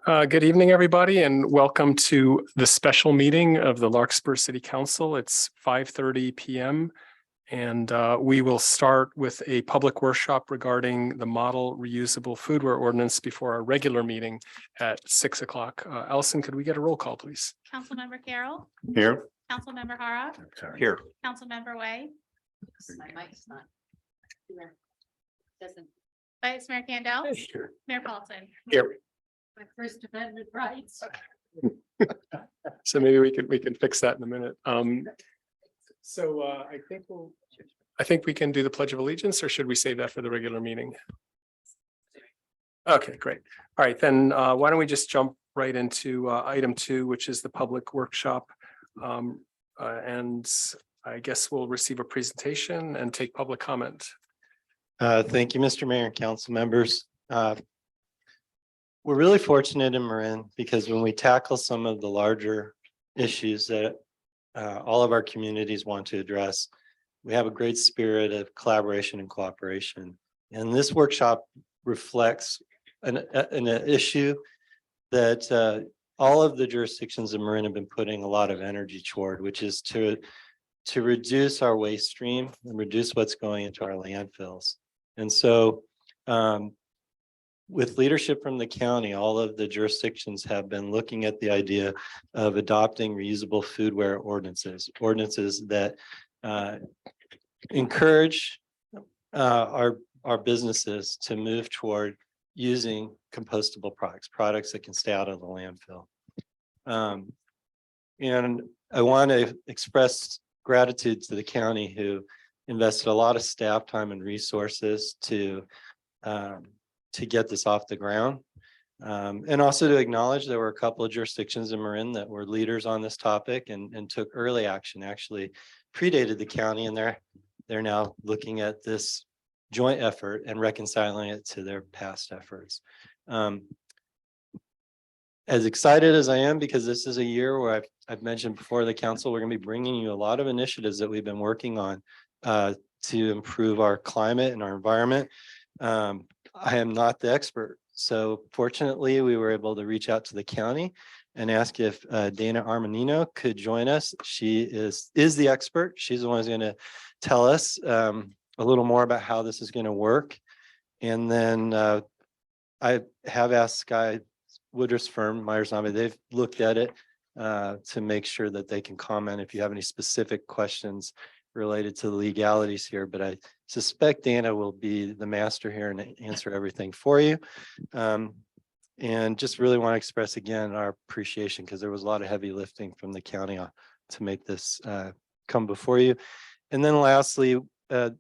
Good evening, everybody, and welcome to the special meeting of the Larkspur City Council. It's 5:30 p.m. and we will start with a public workshop regarding the model reusable foodware ordinance before our regular meeting at 6 o'clock. Allison, could we get a roll call, please? Councilmember Carroll. Here. Councilmember Hara. Here. Councilmember Way. My mic's not. Doesn't. Vice Mayor Candell. Here. Mayor Paulson. Here. My First Amendment rights. So maybe we can fix that in a minute. I think we can do the Pledge of Allegiance, or should we save that for the regular meeting? Okay, great. All right, then why don't we just jump right into item 2, which is the public workshop. And I guess we'll receive a presentation and take public comment. Thank you, Mr. Mayor and council members. We're really fortunate in Marin because when we tackle some of the larger issues that all of our communities want to address, we have a great spirit of collaboration and cooperation. And this workshop reflects an issue that all of the jurisdictions in Marin have been putting a lot of energy toward, which is to reduce our waste stream and reduce what's going into our landfills. And so with leadership from the county, all of the jurisdictions have been looking at the idea of adopting reusable foodware ordinances that encourage our businesses to move toward using compostable products that can stay out of the landfill. And I want to express gratitude to the county who invested a lot of staff time and resources to get this off the ground. And also to acknowledge there were a couple of jurisdictions in Marin that were leaders on this topic and took early action, actually predated the county, and they're now looking at this joint effort and reconciling it to their past efforts. As excited as I am, because this is a year where I've mentioned before the council, we're going to be bringing you a lot of initiatives that we've been working on to improve our climate and our environment. I am not the expert. So fortunately, we were able to reach out to the county and ask if Dana Armanino could join us. She is the expert. She's the one who's going to tell us a little more about how this is going to work. And then I have asked Sky Woodruff's firm, Myers-Nami, they've looked at it to make sure that they can comment if you have any specific questions related to the legalities here, but I suspect Dana will be the master here and answer everything for you. And just really want to express again our appreciation, because there was a lot of heavy lifting from the county to make this come before you. And then lastly, the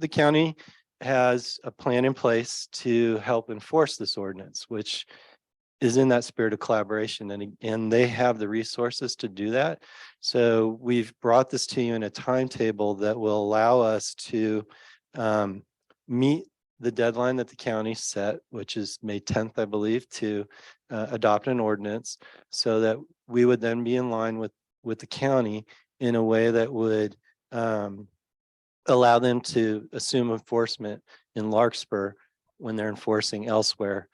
county has a plan in place to help enforce this ordinance, which is in that spirit of collaboration, and they have the resources to do that. So we've brought this to you in a timetable that will allow us to meet the deadline that the county set, which is May 10th, I believe, to adopt an ordinance, so that we would then be in line with the county in a way that would allow them to assume enforcement in Larkspur when they're enforcing elsewhere.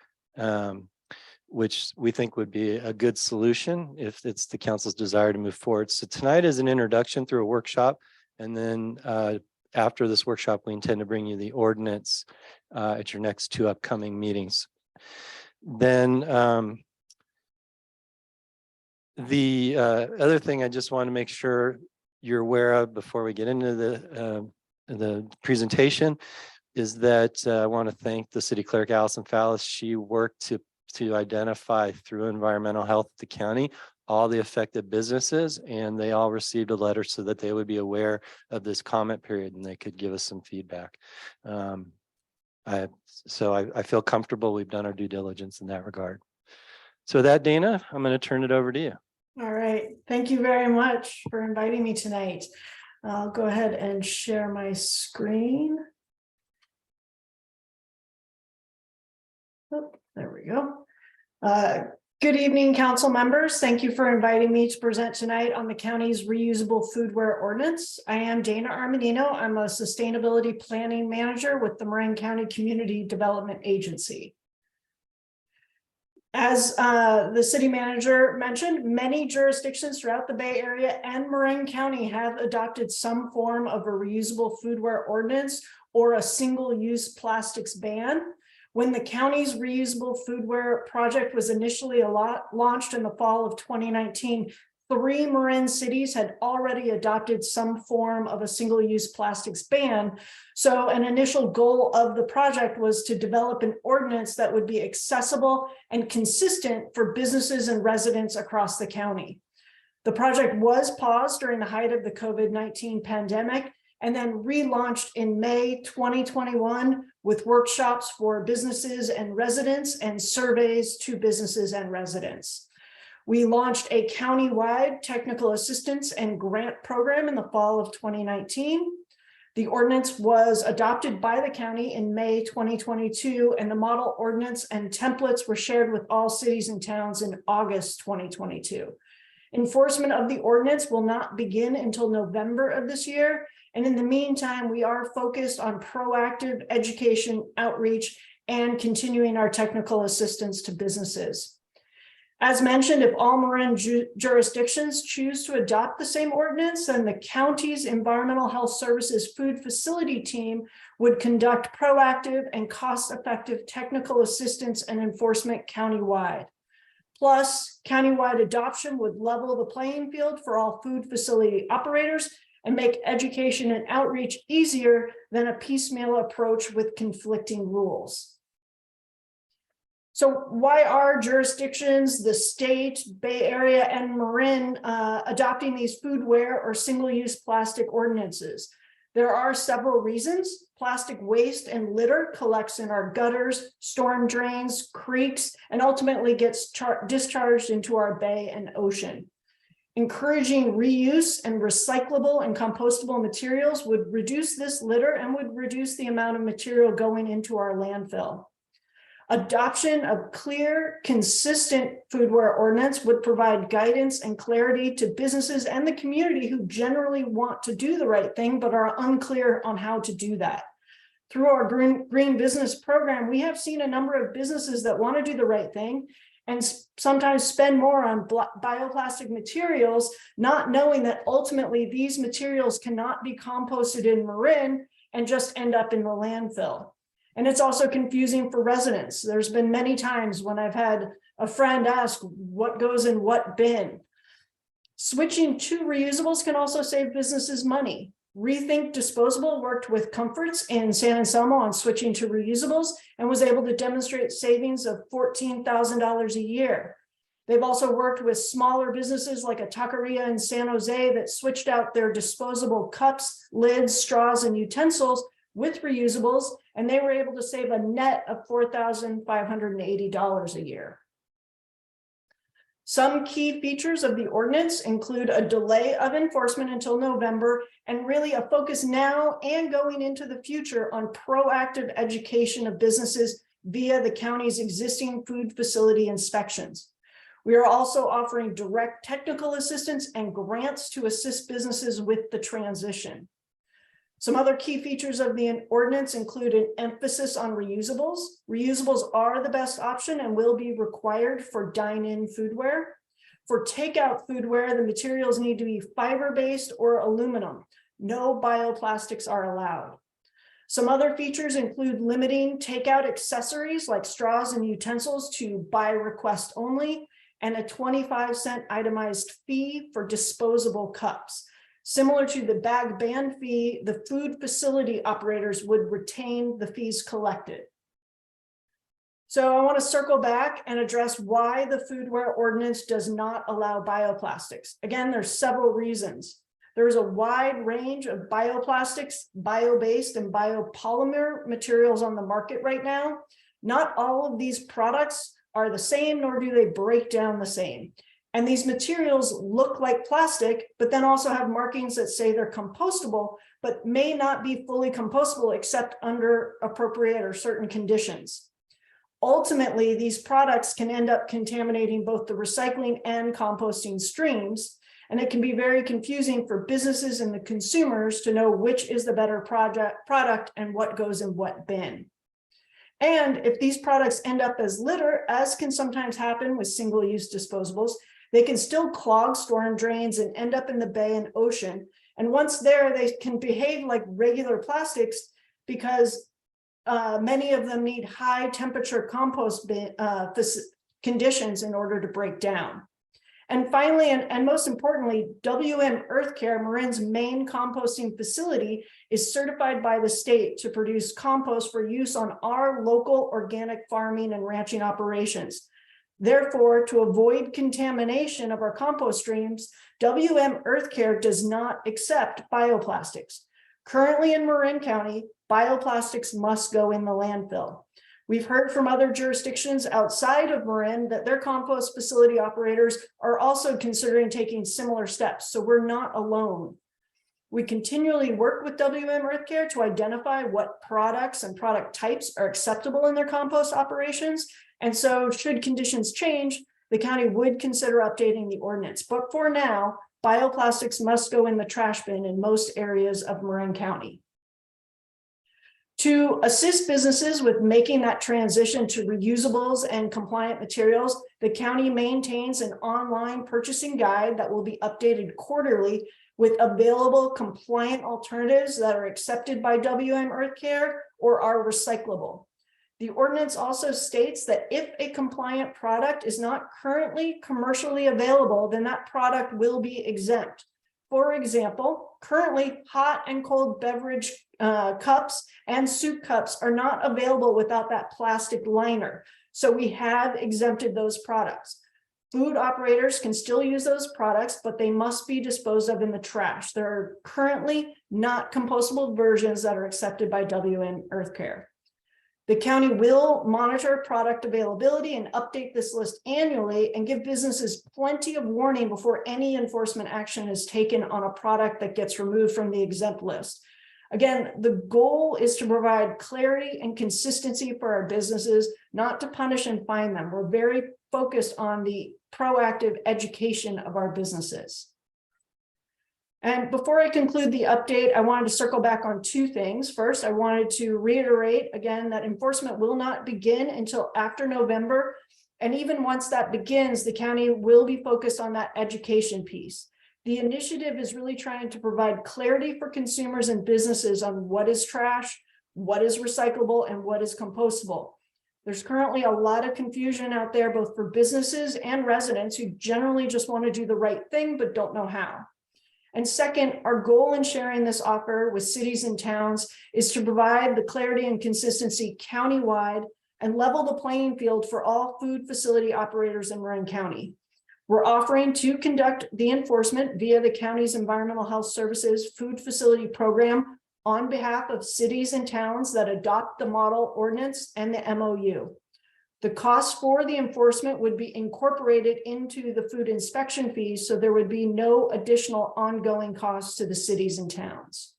Which we think would be a good solution if it's the council's desire to move forward. So tonight is an introduction through a workshop. And then after this workshop, we intend to bring you the ordinance at your next 2 upcoming meetings. Then the other thing I just want to make sure you're aware of before we get into the presentation is that I want to thank the city clerk, Allison Fallis. She worked to identify through environmental health at the county all the affected businesses, and they all received a letter so that they would be aware of this comment period and they could give us some feedback. So I feel comfortable we've done our due diligence in that regard. So that, Dana, I'm going to turn it over to you. All right. Thank you very much for inviting me tonight. I'll go ahead and share my screen. Oh, there we go. Good evening, council members. Thank you for inviting me to present tonight on the county's reusable foodware ordinance. I am Dana Armanino. I'm a sustainability planning manager with the Marin County Community Development Agency. As the city manager mentioned, many jurisdictions throughout the Bay Area and Marin County have adopted some form of a reusable foodware ordinance or a single-use plastics ban. When the county's reusable foodware project was initially launched in the fall of 2019, 3 Marin cities had already adopted some form of a single-use plastics ban. So an initial goal of the project was to develop an ordinance that would be accessible and consistent for businesses and residents across the county. The project was paused during the height of the COVID-19 pandemic and then relaunched in May 2021 with workshops for businesses and residents and surveys to businesses and residents. We launched a countywide technical assistance and grant program in the fall of 2019. The ordinance was adopted by the county in May 2022, and the model ordinance and templates were shared with all cities and towns in August 2022. Enforcement of the ordinance will not begin until November of this year. And in the meantime, we are focused on proactive education, outreach, and continuing our technical assistance to businesses. As mentioned, if all Marin jurisdictions choose to adopt the same ordinance, then the county's Environmental Health Services Food Facility Team would conduct proactive and cost-effective technical assistance and enforcement countywide. Plus, countywide adoption would level the playing field for all food facility operators and make education and outreach easier than a piecemeal approach with conflicting rules. So why are jurisdictions, the state, Bay Area, and Marin adopting these foodware or single-use plastic ordinances? There are several reasons. Plastic waste and litter collects in our gutters, storm drains, creeks, and ultimately gets discharged into our bay and ocean. Encouraging reuse and recyclable and compostable materials would reduce this litter and would reduce the amount of material going into our landfill. Adoption of clear, consistent foodware ordinance would provide guidance and clarity to businesses and the community who generally want to do the right thing, but are unclear on how to do that. Through our green business program, we have seen a number of businesses that want to do the right thing and sometimes spend more on bioplastic materials, not knowing that ultimately these materials cannot be composted in Marin and just end up in the landfill. And it's also confusing for residents. There's been many times when I've had a friend ask what goes in what bin. Switching to reusables can also save businesses money. Rethink Disposable worked with Comforts in San Anselmo on switching to reusables and was able to demonstrate savings of $14,000 a year. They've also worked with smaller businesses like a taqueria in San Jose that switched out their disposable cups, lids, straws, and utensils with reusables, and they were able to save a net of $4,580 a year. Some key features of the ordinance include a delay of enforcement until November and really a focus now and going into the future on proactive education of businesses via the county's existing food facility inspections. We are also offering direct technical assistance and grants to assist businesses with the transition. Some other key features of the ordinance include an emphasis on reusables. Reusables are the best option and will be required for dine-in foodware. For takeout foodware, the materials need to be fiber-based or aluminum. No bioplastics are allowed. Some other features include limiting takeout accessories like straws and utensils to by request only, and a 25-cent itemized fee for disposable cups. Similar to the bag ban fee, the food facility operators would retain the fees collected. So I want to circle back and address why the foodware ordinance does not allow bioplastics. Again, there's several reasons. There is a wide range of bioplastics, bio-based and biopolymer materials on the market right now. Not all of these products are the same, nor do they break down the same. And these materials look like plastic, but then also have markings that say they're compostable, but may not be fully compostable except under appropriate or certain conditions. Ultimately, these products can end up contaminating both the recycling and composting streams, and it can be very confusing for businesses and the consumers to know which is the better product and what goes in what bin. And if these products end up as litter, as can sometimes happen with single-use disposables, they can still clog storm drains and end up in the bay and ocean. And once there, they can behave like regular plastics because many of them need high temperature compost conditions in order to break down. And finally, and most importantly, WM Earth Care, Marin's main composting facility, is certified by the state to produce compost for use on our local organic farming and ranching operations. Therefore, to avoid contamination of our compost streams, WM Earth Care does not accept bioplastics. Currently in Marin County, bioplastics must go in the landfill. We've heard from other jurisdictions outside of Marin that their compost facility operators are also considering taking similar steps, so we're not alone. We continually work with WM Earth Care to identify what products and product types are acceptable in their compost operations, and so should conditions change, the county would consider updating the ordinance. But for now, bioplastics must go in the trash bin in most areas of Marin County. To assist businesses with making that transition to reusables and compliant materials, the county maintains an online purchasing guide that will be updated quarterly with available compliant alternatives that are accepted by WM Earth Care or are recyclable. The ordinance also states that if a compliant product is not currently commercially available, then that product will be exempt. For example, currently hot and cold beverage cups and soup cups are not available without that plastic liner. So we have exempted those products. Food operators can still use those products, but they must be disposed of in the trash. There are currently not compostable versions that are accepted by WM Earth Care. The county will monitor product availability and update this list annually and give businesses plenty of warning before any enforcement action is taken on a product that gets removed from the exempt list. Again, the goal is to provide clarity and consistency for our businesses, not to punish and fine them. We're very focused on the proactive education of our businesses. And before I conclude the update, I wanted to circle back on two things. First, I wanted to reiterate again that enforcement will not begin until after November. And even once that begins, the county will be focused on that education piece. The initiative is really trying to provide clarity for consumers and businesses on what is trash, what is recyclable, and what is compostable. There's currently a lot of confusion out there, both for businesses and residents who generally just want to do the right thing, but don't know how. And second, our goal in sharing this offer with cities and towns is to provide the clarity and consistency countywide and level the playing field for all food facility operators in Marin County. We're offering to conduct the enforcement via the county's Environmental Health Services Food Facility Program on behalf of cities and towns that adopt the model ordinance and the MOU. The cost for the enforcement would be incorporated into the food inspection fees, so there would be no additional ongoing costs to the cities and towns.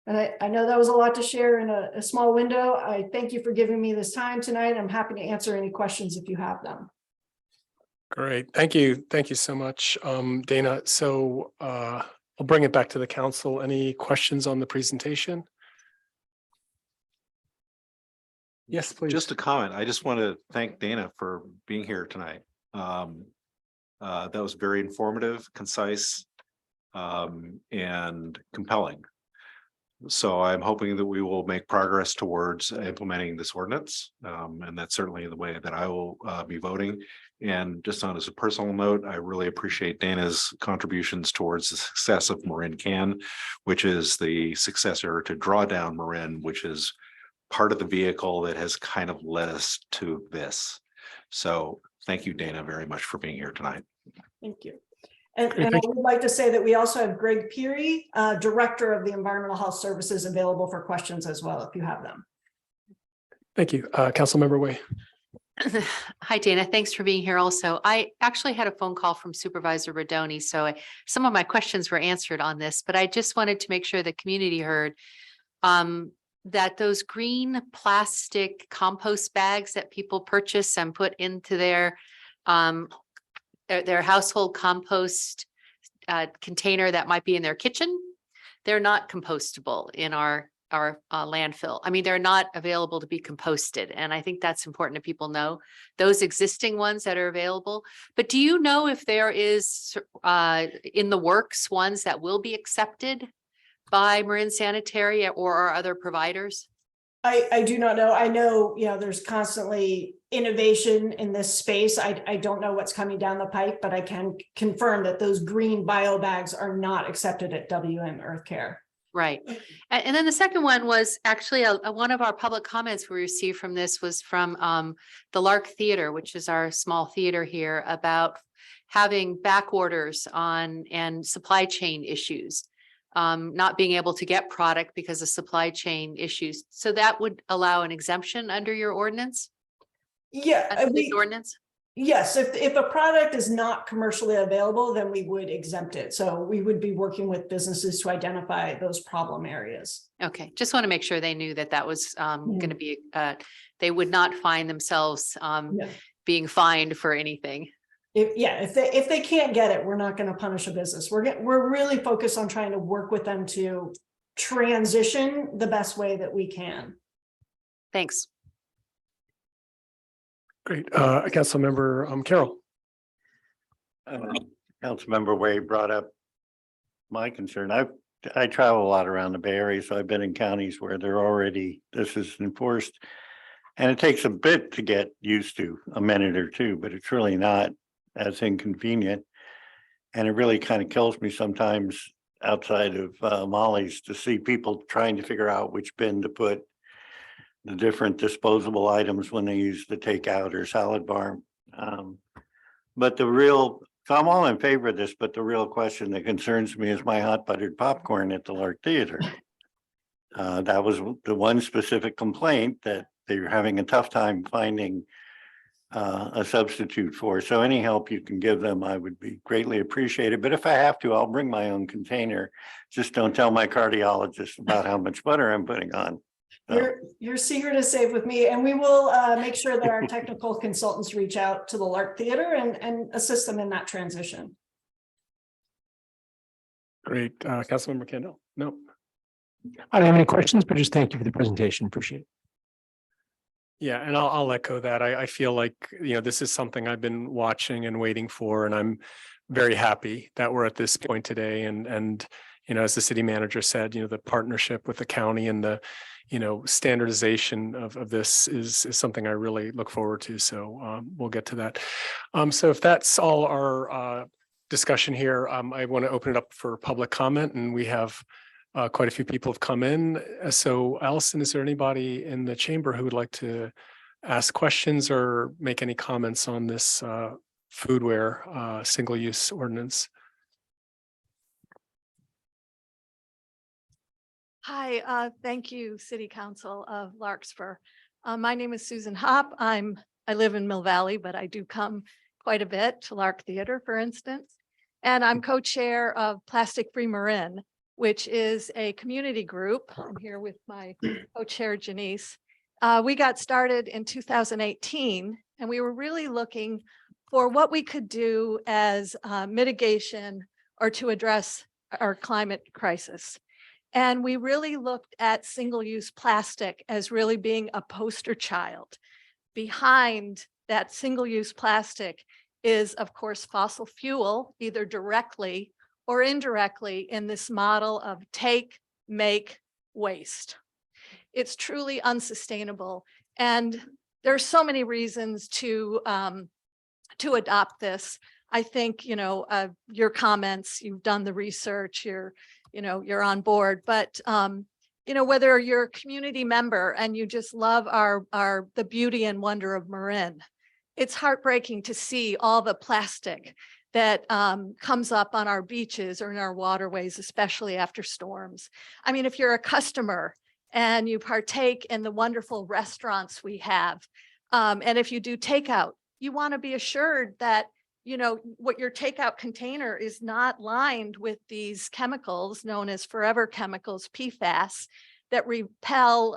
And I know that was a lot to share in a small window. I thank you for giving me this time tonight. I'm happy to answer any questions if you have them. Great. Thank you. Thank you so much, Dana. So I'll bring it back to the council. Any questions on the presentation? Yes, please. Just a comment. I just want to thank Dana for being here tonight. That was very informative, concise, and compelling. So I'm hoping that we will make progress towards implementing this ordinance. And that's certainly the way that I will be voting. And just on as a personal note, I really appreciate Dana's contributions towards the success of Marin Can, which is the successor to Drawdown Marin, which is part of the vehicle that has kind of led us to this. So thank you, Dana, very much for being here tonight. Thank you. And I would like to say that we also have Greg Peary, Director of the Environmental Health Services, available for questions as well, if you have them. Thank you. Councilmember Way. Hi, Dana. Thanks for being here also. I actually had a phone call from Supervisor Rodoni, so some of my questions were answered on this, but I just wanted to make sure the community heard that those green plastic compost bags that people purchase and put into their household compost container that might be in their kitchen, they're not compostable in our landfill. I mean, they're not available to be composted. And I think that's important that people know those existing ones that are available. But do you know if there is in the works ones that will be accepted by Marin Sanitary or our other providers? I do not know. I know, there's constantly innovation in this space. I don't know what's coming down the pike, but I can confirm that those green bio bags are not accepted at WM Earth Care. Right. And then the second one was actually one of our public comments we received from this was from the Lark Theater, which is our small theater here, about having back orders on and supply chain issues. Not being able to get product because of supply chain issues. So that would allow an exemption under your ordinance? Yeah. Under this ordinance? Yes, if a product is not commercially available, then we would exempt it. So we would be working with businesses to identify those problem areas. Okay, just want to make sure they knew that that was going to be, they would not find themselves being fined for anything. If they can't get it, we're not going to punish a business. We're really focused on trying to work with them to transition the best way that we can. Thanks. Great. Councilmember Carroll. Councilmember Wade brought up my concern. I travel a lot around the Bay Area, so I've been in counties where this is enforced. And it takes a bit to get used to, a minute or two, but it's really not as inconvenient. And it really kind of kills me sometimes outside of Molly's to see people trying to figure out which bin to put the different disposable items when they use the takeout or salad bar. So I'm all in favor of this, but the real question that concerns me is my hot buttered popcorn at the Lark Theater. That was the one specific complaint that they were having a tough time finding a substitute for. So any help you can give them, I would be greatly appreciated. But if I have to, I'll bring my own container. Just don't tell my cardiologist about how much butter I'm putting on. Your secret is safe with me, and we will make sure that our technical consultants reach out to the Lark Theater and assist them in that transition. Great. Councilmember Kendall. No. I don't have any questions, but just thank you for the presentation. Appreciate it. Yeah, and I'll echo that. I feel like, this is something I've been watching and waiting for, and I'm very happy that we're at this point today. And as the city manager said, the partnership with the county and the, standardization of this is something I really look forward to. So we'll get to that. So if that's all our discussion here, I want to open it up for public comment, and we have quite a few people have come in. So Allison, is there anybody in the chamber who would like to ask questions or make any comments on this foodware single-use ordinance? Hi, thank you, City Council of Larkspur. My name is Susan Hopp. I live in Mill Valley, but I do come quite a bit to Lark Theater, for instance. And I'm co-chair of Plastic Free Marin, which is a community group. I'm here with my co-chair, Janice. We got started in 2018, and we were really looking for what we could do as mitigation or to address our climate crisis. And we really looked at single-use plastic as really being a poster child. Behind that single-use plastic is, of course, fossil fuel, either directly or indirectly in this model of take, make, waste. It's truly unsustainable. And there's so many reasons to adopt this. I think, your comments, you've done the research, you're on board, but whether you're a community member and you just love the beauty and wonder of Marin, it's heartbreaking to see all the plastic that comes up on our beaches or in our waterways, especially after storms. I mean, if you're a customer and you partake in the wonderful restaurants we have, and if you do takeout, you want to be assured that what your takeout container is not lined with these chemicals known as forever chemicals, PFAS, that repel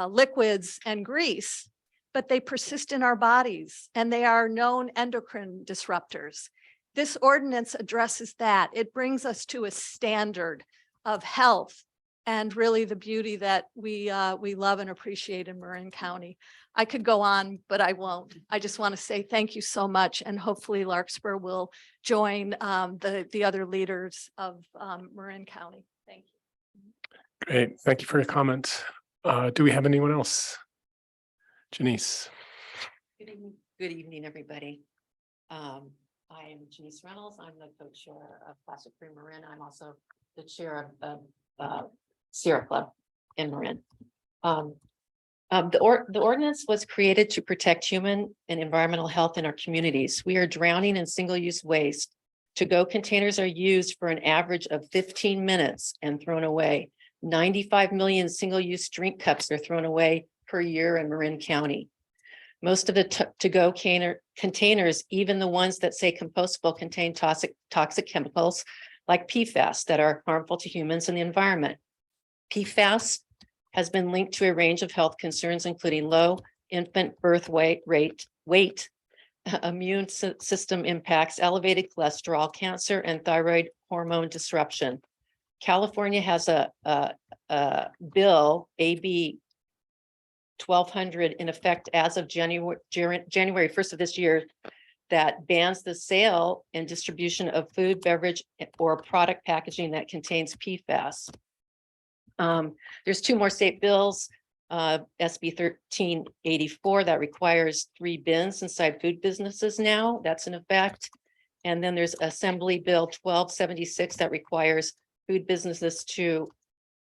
liquids and grease, but they persist in our bodies and they are known endocrine disruptors. This ordinance addresses that. It brings us to a standard of health and really the beauty that we love and appreciate in Marin County. I could go on, but I won't. I just want to say thank you so much, and hopefully Larkspur will join the other leaders of Marin County. Thank you. Great. Thank you for your comment. Do we have anyone else? Janice. Good evening, everybody. I am Janice Reynolds. I'm the co-chair of Plastic Free Marin. I'm also the chair of Sierra Club in Marin. The ordinance was created to protect human and environmental health in our communities. We are drowning in single-use waste. To-go containers are used for an average of 15 minutes and thrown away. 95 million single-use drink cups are thrown away per year in Marin County. Most of the to-go containers, even the ones that say compostable, contain toxic chemicals like PFAS that are harmful to humans and the environment. PFAS has been linked to a range of health concerns, including low infant birth weight, immune system impacts, elevated cholesterol, cancer, and thyroid hormone disruption. California has a bill, AB 1200, in effect as of January 1st of this year, that bans the sale and distribution of food, beverage, or product packaging that contains PFAS. There's two more state bills, SB 1384 that requires 3 bins inside food businesses now. That's in effect. And then there's Assembly Bill 1276 that requires food businesses to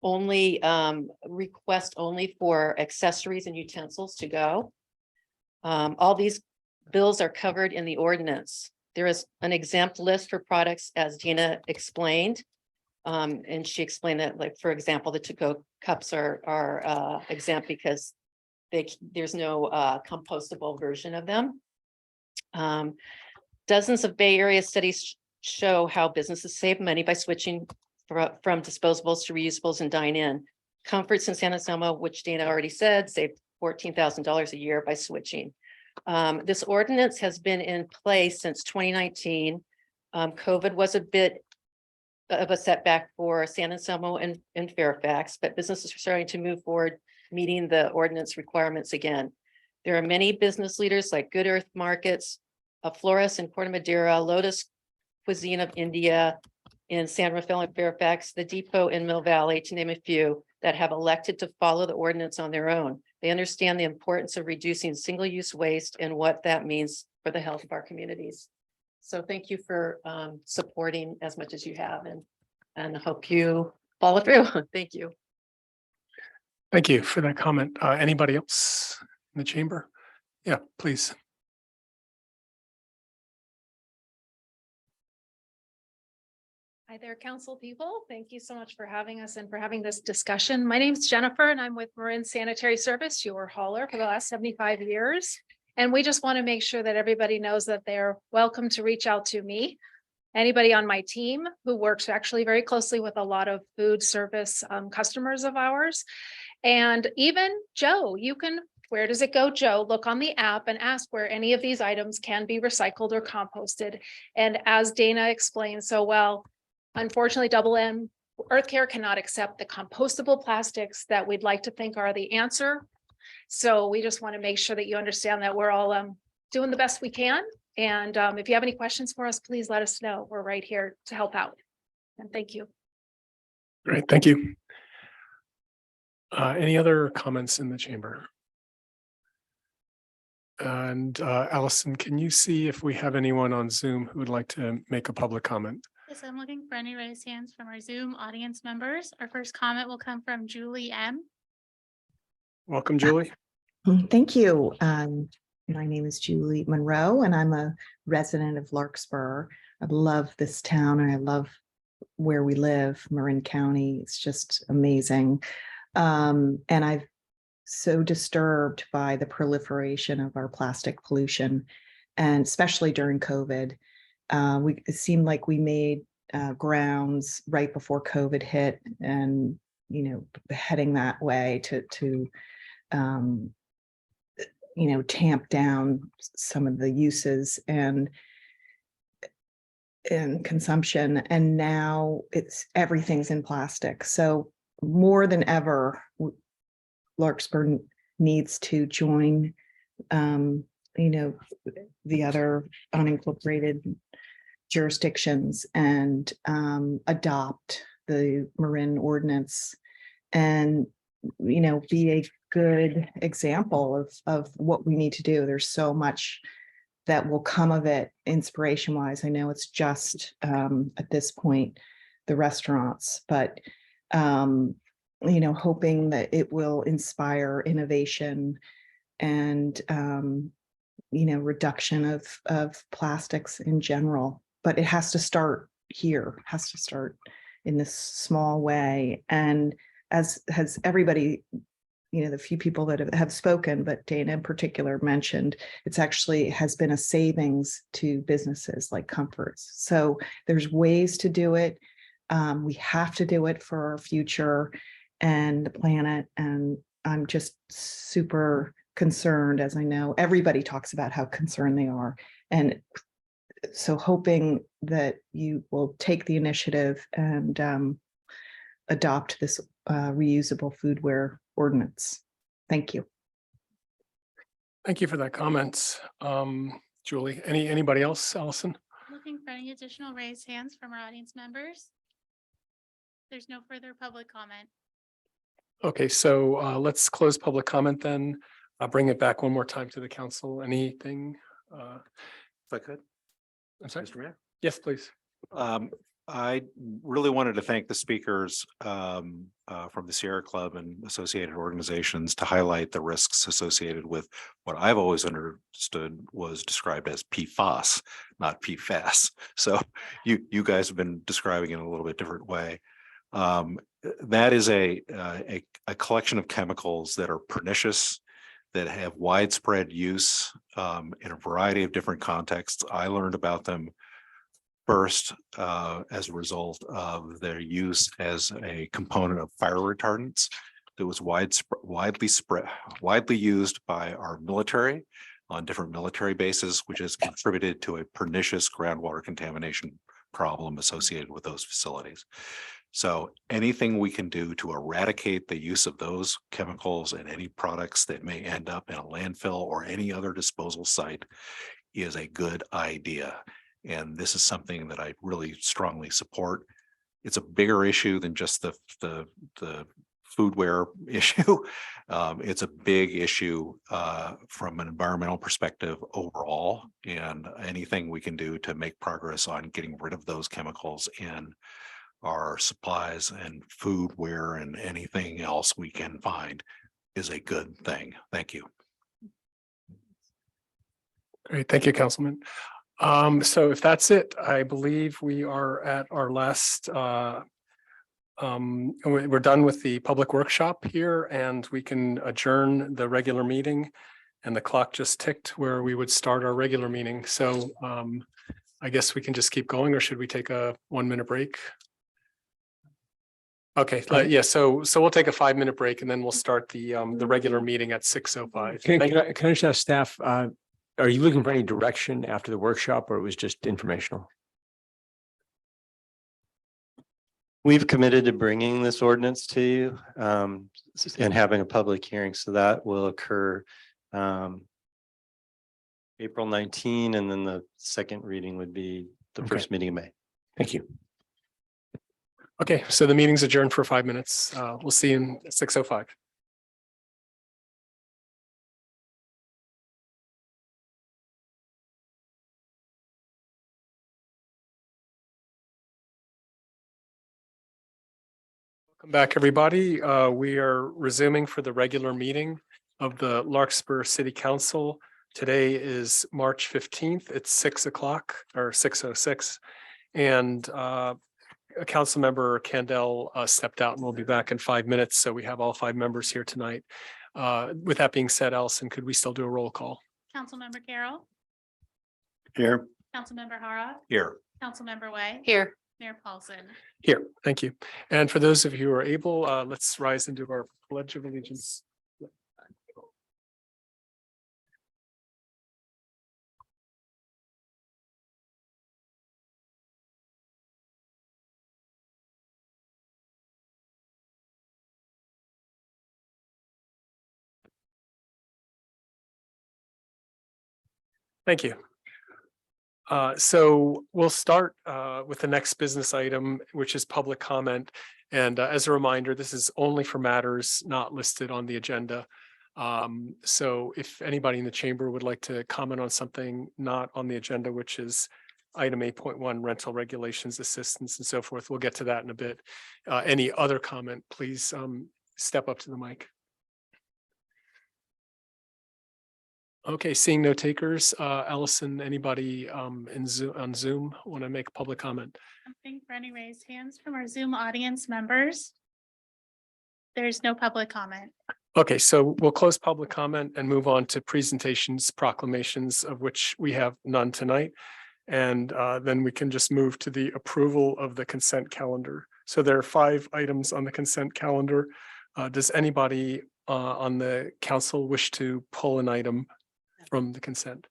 only request only for accessories and utensils to go. All these bills are covered in the ordinance. There is an exempt list for products, as Gina explained. And she explained that, like, for example, the to-go cups are exempt because there's no compostable version of them. Dozens of Bay Area studies show how businesses save money by switching from disposables to reusables and dine-in. Comforts in San Anselmo, which Dana already said, saved $14,000 a year by switching. This ordinance has been in place since 2019. COVID was a bit of a setback for San Anselmo and Fairfax, but businesses are starting to move forward, meeting the ordinance requirements again. There are many business leaders like Good Earth Markets, Flores in Corte Madera, Lotus Cuisine of India in San Rafael and Fairfax, the Depot in Mill Valley, to name a few, that have elected to follow the ordinance on their own. They understand the importance of reducing single-use waste and what that means for the health of our communities. So thank you for supporting as much as you have, and I hope you follow through. Thank you. Thank you for that comment. Anybody else in the chamber? Yeah, please. Hi there, council people. Thank you so much for having us and for having this discussion. My name's Jennifer and I'm with Marin Sanitary Service, your hauler for the last 75 years. And we just want to make sure that everybody knows that they're welcome to reach out to me. Anybody on my team who works actually very closely with a lot of food service customers of ours. And even Joe, you can, where does it go, Joe? Look on the app and ask where any of these items can be recycled or composted. And as Dana explained so well, unfortunately, Double M Earth Care cannot accept the compostable plastics that we'd like to think are the answer. So we just want to make sure that you understand that we're all doing the best we can. And if you have any questions for us, please let us know. We're right here to help out. And thank you. Great, thank you. Any other comments in the chamber? And Allison, can you see if we have anyone on Zoom who would like to make a public comment? Yes, I'm looking for any raised hands from our Zoom audience members. Our first comment will come from Julie M. Welcome, Julie. Thank you. My name is Julie Monroe, and I'm a resident of Larkspur. I love this town, and I love where we live, Marin County. It's just amazing. And I'm so disturbed by the proliferation of our plastic pollution, and especially during COVID. It seemed like we made grounds right before COVID hit, and heading that way to tamp down some of the uses and consumption. And now everything's in plastic. So more than ever, Larkspur needs to join, the other unincorporated jurisdictions and adopt the Marin Ordinance and, be a good example of what we need to do. There's so much that will come of it inspiration wise. I know it's just at this point, the restaurants, but hoping that it will inspire innovation and reduction of plastics in general. But it has to start here, has to start in this small way. And as has everybody, the few people that have spoken, but Dana in particular mentioned, it's actually has been a savings to businesses like Comforts. So there's ways to do it. We have to do it for our future and the planet. And I'm just super concerned, as I know everybody talks about how concerned they are. And so hoping that you will take the initiative and adopt this reusable foodware ordinance. Thank you. Thank you for that comment. Julie, anybody else? Allison? Looking for any additional raised hands from our audience members? There's no further public comment. Okay, so let's close public comment then. I'll bring it back one more time to the council. Anything? If I could, I'm sorry. Mr. Mayor. Yes, please. I really wanted to thank the speakers from the Sierra Club and associated organizations to highlight the risks associated with what I've always understood was described as PFAS, not PFAS. So you guys have been describing it in a little bit different way. That is a collection of chemicals that are pernicious, that have widespread use in a variety of different contexts. I learned about them first as a result of their use as a component of fire retardants that was widely used by our military on different military bases, which has contributed to a pernicious groundwater contamination problem associated with those facilities. So anything we can do to eradicate the use of those chemicals and any products that may end up in a landfill or any other disposal site is a good idea. And this is something that I really strongly support. It's a bigger issue than just the foodware issue. It's a big issue from an environmental perspective overall, and anything we can do to make progress on getting rid of those chemicals in our supplies and foodware and anything else we can find is a good thing. Thank you. Great. Thank you, Councilman. So if that's it, I believe we are at our last, we're done with the public workshop here, and we can adjourn the regular meeting. And the clock just ticked where we would start our regular meeting. So I guess we can just keep going, or should we take a 1-minute break? Okay, yeah, so we'll take a 5-minute break and then we'll start the regular meeting at 6:05. Can I just ask staff, are you looking for any direction after the workshop, or it was just informational? We've committed to bringing this ordinance to you and having a public hearing. So that will occur April 19, and then the second reading would be the first meeting in May. Thank you. Okay, so the meeting's adjourned for 5 minutes. We'll see you in 6:05. Welcome back, everybody. We are resuming for the regular meeting of the Larkspur City Council. Today is March 15th. It's 6 o'clock or 6:06. And Councilmember Candell stepped out and we'll be back in 5 minutes. So we have all 5 members here tonight. With that being said, Allison, could we still do a roll call? Councilmember Carroll, Here. Councilmember Hara, Here. Councilmember Way, Here. Mayor Paulson. Here, thank you. And for those of you who are able, let's rise and do our Pledge of Allegiance. Thank you. So we'll start with the next business item, which is public comment. And as a reminder, this is only for matters not listed on the agenda. So if anybody in the chamber would like to comment on something not on the agenda, which is item 8.1 rental regulations, assistance and so forth, we'll get to that in a bit. Any other comment, please step up to the mic. Okay, seeing no takers, Allison, anybody in Zoom on Zoom want to make public comment? Something for any raised hands from our Zoom audience members. There's no public comment. Okay, so we'll close public comment and move on to presentations, proclamations, of which we have none tonight. And then we can just move to the approval of the consent calendar. So there are 5 items on the consent calendar. Does anybody on the council wish to pull an item from the consent?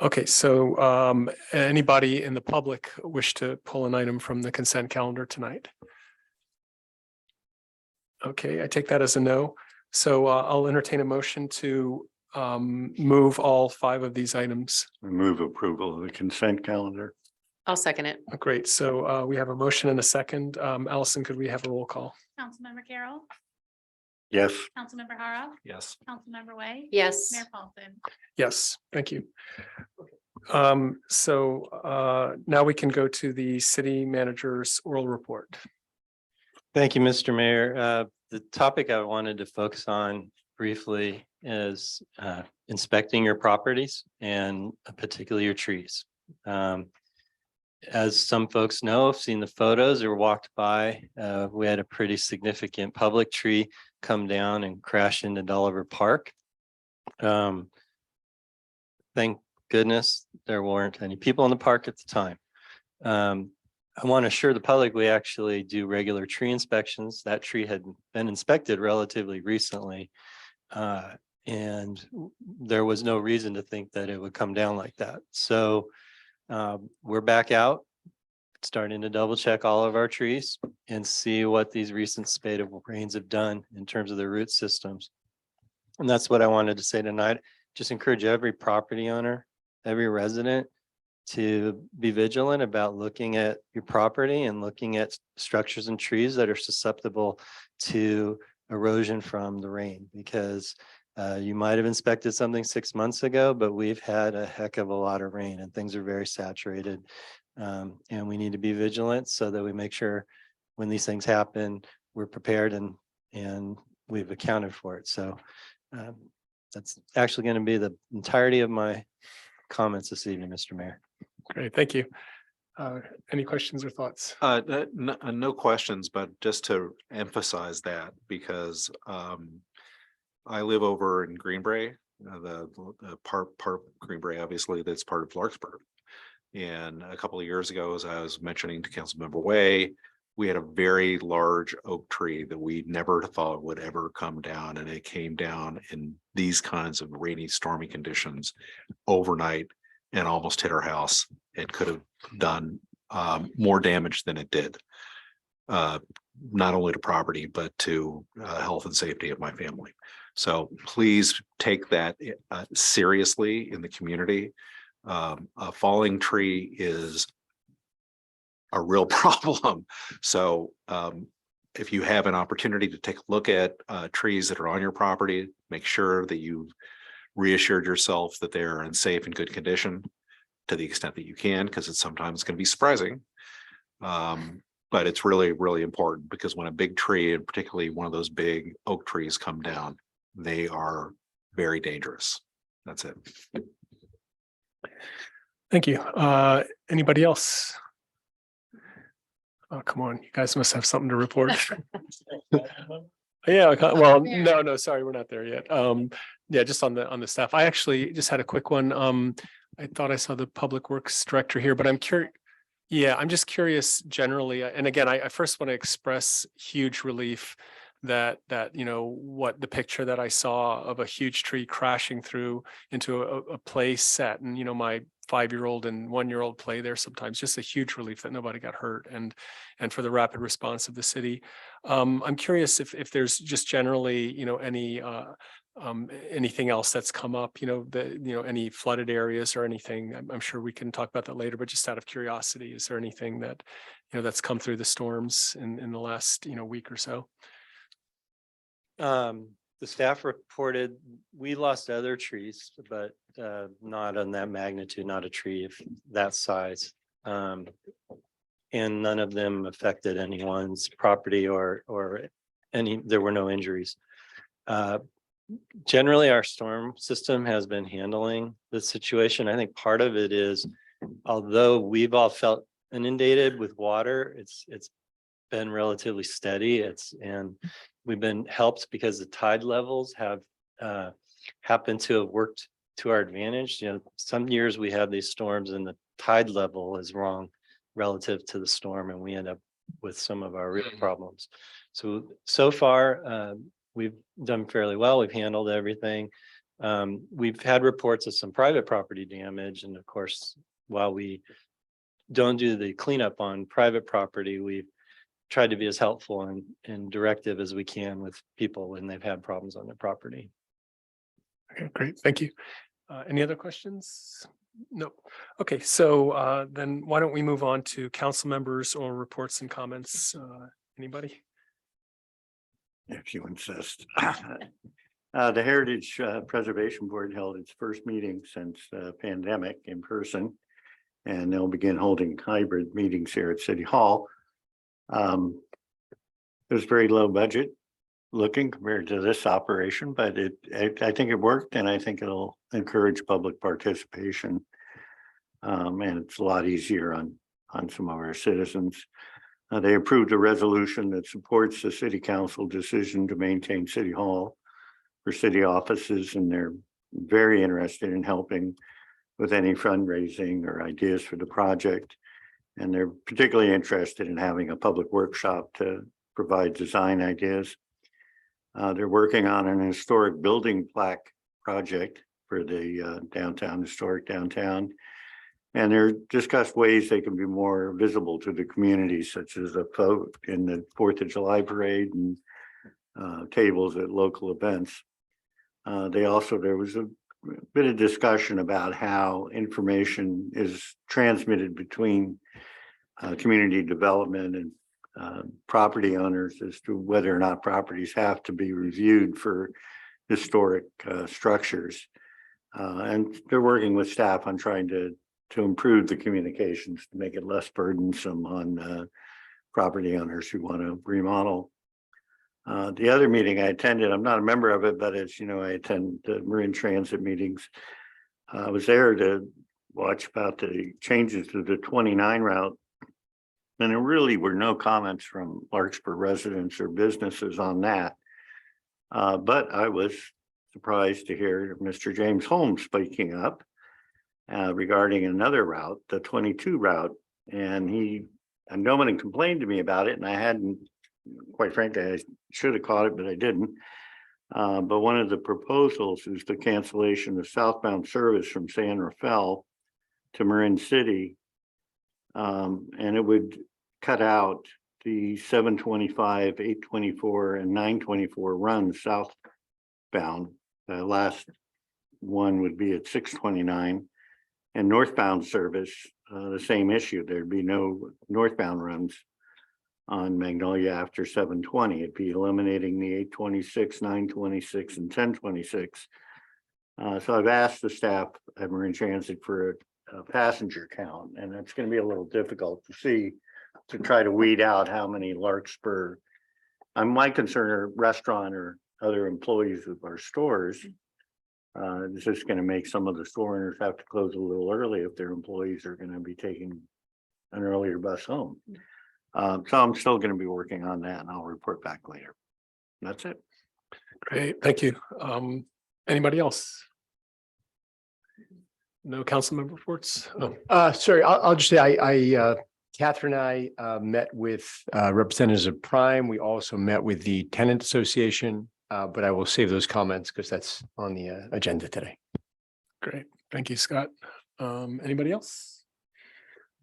Okay, so anybody in the public wish to pull an item from the consent calendar tonight? Okay, I take that as a no. So I'll entertain a motion to move all 5 of these items. Remove approval of the consent calendar. I'll second it. Great, so we have a motion and a second. Allison, could we have a roll call? Councilmember Carroll, Yes. Councilmember Hara, Yes. Councilmember Way. Yes. Mayor Paulson. Yes, thank you. So now we can go to the city manager's oral report. Thank you, Mr. Mayor. The topic I wanted to focus on briefly is inspecting your properties and particularly your trees. As some folks know, have seen the photos or walked by, we had a pretty significant public tree come down and crash into Dolliver Park. Thank goodness there weren't any people in the park at the time. I want to assure the public we actually do regular tree inspections. That tree had been inspected relatively recently. And there was no reason to think that it would come down like that. So we're back out, starting to double check all of our trees and see what these recent spate of rains have done in terms of the root systems. And that's what I wanted to say tonight. Just encourage every property owner, every resident to be vigilant about looking at your property and looking at structures and trees that are susceptible to erosion from the rain, because you might have inspected something 6 months ago, but we've had a heck of a lot of rain and things are very saturated. And we need to be vigilant so that we make sure when these things happen, we're prepared and we've accounted for it. So that's actually going to be the entirety of my comments this evening, Mr. Mayor. Great, thank you. Any questions or thoughts? No questions, but just to emphasize that, because I live over in Greenbrae, the part of Greenbrae, obviously, that's part of Larkspur. And a couple of years ago, as I was mentioning to Councilmember Way, we had a very large oak tree that we never thought would ever come down. And it came down in these kinds of rainy, stormy conditions overnight and almost hit our house. It could have done more damage than it did, not only to property, but to health and safety of my family. So please take that seriously in the community. A falling tree is a real problem. So if you have an opportunity to take a look at trees that are on your property, make sure that you've reassured yourself that they're in safe and good condition to the extent that you can, because it's sometimes going to be surprising. But it's really, really important, because when a big tree, and particularly one of those big oak trees, come down, they are very dangerous. That's it. Thank you. Anybody else? Oh, come on, you guys must have something to report. Yeah, well, no, sorry, we're not there yet. Yeah, just on the staff. I actually just had a quick one. I thought I saw the Public Works Director here, but I'm curious. Yeah, I'm just curious generally. And again, I first want to express huge relief that you know what the picture that I saw of a huge tree crashing through into a play set, and you know my 5-year-old and 1-year-old play there sometimes. Just a huge relief that nobody got hurt, and for the rapid response of the city. I'm curious if there's just generally, you know, any anything else that's come up, any flooded areas or anything. I'm sure we can talk about that later, but just out of curiosity, is there anything that, that's come through the storms in the last, week or so? The staff reported we lost other trees, but not on that magnitude, not a tree of that size. And none of them affected anyone's property or there were no injuries. Generally, our storm system has been handling the situation. I think part of it is, although we've all felt inundated with water, it's been relatively steady. And we've been helped because the tide levels have happened to have worked to our advantage. Some years we have these storms and the tide level is wrong relative to the storm, and we end up with some of our real problems. So far, we've done fairly well. We've handled everything. We've had reports of some private property damage. And of course, while we don't do the cleanup on private property, we've tried to be as helpful and directive as we can with people when they've had problems on their property. Okay, great. Thank you. Any other questions? No. Okay, so then why don't we move on to council members or reports and comments? Anybody? If you insist. The Heritage Preservation Board held its first meeting since the pandemic in person, and they'll begin holding hybrid meetings here at City Hall. It was very low budget looking compared to this operation, but I think it worked, and I think it'll encourage public participation. And it's a lot easier on some of our citizens. They approved a resolution that supports the city council decision to maintain City Hall for city offices, and they're very interested in helping with any fundraising or ideas for the project. And they're particularly interested in having a public workshop to provide design ideas. They're working on an historic building plaque project for the historic downtown. And there discussed ways they can be more visible to the community, such as a vote in the 4th of July parade and tables at local events. There was a bit of discussion about how information is transmitted between community development and property owners as to whether or not properties have to be reviewed for historic structures. And they're working with staff on trying to improve the communications to make it less burdensome on property owners who want to remodel. The other meeting I attended, I'm not a member of it, but as you know, I attend the Marin Transit meetings. I was there to watch about the changes to the 29 route. And there really were no comments from Larkspur residents or businesses on that. But I was surprised to hear Mr. James Holmes speaking up regarding another route, the 22 route. And no one had complained to me about it, and I hadn't, quite frankly, I should have caught it, but I didn't. But one of the proposals is the cancellation of southbound service from San Rafael to Marin City. And it would cut out the 725, 824, and 924 runs southbound. The last one would be at 629. And northbound service, the same issue. There'd be no northbound runs on Magnolia after 720. It'd be eliminating the 826, 926, and 1026. So I've asked the staff at Marin Transit for a passenger count, and it's going to be a little difficult to see, to try to weed out how many Larkspur. My concern are restaurant or other employees of our stores. It's just going to make some of the store owners have to close a little early if their employees are going to be taking an earlier bus home. So I'm still going to be working on that, and I'll report back later. That's it. Great, thank you. Anybody else? No council member reports? Oh. Sorry, I'll just say Catherine and I met with representatives of Prime. We also met with the Tenant Association, but I will save those comments because that's on the agenda today. Great, thank you, Scott. Anybody else?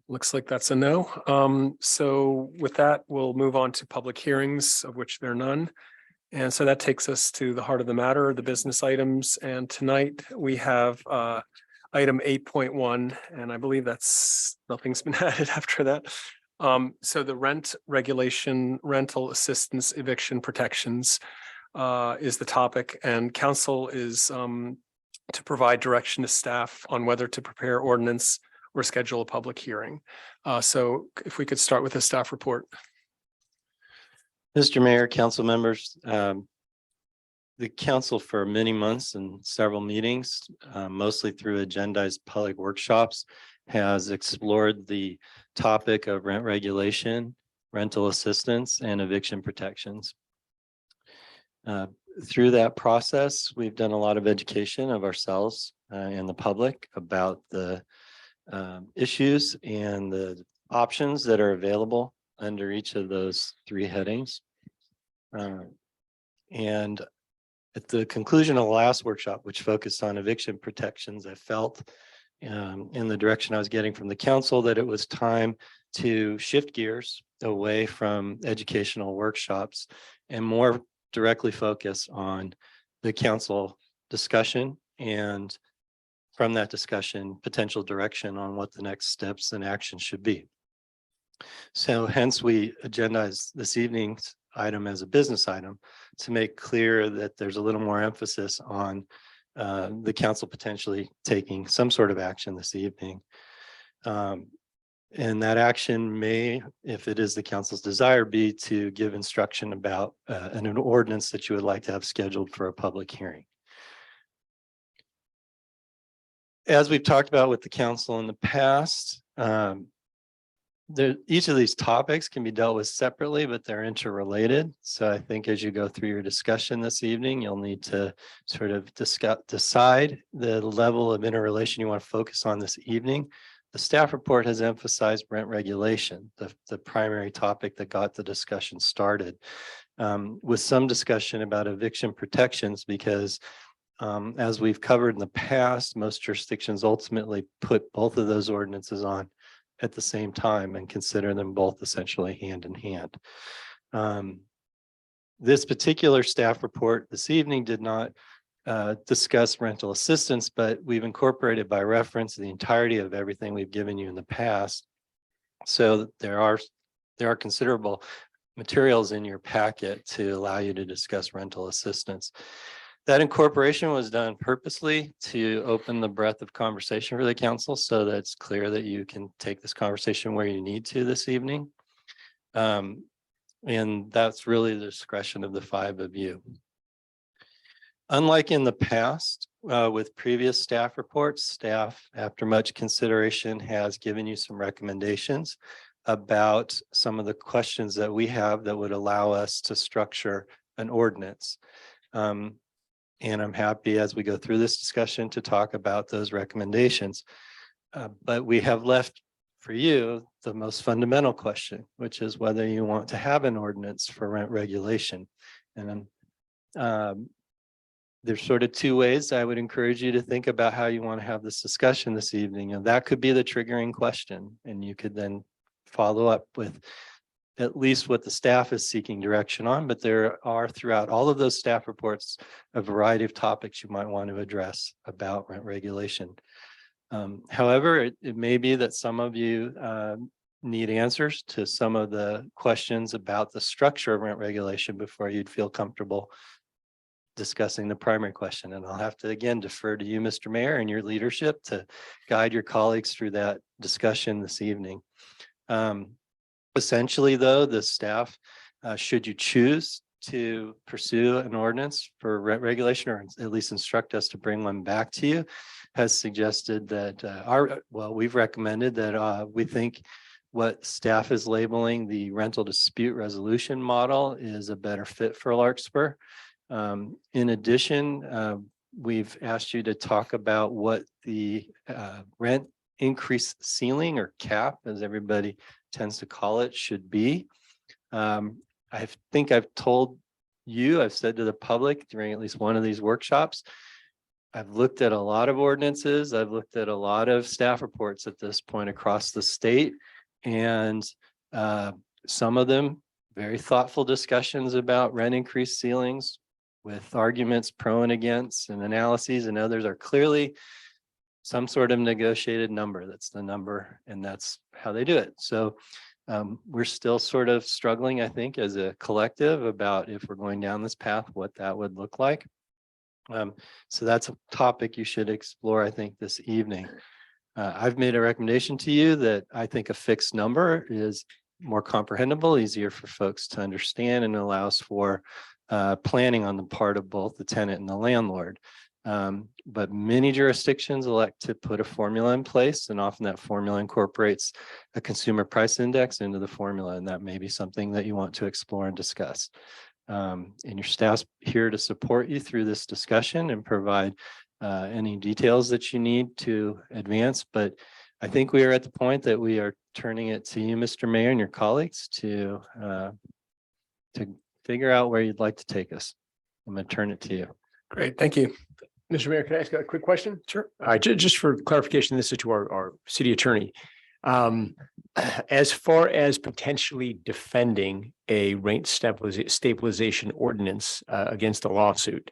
Looks like that's a no. So with that, we'll move on to public hearings, of which there are none. And so that takes us to the heart of the matter, the business items. And tonight we have item 8.1, and I believe nothing's been added after that. So the rent regulation, rental assistance, eviction protections is the topic, and council is to provide direction to staff on whether to prepare ordinance or schedule a public hearing. So if we could start with the staff report. Mr. Mayor, council members, the council for many months and several meetings, mostly through agendized public workshops, has explored the topic of rent regulation, rental assistance, and eviction protections. Through that process, we've done a lot of education of ourselves and the public about the issues and the options that are available under each of those three headings. And at the conclusion of the last workshop, which focused on eviction protections, I felt in the direction I was getting from the council that it was time to shift gears away from educational workshops and more directly focus on the council discussion, and from that discussion, potential direction on what the next steps and actions should be. So hence we agendized this evening's item as a business item to make clear that there's a little more emphasis on the council potentially taking some sort of action this evening. And that action may, if it is the council's desire, be to give instruction about an ordinance that you would like to have scheduled for a public hearing. As we've talked about with the council in the past, each of these topics can be dealt with separately, but they're interrelated. So I think as you go through your discussion this evening, you'll need to sort of decide the level of interrelation you want to focus on this evening. The staff report has emphasized rent regulation, the primary topic that got the discussion started, with some discussion about eviction protections, because as we've covered in the past, most jurisdictions ultimately put both of those ordinances on at the same time and consider them both essentially hand in hand. This particular staff report this evening did not discuss rental assistance, but we've incorporated by reference the entirety of everything we've given you in the past. So there are considerable materials in your packet to allow you to discuss rental assistance. That incorporation was done purposely to open the breadth of conversation for the council so that it's clear that you can take this conversation where you need to this evening. And that's really the discretion of the five of you. Unlike in the past, with previous staff reports, staff, after much consideration, has given you some recommendations about some of the questions that we have that would allow us to structure an ordinance. And I'm happy as we go through this discussion to talk about those recommendations. But we have left for you the most fundamental question, which is whether you want to have an ordinance for rent regulation. And there's sort of two ways I would encourage you to think about how you want to have this discussion this evening. And that could be the triggering question. And you could then follow up with at least what the staff is seeking direction on. But there are throughout all of those staff reports a variety of topics you might want to address about rent regulation. However, it may be that some of you need answers to some of the questions about the structure of rent regulation before you'd feel comfortable discussing the primary question. And I'll have to again defer to you, Mr. Mayor, and your leadership to guide your colleagues through that discussion this evening. Essentially, though, the staff, should you choose to pursue an ordinance for rent regulation, or at least instruct us to bring one back to you, has suggested that we've recommended that we think what staff is labeling the rental dispute resolution model is a better fit for Larkspur. In addition, we've asked you to talk about what the rent increase ceiling or cap, as everybody tends to call it, should be. I think I've told you, I've said to the public during at least one of these workshops, I've looked at a lot of ordinances. I've looked at a lot of staff reports at this point across the state, and some of them very thoughtful discussions about rent increase ceilings with arguments pro and against and analyses, and others are clearly some sort of negotiated number. That's the number, and that's how they do it. So we're still sort of struggling, I think, as a collective about if we're going down this path, what that would look like. So that's a topic you should explore, I think, this evening. I've made a recommendation to you that I think a fixed number is more comprehensible, easier for folks to understand, and allows for planning on the part of both the tenant and the landlord. But many jurisdictions elect to put a formula in place, and often that formula incorporates a consumer price index into the formula, and that may be something that you want to explore and discuss. And your staff's here to support you through this discussion and provide any details that you need to advance. But I think we are at the point that we are turning it to you, Mr. Mayor, and your colleagues to figure out where you'd like to take us. I'm going to turn it to you. Great, thank you. Mr. Mayor, can I ask a quick question? Sure. Just for clarification, this is to our city attorney. As far as potentially defending a rent stabilization ordinance against a lawsuit,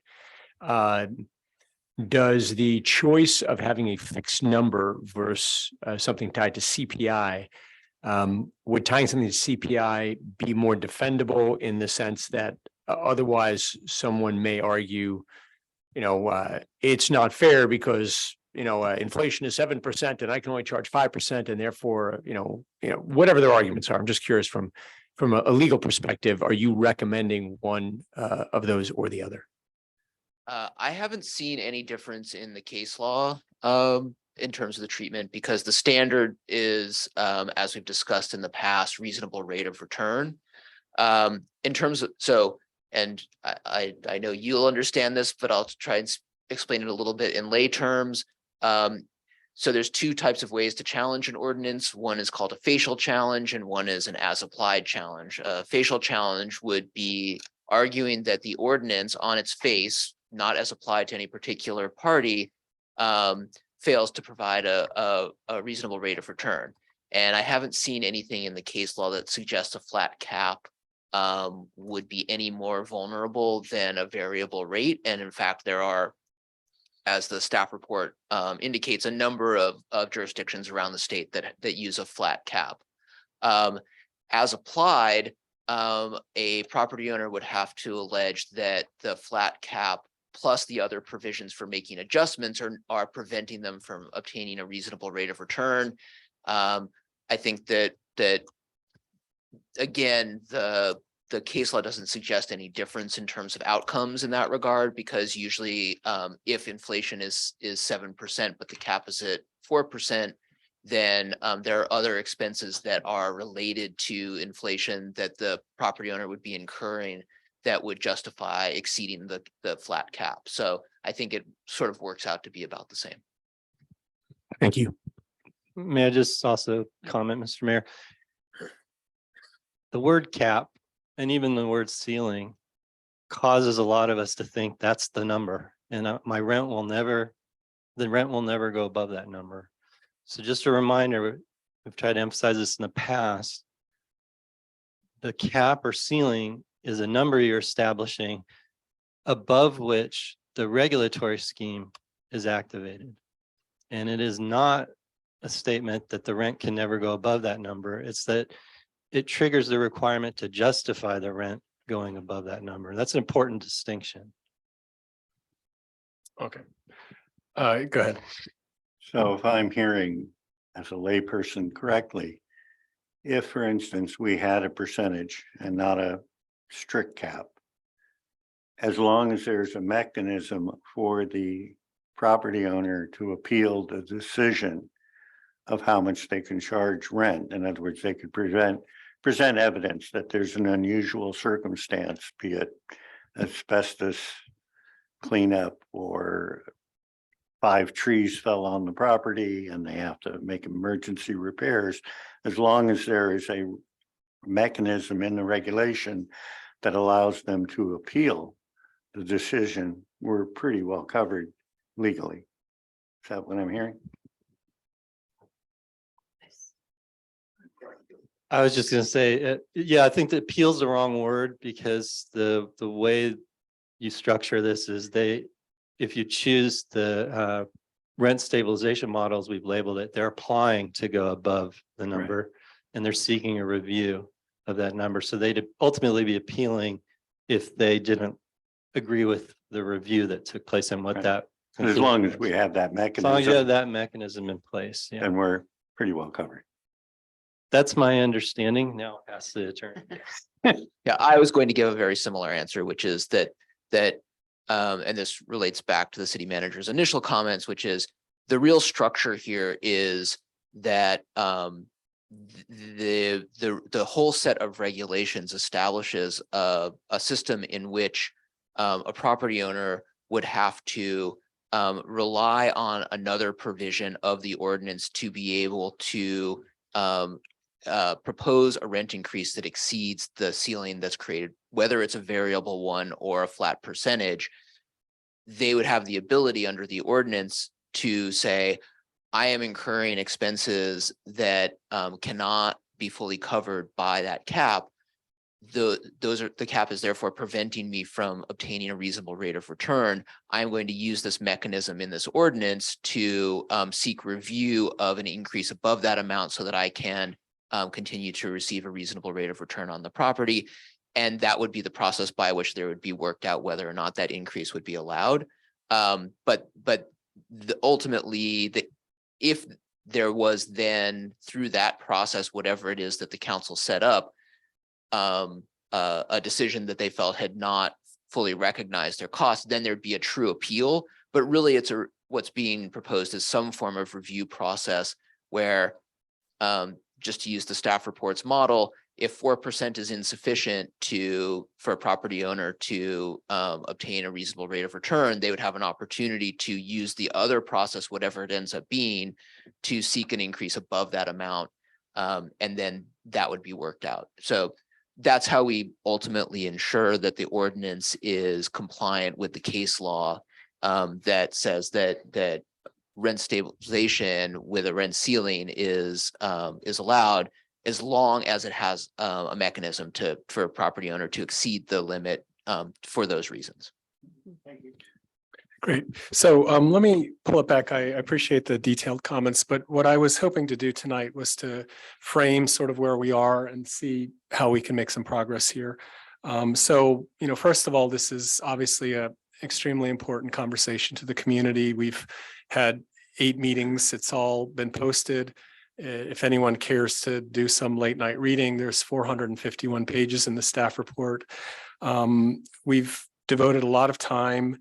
does the choice of having a fixed number versus something tied to CPI, would tying something to CPI be more defendable in the sense that otherwise someone may argue, it's not fair because, inflation is 7% and I can only charge 5%, and therefore, whatever their arguments are. I'm just curious from a legal perspective, are you recommending one of those or the other? I haven't seen any difference in the case law in terms of the treatment, because the standard is, as we've discussed in the past, reasonable rate of return. In terms of, and I know you'll understand this, but I'll try and explain it a little bit in lay terms. So there's two types of ways to challenge an ordinance. One is called a facial challenge, and one is an as-applied challenge. A facial challenge would be arguing that the ordinance on its face, not as applied to any particular party, fails to provide a reasonable rate of return. And I haven't seen anything in the case law that suggests a flat cap would be any more vulnerable than a variable rate. And in fact, there are, as the staff report indicates, a number of jurisdictions around the state that use a flat cap. As applied, a property owner would have to allege that the flat cap plus the other provisions for making adjustments are preventing them from obtaining a reasonable rate of return. I think that again, the case law doesn't suggest any difference in terms of outcomes in that regard, because usually if inflation is 7%, but the cap is at 4%, then there are other expenses that are related to inflation that the property owner would be incurring that would justify exceeding the flat cap. So I think it sort of works out to be about the same. Thank you. May I just also comment, Mr. Mayor? The word cap and even the word ceiling causes a lot of us to think that's the number, and the rent will never go above that number. So just a reminder, we've tried to emphasize this in the past. The cap or ceiling is a number you're establishing above which the regulatory scheme is activated. And it is not a statement that the rent can never go above that number. It's that it triggers the requirement to justify the rent going above that number. That's an important distinction. Okay. Go ahead. So if I'm hearing as a layperson correctly, if, for instance, we had a percentage and not a strict cap, as long as there's a mechanism for the property owner to appeal the decision of how much they can charge rent. In other words, they could present evidence that there's an unusual circumstance, be it asbestos cleanup or 5 trees fell on the property and they have to make emergency repairs. As long as there is a mechanism in the regulation that allows them to appeal the decision, we're pretty well covered legally. Is that what I'm hearing? I was just gonna say, yeah, I think that appeal's the wrong word because the way you structure this is if you choose the rent stabilization models, we've labeled it, they're applying to go above the number and they're seeking a review of that number. So they'd ultimately be appealing if they didn't agree with the review that took place and what that. As long as we have that As long as you have mechanism, that mechanism in place, yeah. then we're pretty well covered. That's my understanding. Now I'll pass the attorney. Yeah, I was going to give a very similar answer, which is that, and this relates back to the city manager's initial comments, which is the real structure here is that the whole set of regulations establishes a system in which a property owner would have to rely on another provision of the ordinance to be able to propose a rent increase that exceeds the ceiling that's created, whether it's a variable one or a flat percentage. They would have the ability under the ordinance to say, I am incurring expenses that cannot be fully covered by that cap. The cap is therefore preventing me from obtaining a reasonable rate of return. I'm going to use this mechanism in this ordinance to seek review of an increase above that amount so that I can continue to receive a reasonable rate of return on the property. And that would be the process by which there would be worked out whether or not that increase would be allowed. But ultimately, if there was then through that process, whatever it is that the council set up, a decision that they felt had not fully recognized their cost, then there'd be a true appeal. But really, what's being proposed is some form of review process where, just to use the staff reports model, if 4% is insufficient for a property owner to obtain a reasonable rate of return, they would have an opportunity to use the other process, whatever it ends up being, to seek an increase above that amount, and then that would be worked out. So that's how we ultimately ensure that the ordinance is compliant with the case law that says that rent stabilization with a rent ceiling is allowed, as long as it has a mechanism for a property owner to exceed the limit for those reasons. Thank you. Great. So let me pull it back. I appreciate the detailed comments, but what I was hoping to do tonight was to frame sort of where we are and see how we can make some progress here. So, first of all, this is obviously a extremely important conversation to the community. We've had 8 meetings. It's all been posted. If anyone cares to do some late night reading, there's 451 pages in the staff report. We've devoted a lot of time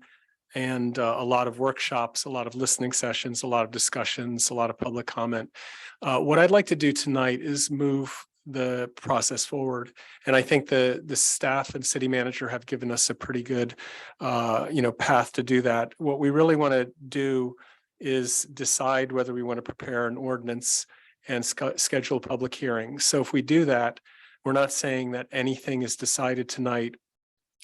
and a lot of workshops, a lot of listening sessions, a lot of discussions, a lot of public comment. What I'd like to do tonight is move the process forward. And I think the staff and city manager have given us a pretty good path to do that. What we really want to do is decide whether we want to prepare an ordinance and schedule a public hearing. So if we do that, we're not saying that anything is decided tonight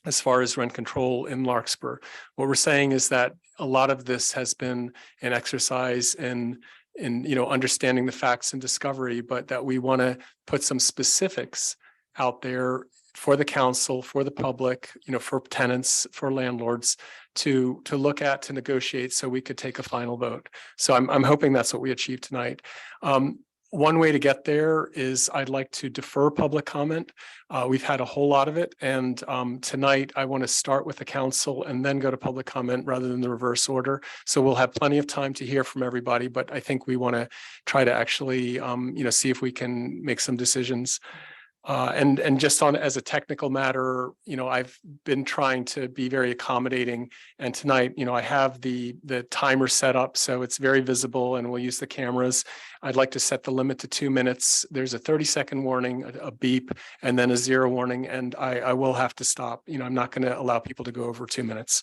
as far as rent control in Larkspur. What we're saying is that a lot of this has been an exercise in understanding the facts and discovery, but that we want to put some specifics out there for the council, for the public, for tenants, for landlords to look at, to negotiate, so we could take a final vote. So I'm hoping that's what we achieve tonight. One way to get there is I'd like to defer public comment. We've had a whole lot of it, and tonight I want to start with the council and then go to public comment rather than the reverse order. So we'll have plenty of time to hear from everybody, but I think we want to try to actually, see if we can make some decisions. And just as a technical matter, I've been trying to be very accommodating. And tonight, I have the timer set up so it's very visible, and we'll use the cameras. I'd like to set the limit to 2 minutes. There's a 30-second warning, a beep, and then a 0 warning. And I will have to stop. I'm not going to allow people to go over 2 minutes.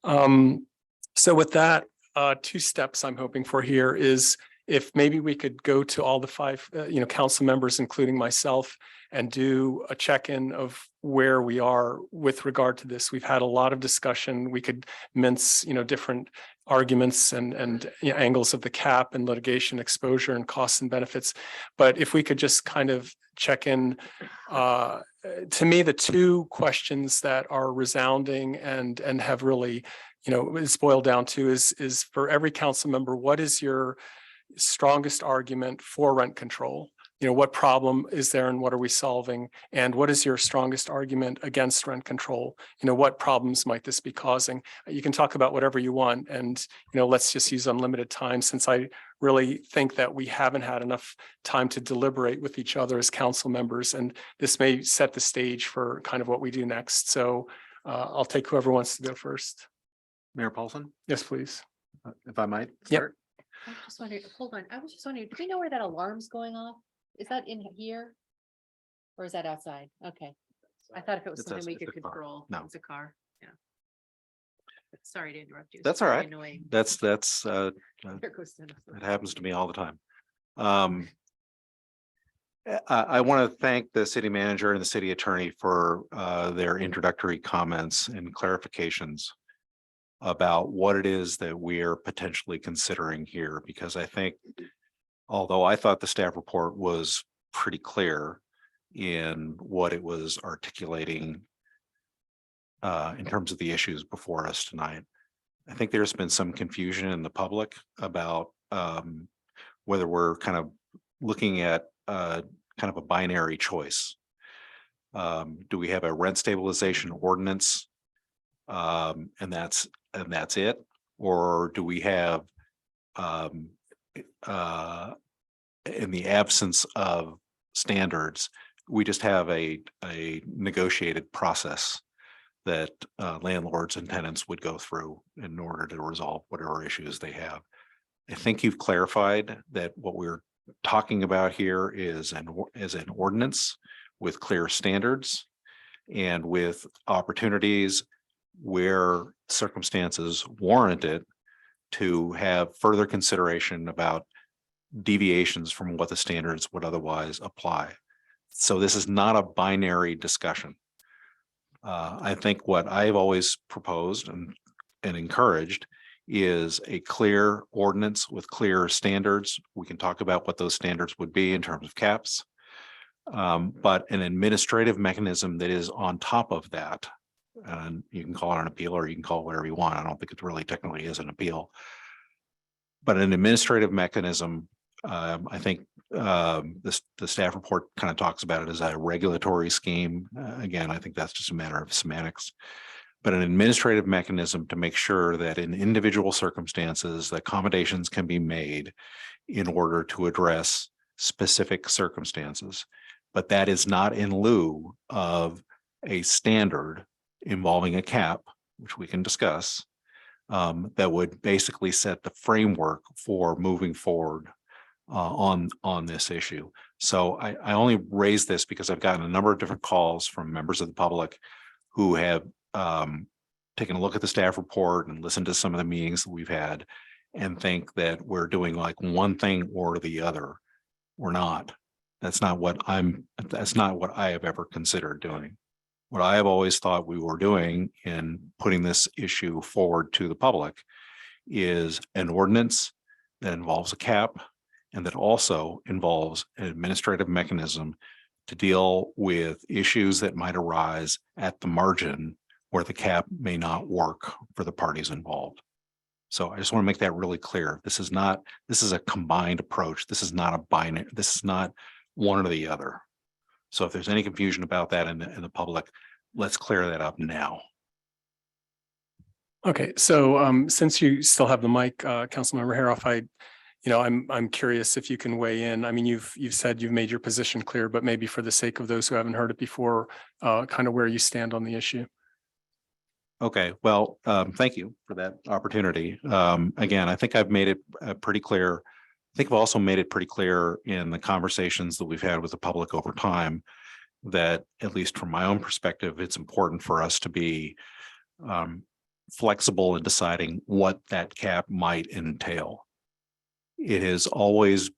So with that, 2 steps I'm hoping for here is if maybe we could go to all the 5, council members, including myself, and do a check-in of where we are with regard to this. We've had a lot of discussion. We could mince, different arguments and angles of the cap and litigation exposure and costs and benefits. But if we could just kind of check in. To me, the two questions that are resounding and have really, it's boiled down to is for every council member, what is your strongest argument for rent control? What problem is there and what are we solving? And what is your strongest argument against rent control? What problems might this be causing? You can talk about whatever you want. And, let's just use unlimited time, since I really think that we haven't had enough time to deliberate with each other as council members. And this may set the stage for kind of what we do next. So I'll take whoever wants to go first. Mayor Paulson, Yes, please. if I might. Yep. start. I was just wondering, hold on, I was just wondering, do we know where that alarm's going off? Is that in here? Or is that outside? Okay. I thought if it was It's something we it's could a car. control. No. It's a car, yeah. Sorry to interrupt you. That's all Very right. Annoying. That's There goes Jennifer. it happens to me all the time. I want to thank the city manager and the city attorney for their introductory comments and clarifications about what it is that we're potentially considering here, because I think, although I thought the staff report was pretty clear in what it was articulating in terms of the issues before us tonight, I think there's been some confusion in the public about whether we're kind of looking at kind of a binary choice. Do we have a rent stabilization ordinance and that's it? Or do we have in the absence of standards, we just have a negotiated process that landlords and tenants would go through in order to resolve whatever issues they have? I think you've clarified that what we're talking about here is an ordinance with clear standards and with opportunities where circumstances warrant it to have further consideration about deviations from what the standards would otherwise apply. So this is not a binary discussion. I think what I've always proposed and encouraged is a clear ordinance with clear standards. We can talk about what those standards would be in terms of caps, but an administrative mechanism that is on top of that. And you can call it an appeal or you can call it whatever you want. I don't think it really technically is an appeal, but an administrative mechanism. I think the staff report kind of talks about it as a regulatory scheme. Again, I think that's just a matter of semantics, but an administrative mechanism to make sure that in individual circumstances, the accommodations can be made in order to address specific circumstances. But that is not in lieu of a standard involving a cap, which we can discuss, that would basically set the framework for moving forward on this issue. So I only raise this because I've gotten a number of different calls from members of the public who have taken a look at the staff report and listened to some of the meetings that we've had and think that we're doing like one thing or the other. We're not. That's not what I have ever considered doing. What I have always thought we were doing in putting this issue forward to the public is an ordinance that involves a cap and that also involves an administrative mechanism to deal with issues that might arise at the margin where the cap may not work for the parties involved. So I just want to make that really clear. This is a combined approach. This is not a binary. This is not one or the other. So if there's any confusion about that in the public, let's clear that up now. Okay, so since you still have the mic, Councilmember Haroff, I'm curious if you can weigh in. I mean, you've said you've made your position clear, but maybe for the sake of those who haven't heard it before, kind of where you stand on the issue. Okay, well, thank you for that opportunity. Again, I think I've made it pretty clear. I think I've also made it pretty clear in the conversations that we've had with the public over time that, at least from my own perspective, it's important for us to be flexible in deciding what that cap might entail. It has always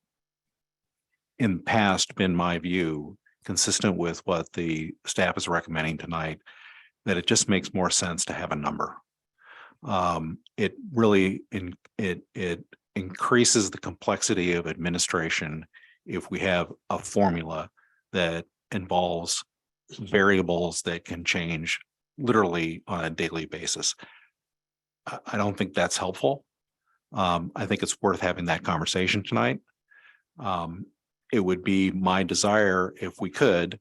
in the past been my view, consistent with what the staff is recommending tonight, that it just makes more sense to have a number. It really it increases the complexity of administration if we have a formula that involves variables that can change literally on a daily basis. I don't think that's helpful. I think it's worth having that conversation tonight. It would be my desire, if we could,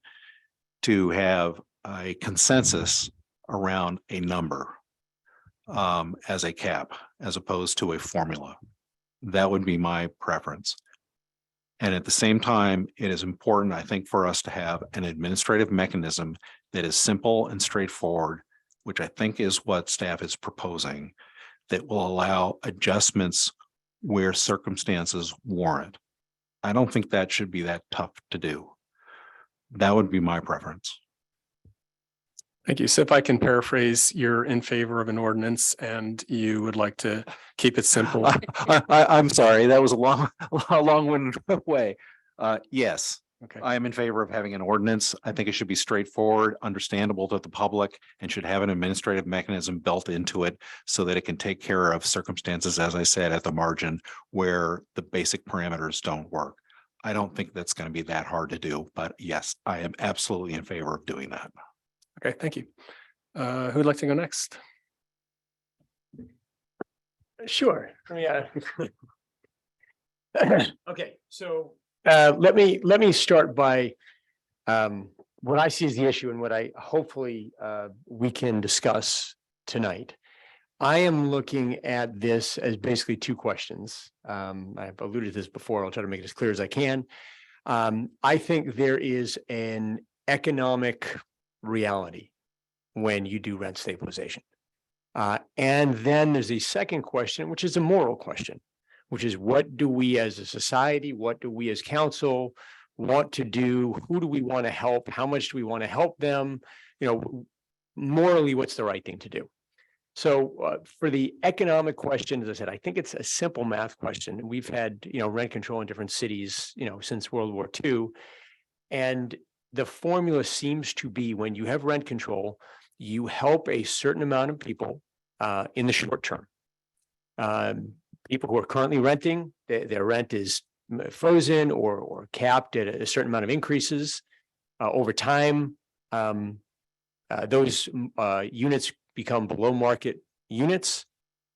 to have a consensus around a number as a cap, as opposed to a formula. That would be my preference. And at the same time, it is important, I think, for us to have an administrative mechanism that is simple and straightforward, which I think is what staff is proposing, that will allow adjustments where circumstances warrant. I don't think that should be that tough to do. That would be my preference. Thank you. So if I can paraphrase, you're in favor of an ordinance and you would like to keep it simple. I'm sorry, that was a long-winded way. Yes, Okay. I am in favor of having an ordinance. I think it should be straightforward, understandable to the public, and should have an administrative mechanism built into it so that it can take care of circumstances, as I said, at the margin where the basic parameters don't work. I don't think that's going to be that hard to do, but yes, I am absolutely in favor of doing that. Okay, thank you. Who'd like to go next? Sure. Yeah. Okay, so let me start by what I see as the issue and what I hopefully we can discuss tonight. I am looking at this as basically two questions. I've alluded to this before. I'll try to make it as clear as I can. I think there is an economic reality when you do rent stabilization. And then there's a second question, which is a moral question, which is what do we as a society, what do we as council want to do? Who do we want to help? How much do we want to help them? You know, morally, what's the right thing to do? So for the economic question, as I said, I think it's a simple math question. We've had, rent control in different cities, since World War II. And the formula seems to be when you have rent control, you help a certain amount of people in the short term. People who are currently renting, their rent is frozen or capped at a certain amount of increases. Over time, those units become below market units.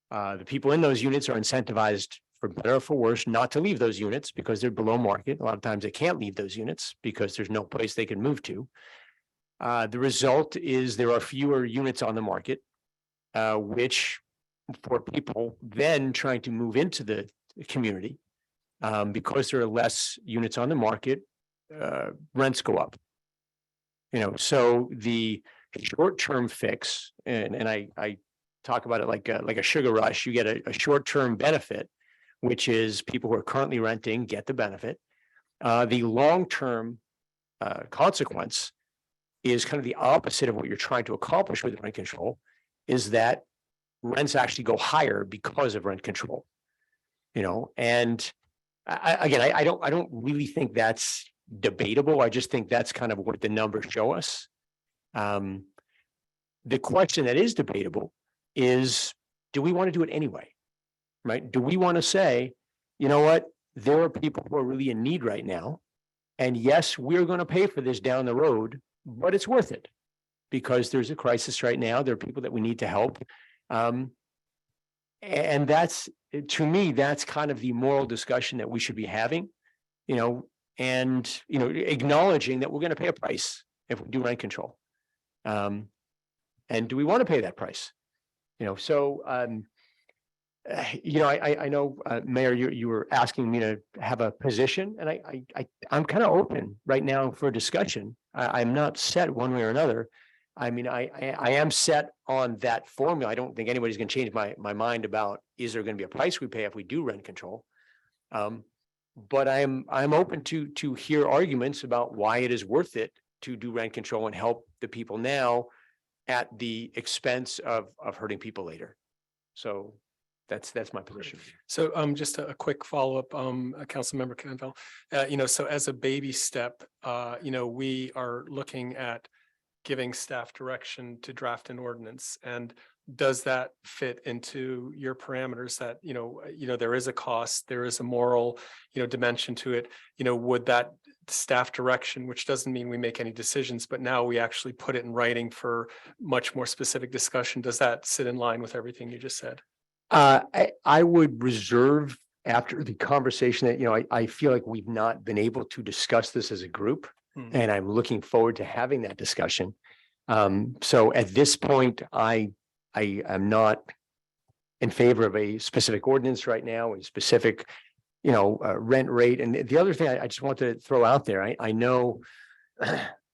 The people in those units are incentivized, for better or for worse, not to leave those units because they're below market. A lot of times they can't leave those units because there's no place they can move to. The result is there are fewer units on the market, which for people then trying to move into the community, because there are less units on the market, rents go up. So the short-term fix, and I talk about it like a sugar rush. You get a short-term benefit, which is people who are currently renting get the benefit. The long-term consequence is kind of the opposite of what you're trying to accomplish with rent control, is that rents actually go higher because of rent control. And I don't really think that's debatable. I just think that's kind of what the numbers show us. The question that is debatable is, do we want to do it anyway? Right? Do we want to say, you know what, there are people who are really in need right now. And yes, we're going to pay for this down the road, but it's worth it because there's a crisis right now. There are people that we need to help. And that's, to me, that's kind of the moral discussion that we should be having, and, acknowledging that we're going to pay a price if we do rent control. And do we want to pay that price? I know, Mayor, you were asking me to have a position, and I'm kind of open right now for discussion. I'm not set one way or another. I mean, I am set on that formula. I don't think anybody's going to change my mind about, is there going to be a price we pay if we do rent control? But I'm open to hear arguments about why it is worth it to do rent control and help the people now at the expense of hurting people later. So that's my position. So just a quick follow-up, Councilmember Canville. So as a baby step, we are looking at giving staff direction to draft an ordinance. And does that fit into your parameters that, there is a cost, there is a moral, dimension to it? Would that staff direction, which doesn't mean we make any decisions, but now we actually put it in writing for much more specific discussion, does that sit in line with everything you just said? I would reserve after the conversation that, I feel like we've not been able to discuss this as a group, and I'm looking forward to having that discussion. So at this point, I am not in favor of a specific ordinance right now, a specific, rent rate. And the other thing I just want to throw out there, I know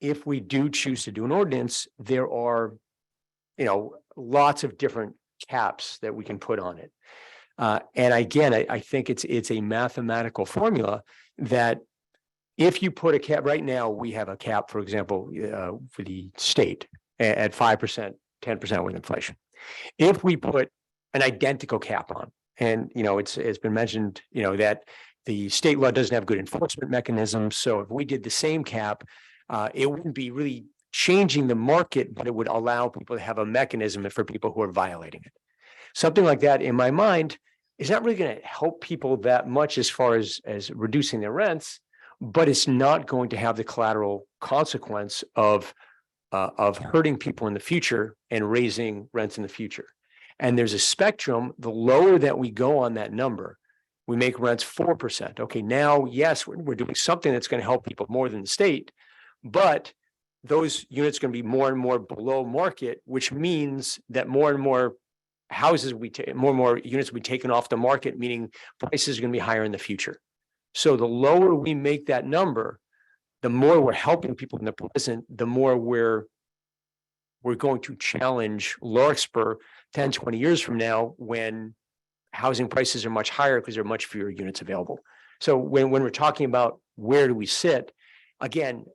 if we do choose to do an ordinance, there are, lots of different caps that we can put on it. And again, I think it's a mathematical formula that if you put a cap, right now, we have a cap, for example, for the state at 5%, 10% with inflation. If we put an identical cap on, and, it's been mentioned, that the state law doesn't have good enforcement mechanisms. So if we did the same cap, it wouldn't be really changing the market, but it would allow people to have a mechanism for people who are violating it. Something like that, in my mind, is not really going to help people that much as far as reducing their rents, but it's not going to have the collateral consequence of hurting people in the future and raising rents in the future. And there's a spectrum. The lower that we go on that number, we make rents 4%. Okay, now, yes, we're doing something that's going to help people more than the state, but those units are going to be more and more below market, which means that more and more houses more and more units will be taken off the market, meaning prices are going to be higher in the future. So the lower we make that number, the more we're helping people in the present, the more we're going to challenge Larkspur 10, 20 years from now when housing prices are much higher because there are much fewer units available. So when we're talking about where do we sit, again,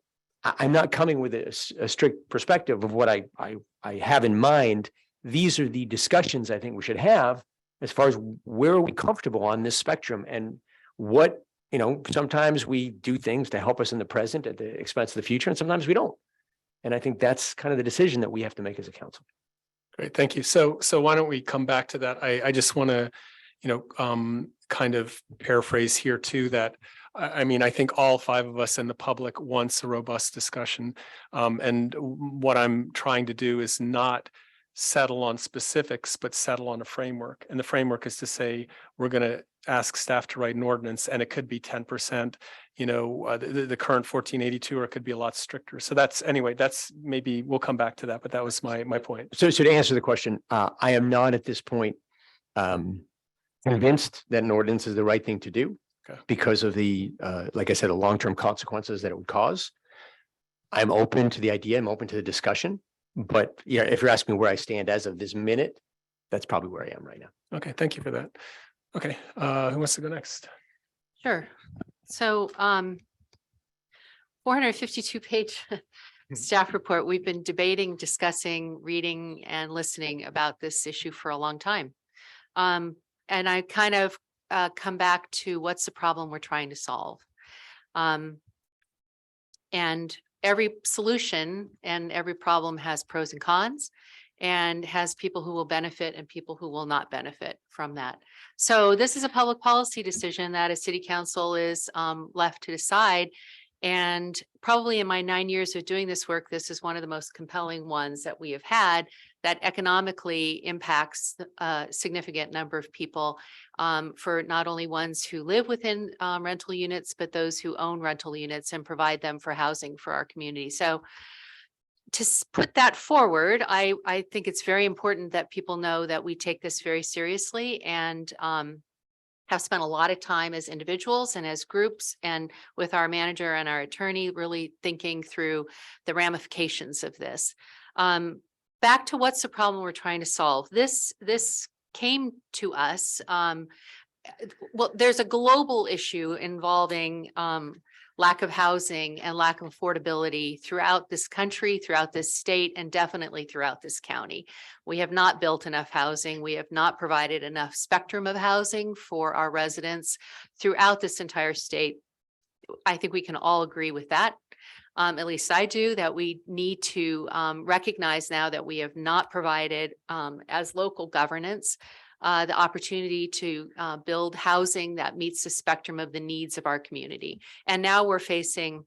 I'm not coming with a strict perspective of what I have in mind. These are the discussions I think we should have as far as where are we comfortable on this spectrum, and what, sometimes we do things to help us in the present at the expense of the future, and sometimes we don't. And I think that's kind of the decision that we have to make as a council. Great, thank you. So why don't we come back to that? I just want to, kind of paraphrase here too, that I think all five of us in the public wants a robust discussion. And what I'm trying to do is not settle on specifics, but settle on a framework. And the framework is to say, we're going to ask staff to write an ordinance, and it could be 10%, the current 1482, or it could be a lot stricter. So that's maybe we'll come back to that, but that was my point. So to answer the question, I am not at this point convinced that an ordinance is the right thing to do because of the, like I said, the long-term consequences that it would cause. I'm open to the idea. I'm open to the discussion. But if you're asking me where I stand as of this minute, that's probably where I am right now. Okay, thank you for that. Okay, who wants to go next? Sure. So 452-page staff report. We've been debating, discussing, reading, and listening about this issue for a long time. And I kind of come back to what's the problem we're trying to solve. And every solution and every problem has pros and cons, and has people who will benefit and people who will not benefit from that. So this is a public policy decision that a city council is left to decide. And probably in my 9 years of doing this work, this is one of the most compelling ones that we have had that economically impacts a significant number of people, for not only ones who live within rental units, but those who own rental units and provide them for housing for our community. So to put that forward, I think it's very important that people know that we take this very seriously, and have spent a lot of time as individuals and as groups and with our manager and our attorney really thinking through the ramifications of this. Back to what's the problem we're trying to solve. This came to us. Well, there's a global issue involving lack of housing and lack of affordability throughout this country, throughout this state, and definitely throughout this county. We have not built enough housing. We have not provided enough spectrum of housing for our residents throughout this entire state. I think we can all agree with that. At least I do, that we need to recognize now that we have not provided as local governance the opportunity to build housing that meets the spectrum of the needs of our community. And now we're facing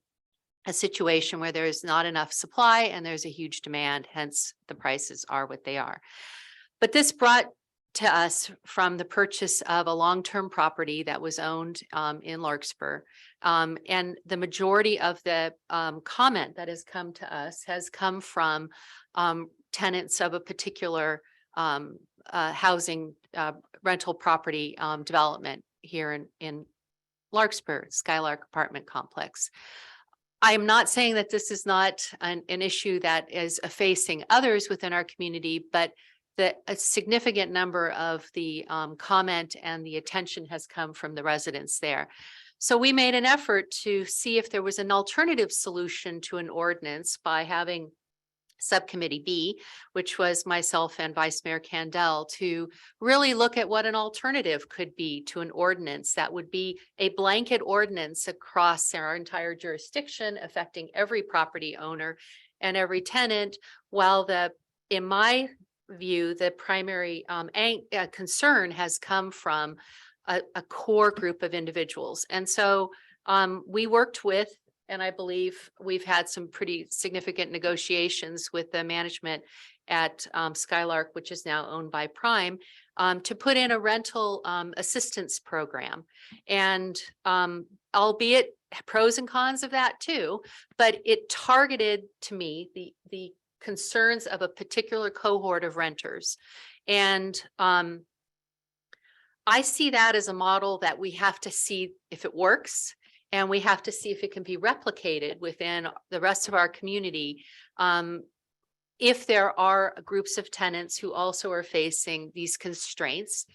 a situation where there is not enough supply and there's a huge demand, hence the prices are what they are. But this brought to us from the purchase of a long-term property that was owned in Larkspur. And the majority of the comment that has come to us has come from tenants of a particular housing rental property development here in Larkspur, Skylark Apartment Complex. I am not saying that this is not an issue that is facing others within our community, but a significant number of the comment and the attention has come from the residents there. So we made an effort to see if there was an alternative solution to an ordinance by having Subcommittee B, which was myself and Vice Mayor Candell, to really look at what an alternative could be to an ordinance that would be a blanket ordinance across our entire jurisdiction, affecting every property owner and every tenant, while in my view, the primary concern has come from a core group of individuals. And so we worked with, and I believe we've had some pretty significant negotiations with the management at Skylark, which is now owned by Prime, to put in a rental assistance program. And albeit pros and cons of that too, but it targeted to me the concerns of a particular cohort of renters. And I see that as a model that we have to see if it works, and we have to see if it can be replicated within the rest of our community. If there are groups of tenants who also are facing these constraints,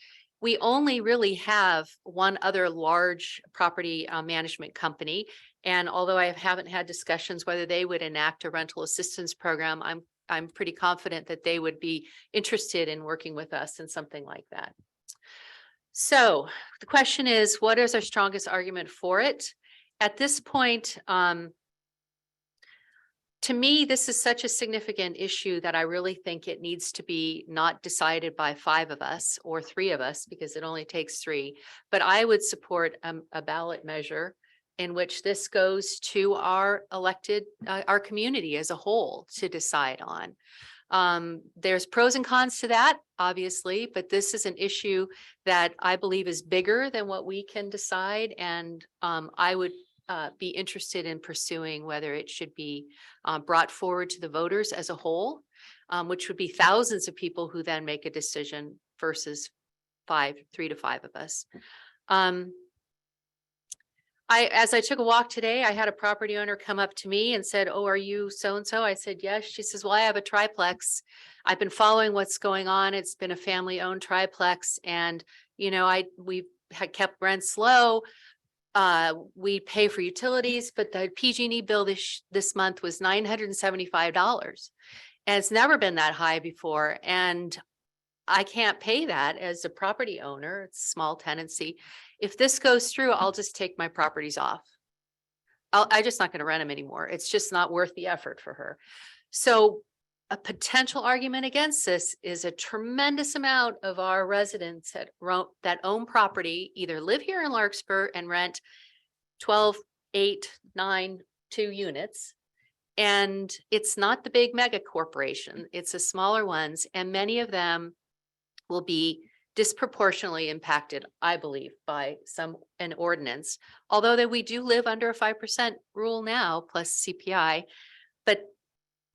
we only really have one other large property management company. And although I haven't had discussions whether they would enact a rental assistance program, I'm pretty confident that they would be interested in working with us in something like that. So the question is, what is our strongest argument for it? At this point, to me, this is such a significant issue that I really think it needs to be not decided by 5 of us or 3 of us, because it only takes 3. But I would support a ballot measure in which this goes to our elected, our community as a whole to decide on. There's pros and cons to that, obviously, but this is an issue that I believe is bigger than what we can decide. And I would be interested in pursuing whether it should be brought forward to the voters as a whole, which would be thousands of people who then make a decision versus 3 to 5 of us. As I took a walk today, I had a property owner come up to me and said, "Oh, are you so-and-so?" I said, "Yes." She says, "Well, I have a triplex. I've been following what's going on. It's been a family-owned triplex. And, you know, we had kept rents low. We pay for utilities, but the PG&E bill this month was $975. And it's never been that high before. And I can't pay that as a property owner. It's small tenancy. If this goes through, I'll just take my properties off. I'm just not going to rent them anymore. It's just not worth the effort for her." So a potential argument against this is a tremendous amount of our residents that own property either live here in Larkspur and rent 12, 8, 9, 2 units. And it's not the big mega corporation. It's the smaller ones. And many of them will be disproportionately impacted, I believe, by an ordinance, although that we do live under a 5% rule now plus CPI. But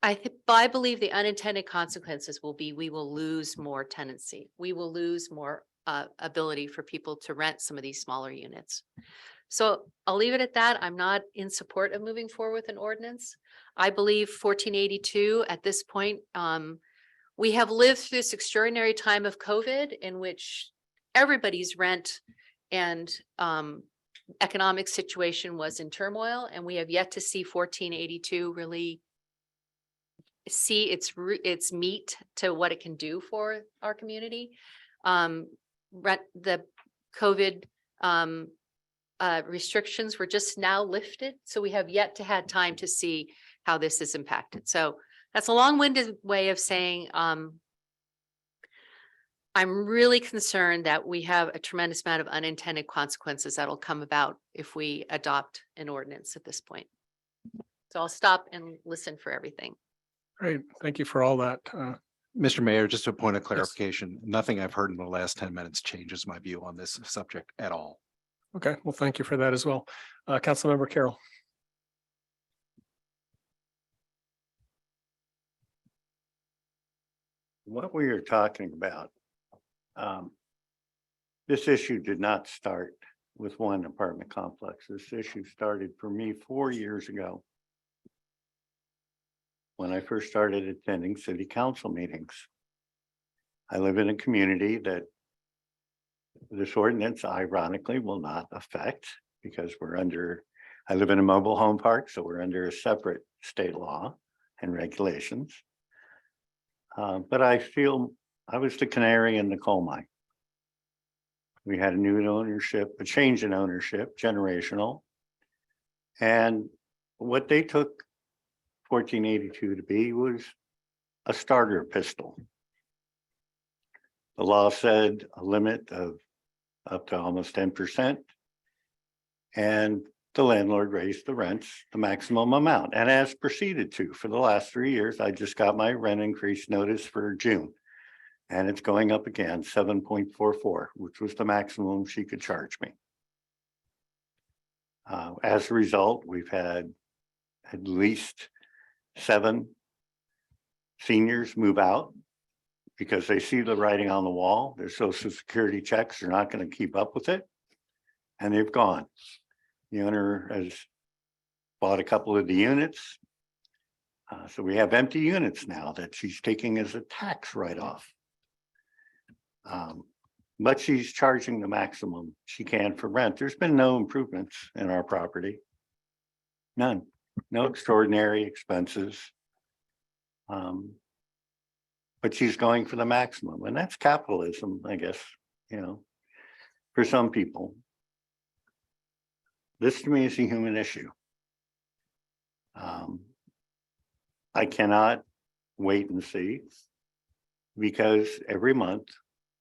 I believe the unintended consequences will be we will lose more tenancy. We will lose more ability for people to rent some of these smaller units. So I'll leave it at that. I'm not in support of moving forward with an ordinance. I believe 1482 at this point, we have lived through this extraordinary time of COVID in which everybody's rent and economic situation was in turmoil, and we have yet to see 1482 really see its meat to what it can do for our community. The COVID restrictions were just now lifted, so we have yet to had time to see how this is impacted. So that's a long-winded way of saying, I'm really concerned that we have a tremendous amount of unintended consequences that'll come about if we adopt an ordinance at this point. So I'll stop and listen for everything. Great. Thank you for all that. Mr. Mayor, just a point of clarification, nothing I've heard in the last 10 minutes changes my view on this subject at all. Okay, well, thank you for that as well. Councilmember Carroll. What we are talking about, this issue did not start with one apartment complex. This issue started for me 4 years ago, when I first started attending city council meetings. I live in a community that this ordinance ironically will not affect, because I live in a mobile home park, so we're under a separate state law and regulations. But I feel I was the canary in the coal mine. We had a new ownership, a change in ownership, generational. And what they took 1482 to be was a starter pistol. The law said a limit of up to almost 10%. And the landlord raised the rents, the maximum amount, and as proceeded to for the last 3 years. I just got my rent increase notice for June. And it's going up again, 7.44, which was the maximum she could charge me. As a result, we've had at least 7 seniors move out because they see the writing on the wall. Their social security checks are not going to keep up with it. And they've gone. The owner has bought a couple of the units. So we have empty units now that she's taking as a tax write-off. But she's charging the maximum she can for rent. There's been no improvements in our property. None, no extraordinary expenses. But she's going for the maximum, and that's capitalism, I guess, for some people. This to me is a human issue. I cannot wait and see, because every month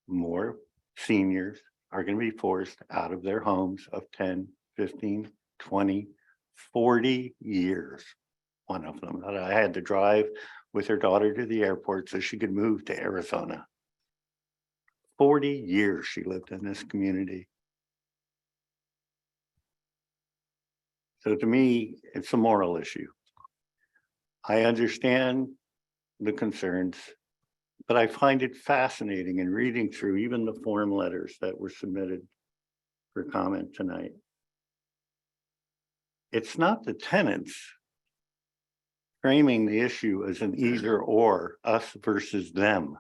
more seniors are going to be forced out of their homes of 10, 15, 20, 40 years. One of them that I had to drive with her daughter to the airport so she could move to Arizona. 40 years she lived in this community. So to me, it's a moral issue. I understand the concerns, but I find it fascinating in reading through even the form letters that were submitted for comment tonight. It's not the tenants framing the issue as an either or, us versus them.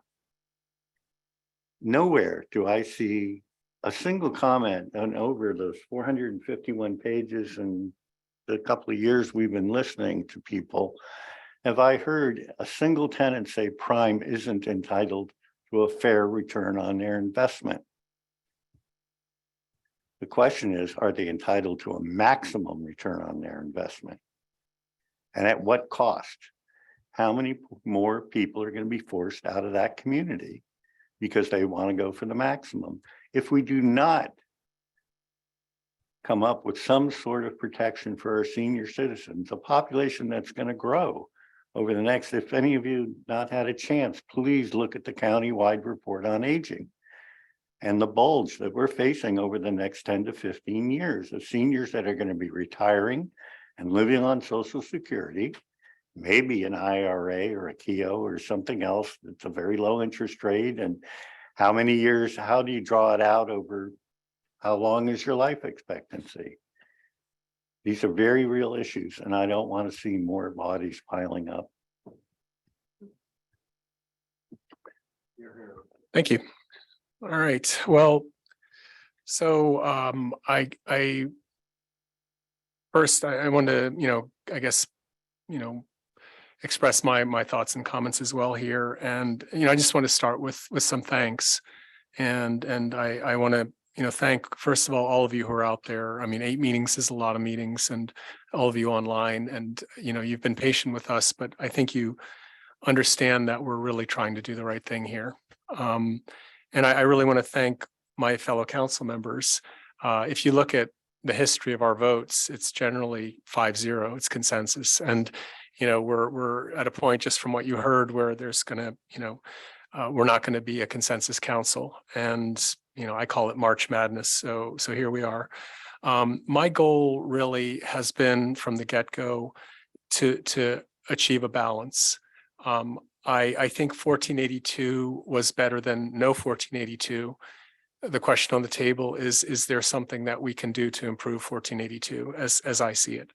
Nowhere do I see a single comment on over those 451 pages and the couple of years we've been listening to people. Have I heard a single tenant say Prime isn't entitled to a fair return on their investment? The question is, are they entitled to a maximum return on their investment? And at what cost? How many more people are going to be forced out of that community because they want to go for the maximum? If we do not come up with some sort of protection for our senior citizens, a population that's going to grow over the next, if any of you not had a chance, please look at the county-wide report on aging and the bulge that we're facing over the next 10 to 15 years of seniors that are going to be retiring and living on Social Security, maybe an IRA or a KEO or something else that's a very low interest rate. And how many years, how do you draw it out over how long is your life expectancy? These are very real issues, and I don't want to see more bodies piling up. Thank you. All right, well, so I first I want to, I guess, express my thoughts and comments as well here. And, I just want to start with some thanks. And I want to thank, first of all of you who are out there. I mean, 8 meetings is a lot of meetings, and all of you online, and, you've been patient with us, but I think you understand that we're really trying to do the right thing here. And I really want to thank my fellow council members. If you look at the history of our votes, it's generally 5-0, it's consensus. And, we're at a point, just from what you heard, where there's gonna, we're not going to be a consensus council. And, I call it March Madness. So here we are. My goal really has been from the get-go to achieve a balance. I think 1482 was better than no 1482. The question on the table is there something that we can do to improve 1482 as I see it?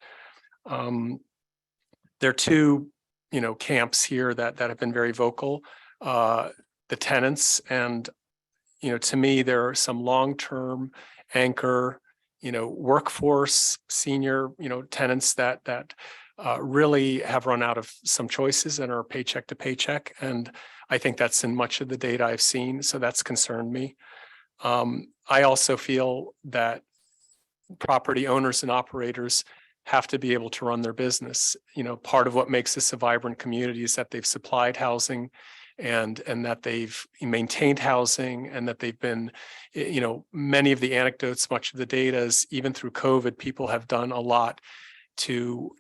There are two, camps here that have been very vocal. The tenants, and, to me, there are some long-term anchor, workforce, senior, tenants that really have run out of some choices and are paycheck to paycheck. And I think that's in much of the data I've seen. So that's concerned me. I also feel that property owners and operators have to be able to run their business. Part of what makes this a vibrant community is that they've supplied housing and that they've maintained housing, and that they've been, many of the anecdotes, much of the data is even through COVID, people have done a lot to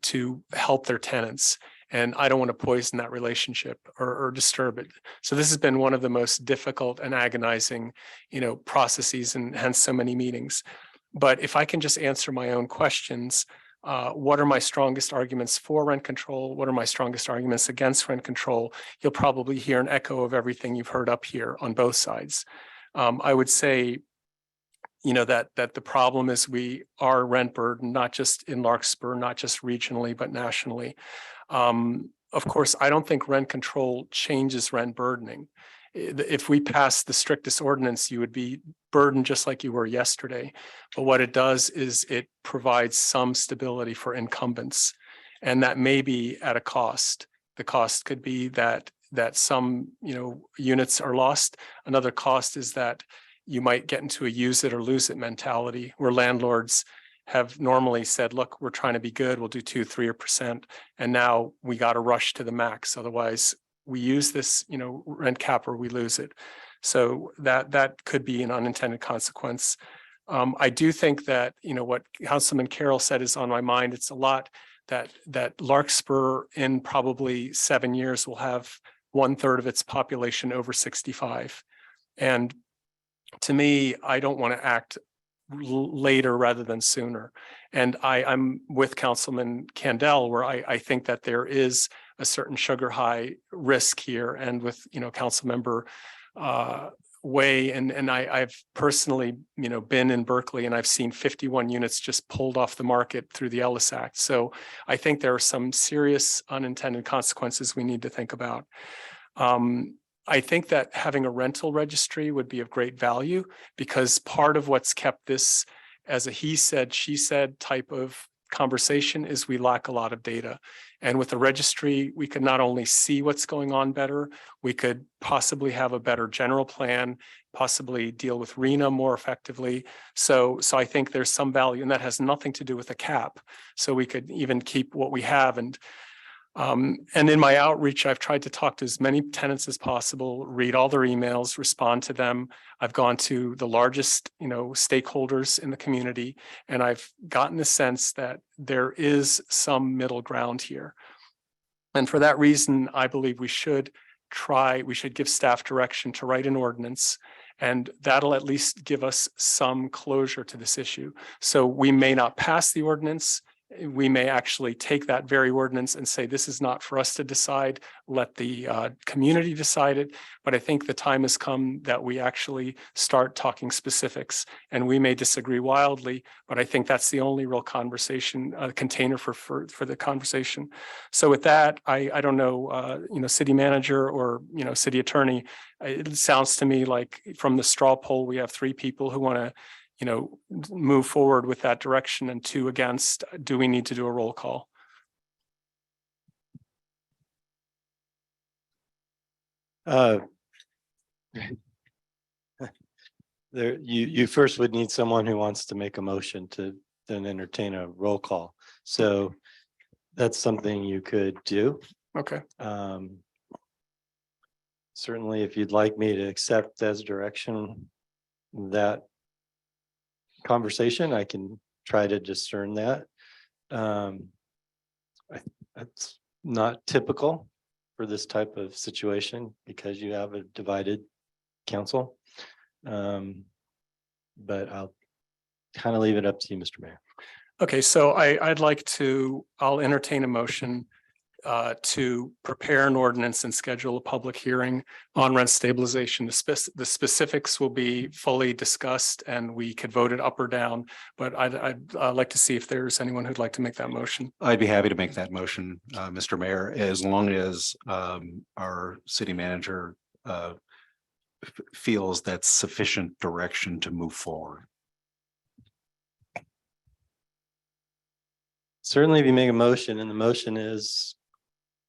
help their tenants. And I don't want to poison that relationship or disturb it. So this has been one of the most difficult and agonizing, processes, and hence so many meetings. But if I can just answer my own questions, what are my strongest arguments for rent control? What are my strongest arguments against rent control? You'll probably hear an echo of everything you've heard up here on both sides. I would say, that the problem is we are rent burdened, not just in Larkspur, not just regionally, but nationally. Of course, I don't think rent control changes rent burdening. If we pass the strictest ordinance, you would be burdened just like you were yesterday. But what it does is it provides some stability for incumbents, and that may be at a cost. The cost could be that some, units are lost. Another cost is that you might get into a use it or lose it mentality, where landlords have normally said, look, we're trying to be good, we'll do 2-3%. And now we got to rush to the max. Otherwise, we use this, rent cap or we lose it. So that could be an unintended consequence. I do think that, what Councilman Carroll said is on my mind. It's a lot that Larkspur in probably 7 years will have 1/3 of its population over 65. And to me, I don't want to act later rather than sooner. And I'm with Councilman Candell, where I think that there is a certain sugar high risk here, and with Councilmember Way, and I've personally been in Berkeley, and I've seen 51 units just pulled off the market through the Ellis Act. So I think there are some serious unintended consequences we need to think about. I think that having a rental registry would be of great value, because part of what's kept this as a he said, she said type of conversation is we lack a lot of data. And with the registry, we could not only see what's going on better, we could possibly have a better general plan, possibly deal with RENA more effectively. So I think there's some value, and that has nothing to do with a cap. So we could even keep what we have. And in my outreach, I've tried to talk to as many tenants as possible, read all their emails, respond to them. I've gone to the largest, stakeholders in the community, and I've gotten the sense that there is some middle ground here. And for that reason, I believe we should give staff direction to write an ordinance, and that'll at least give us some closure to this issue. So we may not pass the ordinance. We may actually take that very ordinance and say, this is not for us to decide, let the community decide it. But I think the time has come that we actually start talking specifics, and we may disagree wildly, but I think that's the only real conversation container for the conversation. So with that, I don't know, city manager or, city attorney, it sounds to me like from the straw poll, we have 3 people who want to move forward with that direction, and 2 against. Do we need to do a roll call? There, you first would need someone who wants to make a motion to then entertain a roll call. So that's something you could do. Okay, Certainly, if you'd like me to accept as direction that conversation, I can try to discern that. That's not typical for this type of situation because you have a divided council. But I'll kind of leave it up to you, Mr. Mayor. okay, so I'll entertain a motion to prepare an ordinance and schedule a public hearing on rent stabilization. The specifics will be fully discussed and we could vote it up or down, but I'd like to see if there's anyone who'd like to make that motion. I'd be happy to make that motion, Mr. Mayor, as long as our city manager feels that's sufficient direction to move forward. Certainly, if you make a motion and the motion is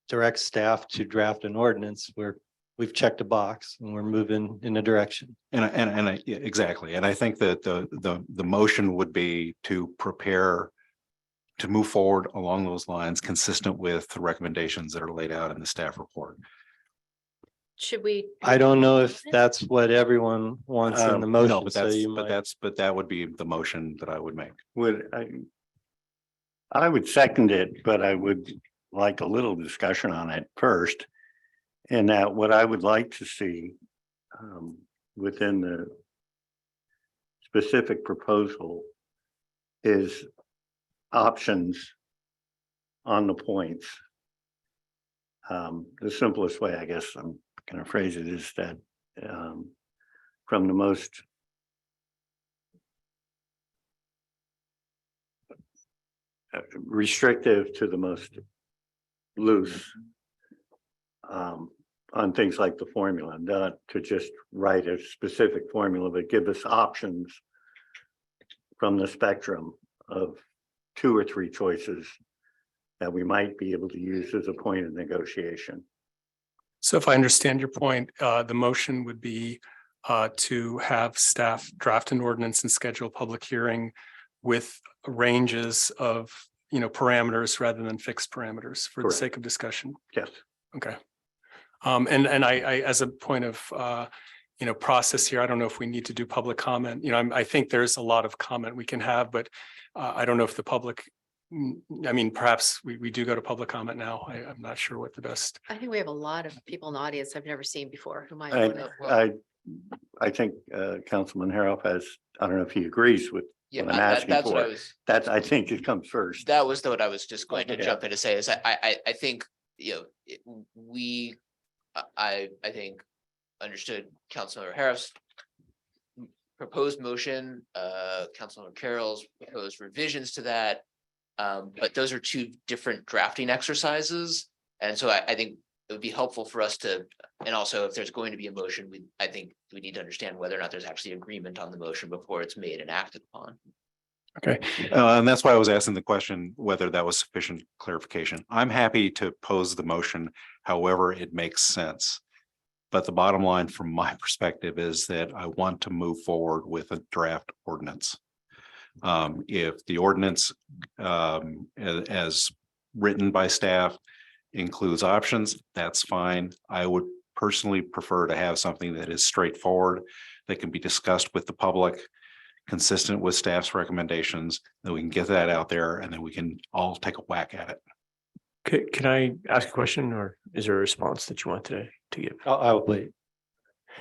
direct staff to draft an ordinance where we've checked a box and we're moving in a direction. Yeah, exactly. And I think that the motion would be to prepare to move forward along those lines, consistent with the recommendations that are laid out in the staff report. Should we? I don't know if that's what everyone wants in the motion. No, but so you might. that would be the motion that I would make. I would second it, but I would like a little discussion on it first. And that what I would like to see within the specific proposal is options on the points. The simplest way, I guess I'm going to phrase it, is that from the most restrictive to the most loose on things like the formula, not to just write a specific formula, but give us options from the spectrum of 2 or 3 choices that we might be able to use as a point of negotiation. So if I understand your point, the motion would be to have staff draft an ordinance and schedule a public hearing with ranges of, parameters rather than fixed parameters for the Correct. sake of discussion. Yes. Okay. And I, as a point of, process here, I don't know if we need to do public comment. I think there's a lot of comment we can have, but I don't know if the public, perhaps we do go to public comment now. I'm not sure what the best. I think we have a lot of people in the audience I've never seen before who might. I think Councilman Haroff has, I don't know if he agrees with what I'm asking that's for. what I was. That's, I think it comes first. That was what I was just going to Yeah. jump in to say is I think, I think understood Councilmember Harris proposed motion, Councilmember Carroll's proposed revisions to that. But those are 2 different drafting exercises. And so I think it would be helpful for us to, and also if there's going to be a motion, I think we need to understand whether or not there's actually agreement on the motion before it's made and acted upon. Okay. And that's why I was asking the question, whether that was sufficient clarification. I'm happy to pose the motion however it makes sense. But the bottom line from my perspective is that I want to move forward with a draft ordinance. If the ordinance as written by staff includes options, that's fine. I would personally prefer to have something that is straightforward, that can be discussed with the public, consistent with staff's recommendations, that we can get that out there and then we can all take a whack at it. Can I ask a question, or is there a response that you want to give? I'll wait.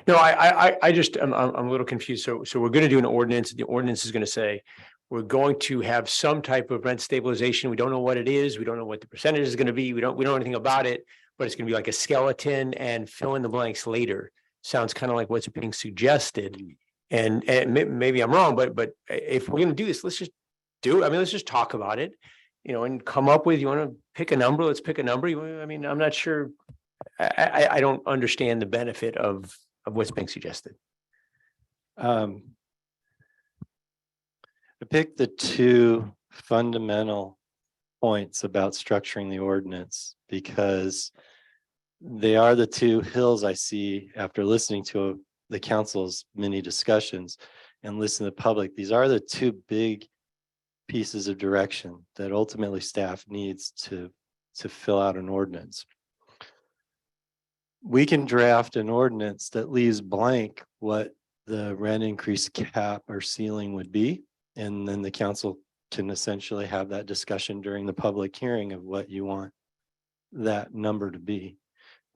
No, I just, I'm a little confused. So we're going to do an ordinance. The ordinance is going to say, we're going to have some type of rent stabilization. We don't know what it is. We don't know what the percentage is going to be. We don't know anything about it, but it's going to be like a skeleton and fill in the blanks later. Sounds kind of like what's being suggested. And maybe I'm wrong, but if we're going to do this, let's just do it. Let's just talk about it, and come up with, you want to pick a number, let's pick a number. I'm not sure. I don't understand the benefit of what's being suggested. I picked the 2 fundamental points about structuring the ordinance because they are the 2 hills I see after listening to the council's many discussions and listen to the public, these are the two big pieces of direction that ultimately staff needs to fill out an ordinance. We can draft an ordinance that leaves blank what the rent increase cap or ceiling would be. And then the council can essentially have that discussion during the public hearing of what you want that number to be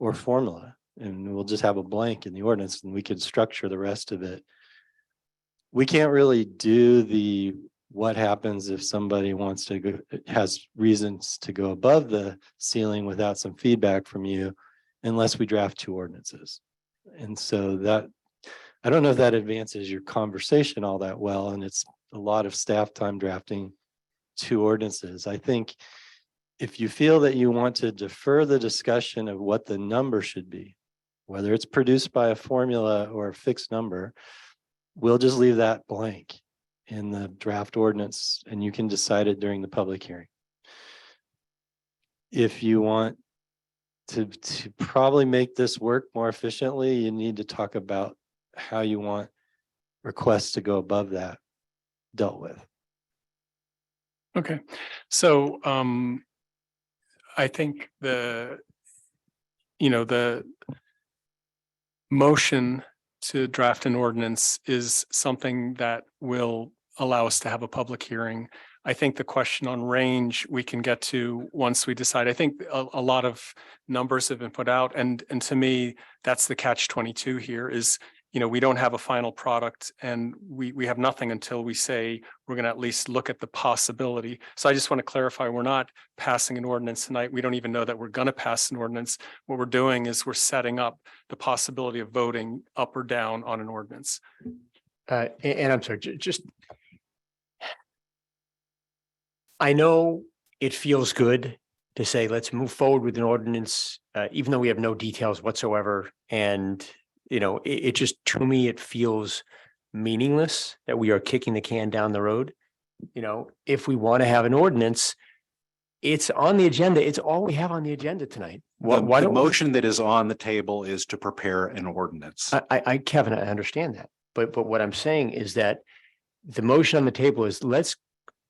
or formula. And we'll just have a blank in the ordinance and we could structure the rest of it. We can't really do what happens if somebody wants to go, has reasons to go above the ceiling without some feedback from you, unless we draft two ordinances. And so that, I don't know if that advances your conversation all that well, and it's a lot of staff time drafting two ordinances. I think if you feel that you want to defer the discussion of what the number should be, whether it's produced by a formula or a fixed number, we'll just leave that blank in the draft ordinance and you can decide it during the public hearing. If you want to probably make this work more efficiently, you need to talk about how you want requests to go above that dealt with. Okay, so I think the motion to draft an ordinance is something that will allow us to have a public hearing. I think the question on range we can get to once we decide. I think a lot of numbers have been put out, and to me, that's the catch-22 here is, we don't have a final product and we have nothing until we say we're going to at least look at the possibility. So I just want to clarify, we're not passing an ordinance tonight. We don't even know that we're going to pass an ordinance. What we're doing is we're setting up the possibility of voting up or down on an ordinance. And I'm sorry, just. I know it feels good to say, let's move forward with an ordinance, even though we have no details whatsoever. And, it just, to me, it feels meaningless that we are kicking the can down the road. If we want to have an ordinance, it's on the agenda. It's all we have on the agenda tonight. Why The don't motion that is on the table is to prepare an ordinance. Kevin, I understand that. But what I'm saying is that the motion on the table is let's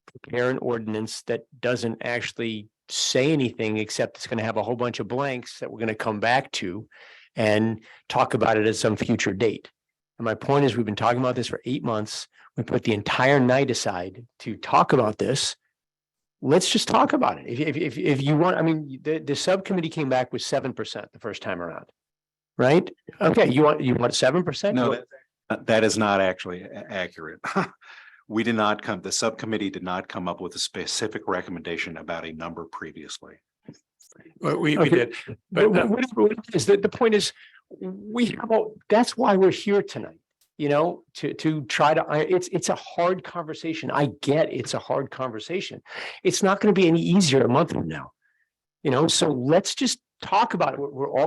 prepare an ordinance that doesn't actually say anything except it's going to have a whole bunch of blanks that we're going to come back to and talk about it at some future date. And my point is, we've been talking about this for 8 months. We put the entire night aside to talk about this. Let's just talk about it. If you want, the subcommittee came back with 7% the first time around, right? Okay, you want 7%? No, that is not actually accurate. The subcommittee did not come up with a specific recommendation about a number previously. We did. But the point is, that's why we're here tonight, to try to, it's a hard conversation. I get it's a hard conversation. It's not going to be any easier a month from now, so let's just talk about it.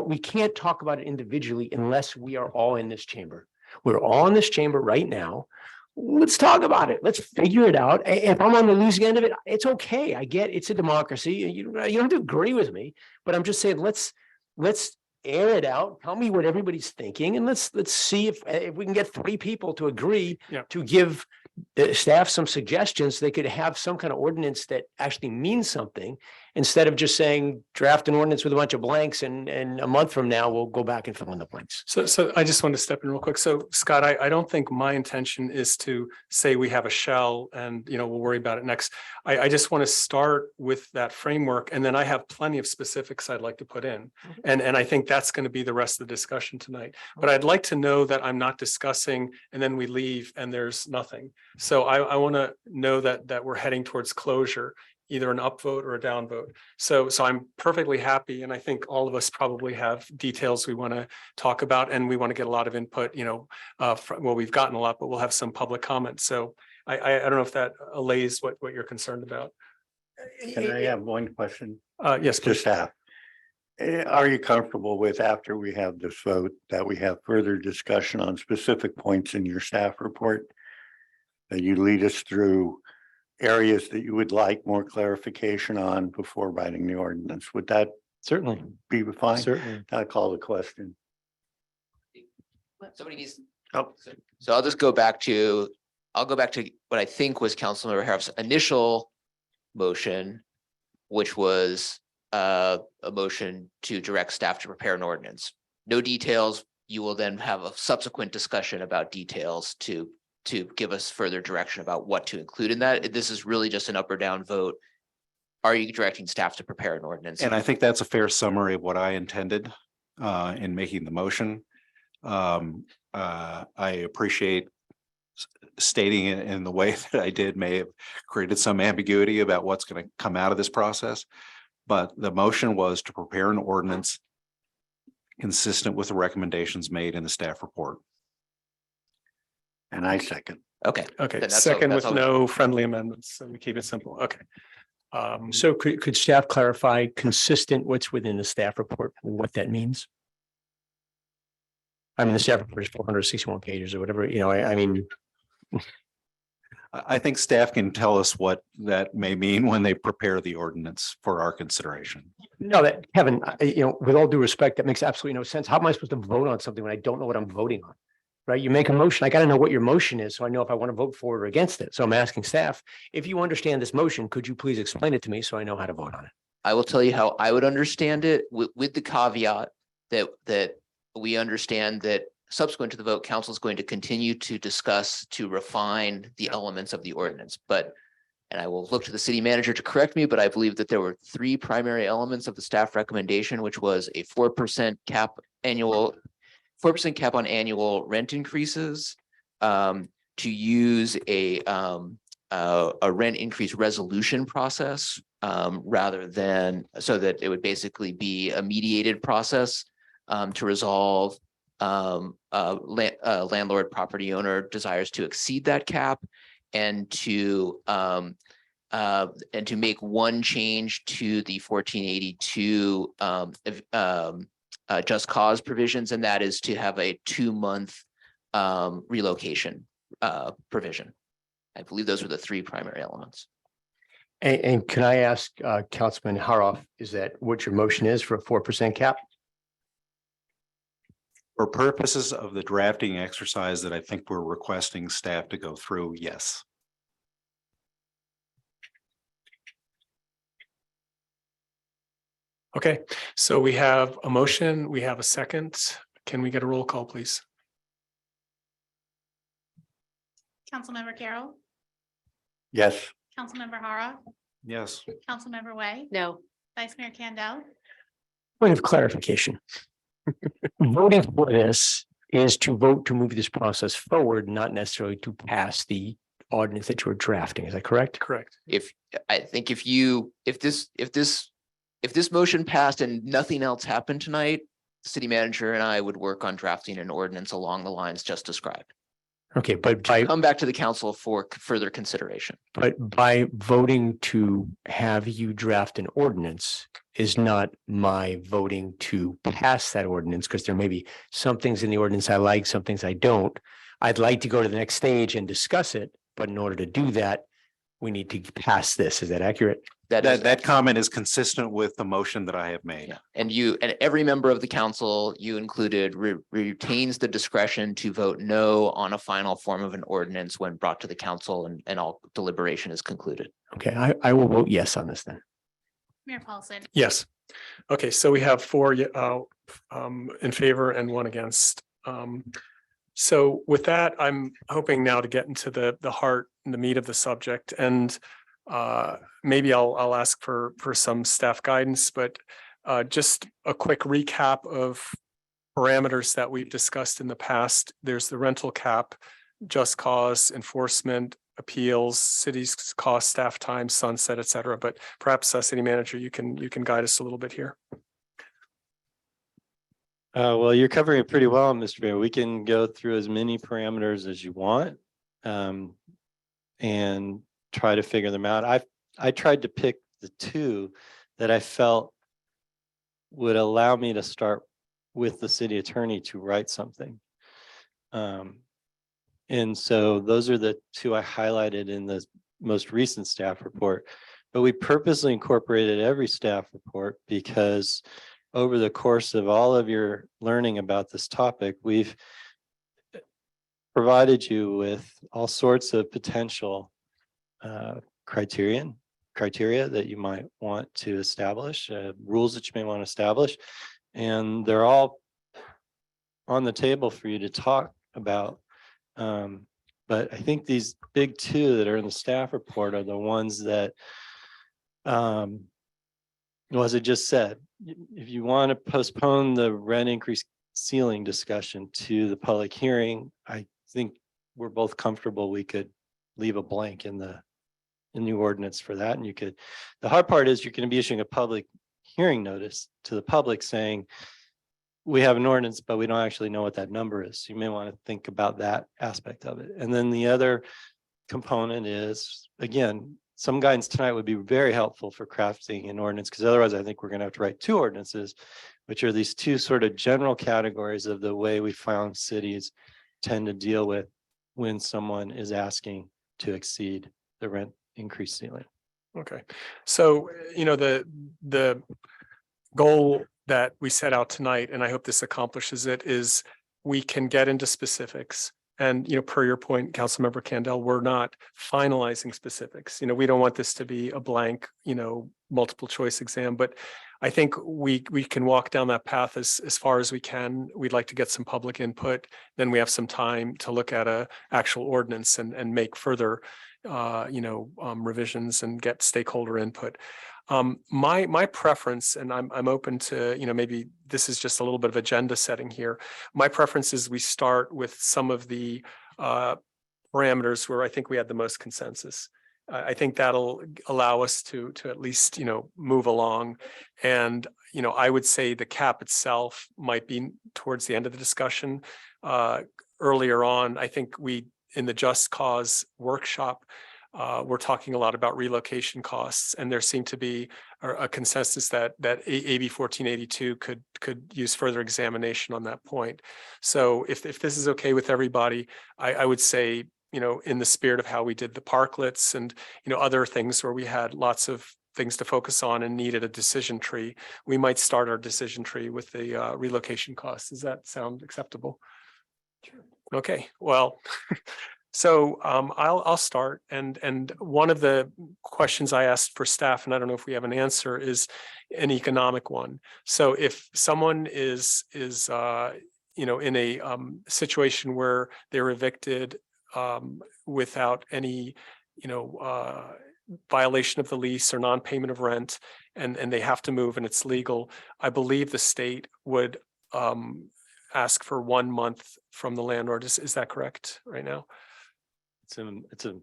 We can't talk about it individually unless we are all in this chamber. We're all in this chamber right now. Let's talk about it. Let's figure it out. If I'm on the losing end of it, it's okay. I get it's a democracy. You don't have to agree with me, but I'm just saying let's air it out. Tell me what everybody's thinking, and let's see if we can get 3 people to agree to give the staff some suggestions. They could have some kind of ordinance that actually means something instead of just saying draft an ordinance with a bunch of blanks and a month from now we'll go back and fill in the blanks. So I just want to step in real quick. So Scott, I don't think my intention is to say we have a shell and we'll worry about it next. I just want to start with that framework, and then I have plenty of specifics I'd like to put in. And I think that's going to be the rest of the discussion tonight. But I'd like to know that I'm not discussing and then we leave and there's nothing. So I want to know that we're heading towards closure, either an upvote or a downvote. So I'm perfectly happy. And I think all of us probably have details we want to talk about, and we want to get a lot of input, we've gotten a lot, but we'll have some public comment. So I don't know if that allays what you're concerned about. Can I have one question? Yes, please. Just half. Are you comfortable with, after we have this vote, that we have further discussion on specific points in your staff report? That you lead us through areas that you would like more clarification on before writing the ordinance? Would that Certainly be fine? Certainly. I call the question. Somebody needs. Oh. So I'll go back to what I think was Councilmember Harrop's initial motion, which was a motion to direct staff to prepare an ordinance. No details. You will then have a subsequent discussion about details to give us further direction about what to include in that. This is really just an up or down vote. Are you directing staff to prepare an ordinance? And I think that's a fair summary of what I intended in making the motion. I appreciate stating it in the way that I did may have created some ambiguity about what's going to come out of this process. But the motion was to prepare an ordinance consistent with the recommendations made in the staff report. And I second. Okay. Okay, Then that's second all- with that's all- no friendly amendments, so we keep it simple. Okay. So could staff clarify consistent what's within the staff report, what that means? I mean, the staff report is 461 pages or whatever, I mean, I think staff can tell us what that may mean when they prepare the ordinance for our consideration. no, that Kevin, with all due respect, that makes absolutely no sense. How am I supposed to vote on something when I don't know what I'm voting on? Right? You make a motion. I got to know what your motion is, so I know if I want to vote for it or against it. So I'm asking staff, if you understand this motion, could you please explain it to me so I know how to vote on it? I will tell you how I would understand it with the caveat that we understand that subsequent to the vote, council is going to continue to discuss to refine the elements of the ordinance. And I will look to the city manager to correct me, but I believe that there were 3 primary elements of the staff recommendation, which was a 4% cap on annual rent increases, to use a rent increase resolution process, rather than, so that it would basically be a mediated process to resolve landlord property owner desires to exceed that cap, and to make one change to the 1482 just cause provisions, and that is to have a 2-month relocation provision. I believe those were the 3 primary elements. And can I ask Councilman Haroff, is that what your motion is for a 4% cap? For purposes of the drafting exercise that I think we're requesting staff to go through, yes. Okay, so we have a motion, we have a second. Can we get a roll call, please? Councilmember Carroll, Yes. Councilmember Hara, Yes. Councilmember Way, No. Vice Mayor Kandel, Point of clarification. Voting for this is to vote to move this process forward, not necessarily to pass the ordinance that you're drafting. Is that correct? Correct. I think if this motion passed and nothing else happened tonight, the city manager and I would work on drafting an ordinance along the lines just described. Okay, but by Come back to the council for further consideration. by voting to have you draft an ordinance is not my voting to pass that ordinance, because there may be some things in the ordinance I like, some things I don't. I'd like to go to the next stage and discuss it, but in order to do that, we need to pass this. Is that accurate? That comment is consistent with the motion that I have made. Yeah, and every member of the council, you included, retains the discretion to vote no on a final form of an ordinance when brought to the council and all deliberation is concluded. Okay, I will vote yes on this then. Mayor Paulson. Yes. Okay, so we have 4 in favor and 1 against. So with that, I'm hoping now to get into the heart and the meat of the subject, and maybe I'll ask for some staff guidance, but just a quick recap of parameters that we've discussed in the past. There's the rental cap, just cause, enforcement, appeals, city's cost, staff time, sunset, et cetera. But perhaps city manager, you can guide us a little bit here. Well, you're covering it pretty well, Mr. Mayor. We can go through as many parameters as you want, and try to figure them out. I tried to pick the 2 that I felt would allow me to start with the city attorney to write something. And so those are the 2 I highlighted in the most recent staff report. But we purposely incorporated every staff report because over the course of all of your learning about this topic, we've provided you with all sorts of potential criteria that you might want to establish, rules that you may want to establish. And they're all on the table for you to talk about. But I think these big two that are in the staff report are the ones that, well, as I just said, if you want to postpone the rent increase ceiling discussion to the public hearing, I think we're both comfortable we could leave a blank in the ordinance for that. And you could, the hard part is you're going to be issuing a public hearing notice to the public saying, we have an ordinance, but we don't actually know what that number is. You may want to think about that aspect of it. And then the other component is, again, some guidance tonight would be very helpful for crafting an ordinance, because otherwise I think we're going to have to write two ordinances, which are these two sort of general categories of the way we found cities tend to deal with when someone is asking to exceed the rent increase ceiling. Okay, so, the goal that we set out tonight, and I hope this accomplishes it, is we can get into specifics. And, per your point, Councilmember Candell, we're not finalizing specifics. We don't want this to be a blank, multiple choice exam, but I think we can walk down that path as far as we can. We'd like to get some public input. Then we have some time to look at a actual ordinance and make further revisions and get stakeholder input. My preference, and I'm open to, maybe this is just a little bit of agenda setting here. My preference is we start with some of the parameters where I think we had the most consensus. I think that'll allow us to at least, move along. And, I would say the cap itself might be towards the end of the discussion. Earlier on, I think in the Just Cause workshop, we're talking a lot about relocation costs, and there seemed to be a consensus that AB 1482 could use further examination on that point. So if this is okay with everybody, I would say, in the spirit of how we did the parklets and, other things where we had lots of things to focus on and needed a decision tree, we might start our decision tree with the relocation costs. Does that sound acceptable? Sure. Okay, well, so I'll start. And one of the questions I asked for staff, and I don't know if we have an answer, is an economic one. So if someone is in a situation where they're evicted without any violation of the lease or non-payment of rent, and they have to move and it's legal, I believe the state would ask for 1 month from the landlord. Is that correct right now? It's a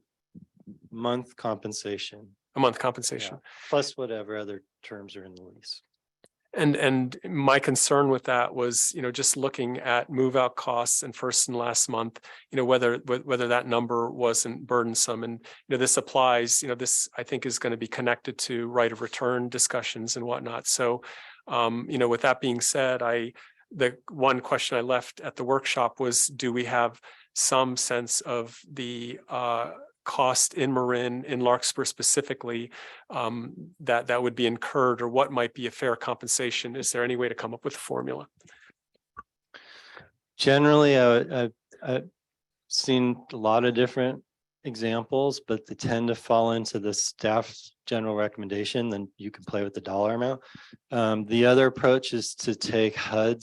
month compensation. A month compensation. Yeah, plus whatever other terms are in the lease. And my concern with that was, just looking at move out costs and first and last month, whether that number wasn't burdensome. And, this applies, this I think is going to be connected to right of return discussions and whatnot. So, with that being said, the one question I left at the workshop was, do we have some sense of the cost in Marin, in Larkspur specifically, that would be incurred, or what might be a fair compensation? Is there any way to come up with a formula? Generally, I've seen a lot of different examples, but they tend to fall into the staff's general recommendation. Then you can play with the dollar amount. The other approach is to take HUD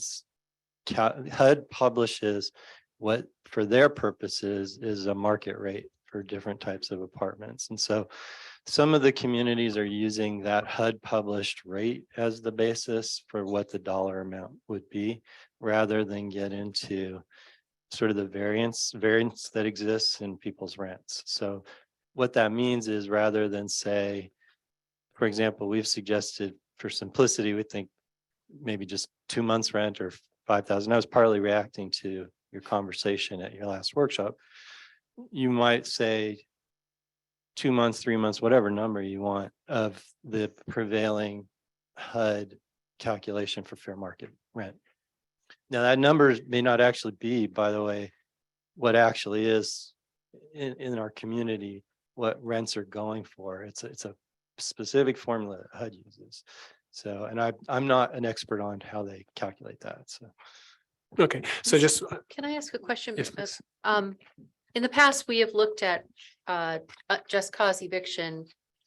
publishes what, for their purposes, is a market rate for different types of apartments. And so some of the communities are using that HUD published rate as the basis for what the dollar amount would be, rather than get into sort of the variance that exists in people's rents. So what that means is, rather than say, for example, we've suggested for simplicity, we think maybe just 2 months rent or 5,000. I was partly reacting to your conversation at your last workshop. You might say 2 months, 3 months, whatever number you want of the prevailing HUD calculation for fair market rent. Now that number may not actually be, by the way, what actually is in our community, what rents are going for. It's a specific formula that HUD uses. So, and I'm not an expert on how they calculate that. So Okay, so just, Can I ask a question? yes, please. In the past, we have looked at just cause eviction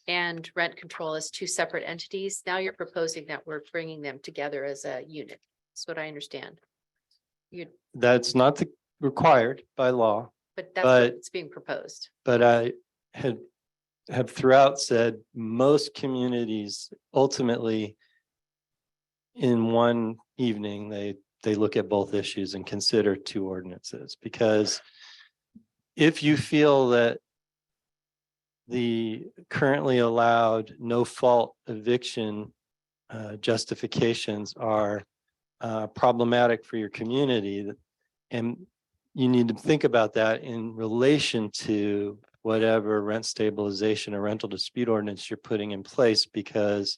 and rent control as two separate entities. Now you're proposing that we're bringing them together as a unit. That's what I understand. That's not required by law, But that's But- what's being proposed. but I have throughout said most communities ultimately in one evening, they look at both issues and consider two ordinances, because if you feel that the currently allowed no fault eviction justifications are problematic for your community, and you need to think about that in relation to whatever rent stabilization or rental dispute ordinance you're putting in place, because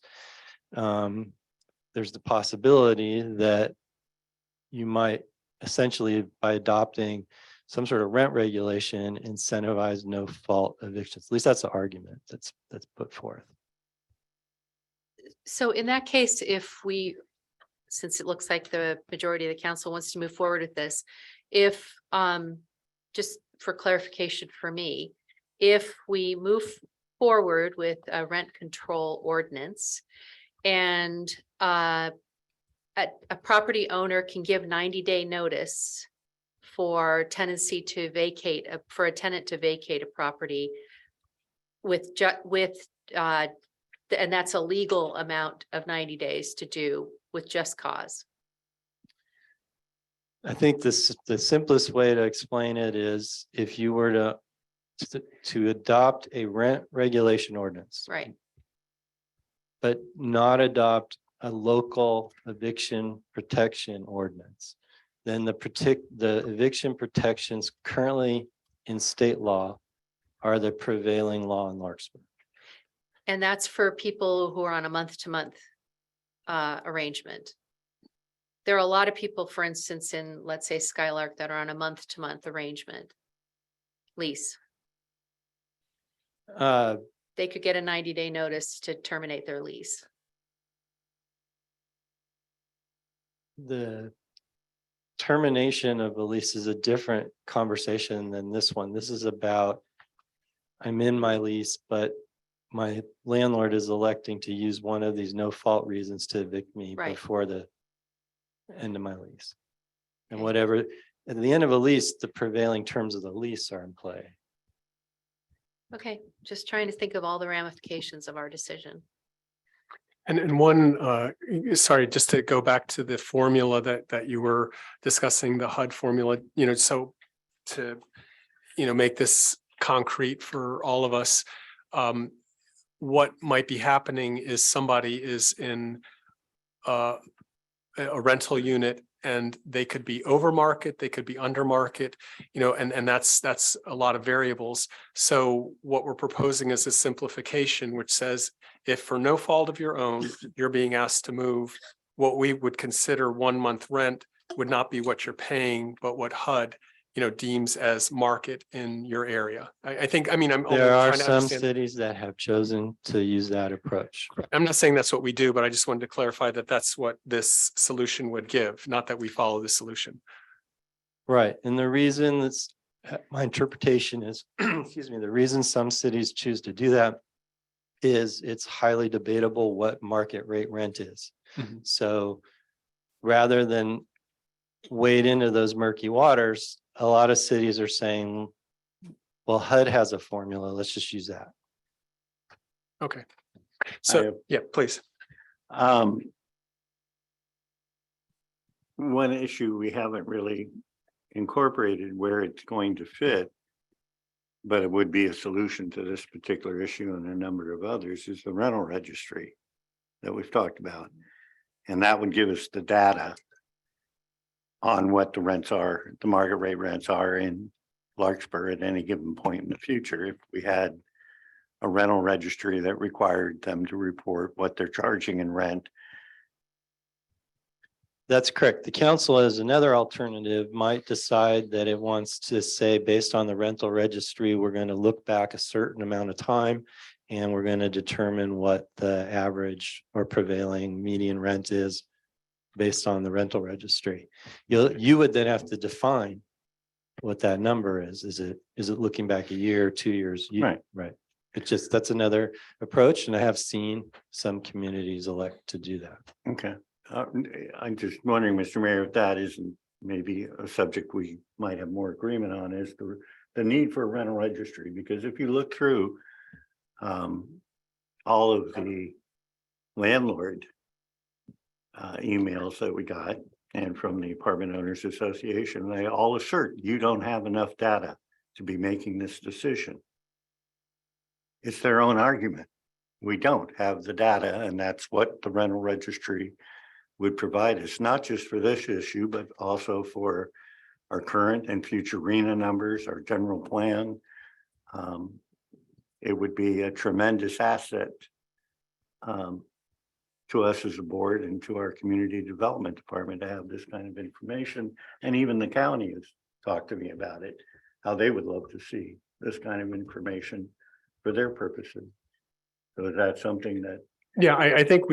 there's the possibility that you might essentially, by adopting some sort of rent regulation, incentivize no fault evictions. At least that's the argument that's put forth. So in that case, since it looks like the majority of the council wants to move forward with this, if, just for clarification for me, if we move forward with a rent control ordinance and a property owner can give 90-day notice for tenancy to vacate, for a tenant to vacate a property and that's a legal amount of 90 days to do with just cause. I think the simplest way to explain it is if you were to adopt a rent regulation ordinance, Right. but not adopt a local eviction protection ordinance, then the eviction protections currently in state law are the prevailing law in Larkspur. And that's for people who are on a month-to-month arrangement. There are a lot of people, for instance, in, let's say, Skylark, that are on a month-to-month arrangement lease. They could get a 90-day notice to terminate their lease. The termination of a lease is a different conversation than this one. This is about, I'm in my lease, but my landlord is electing to use one of these no fault reasons to evict me Right. before the end of my lease. And Okay. whatever, at the end of a lease, the prevailing terms of the lease are in play. Okay, just trying to think of all the ramifications of our decision. And one, sorry, just to go back to the formula that you were discussing, the HUD formula, so to, make this concrete for all of us, what might be happening is somebody is in a rental unit and they could be over market, they could be under market, and that's a lot of variables. So what we're proposing is a simplification, which says if for no fault of your own, you're being asked to move, what we would consider 1 month rent would not be what you're paying, but what HUD, deems as market in your area. I think, I'm only There are trying to some understand. cities that have chosen to use that approach. I'm not saying that's what we do, but I just wanted to clarify that that's what this solution would give, not that we follow the solution. Right, and the reason that's, my interpretation is, excuse me, the reason some cities choose to do that is it's highly debatable what market rate rent is. Mhm. So rather than wade into those murky waters, a lot of cities are saying, well, HUD has a formula, let's just use that. Okay. So, yeah, please. One issue we haven't really incorporated where it's going to fit, but it would be a solution to this particular issue and a number of others, is the rental registry that we've talked about. And that would give us the data on what the rents are, the market rate rents are in Larkspur at any given point in the future. If we had a rental registry that required them to report what they're charging in rent. That's correct. The council, as another alternative, might decide that it wants to say, based on the rental registry, we're going to look back a certain amount of time and we're going to determine what the average or prevailing median rent is based on the rental registry. You would then have to define what that number is. Is it looking back a year, 2 years? Right. Right. It's just, that's another approach, and I have seen some communities elect to do that. Okay. I'm just wondering, Mr. Mayor, if that isn't maybe a subject we might have more agreement on, is the need for a rental registry, because if you look through all of the landlord emails that we got and from the Apartment Owners Association, they all assert you don't have enough data to be making this decision. It's their own argument. We don't have the data, and that's what the rental registry would provide us, not just for this issue, but also for our current and future RENA numbers, our general plan. It would be a tremendous asset to us as a board and to our community development department to have this kind of information. And even the county has talked to me about it, how they would love to see this kind of information for their purposes. So is that something that? Yeah, I think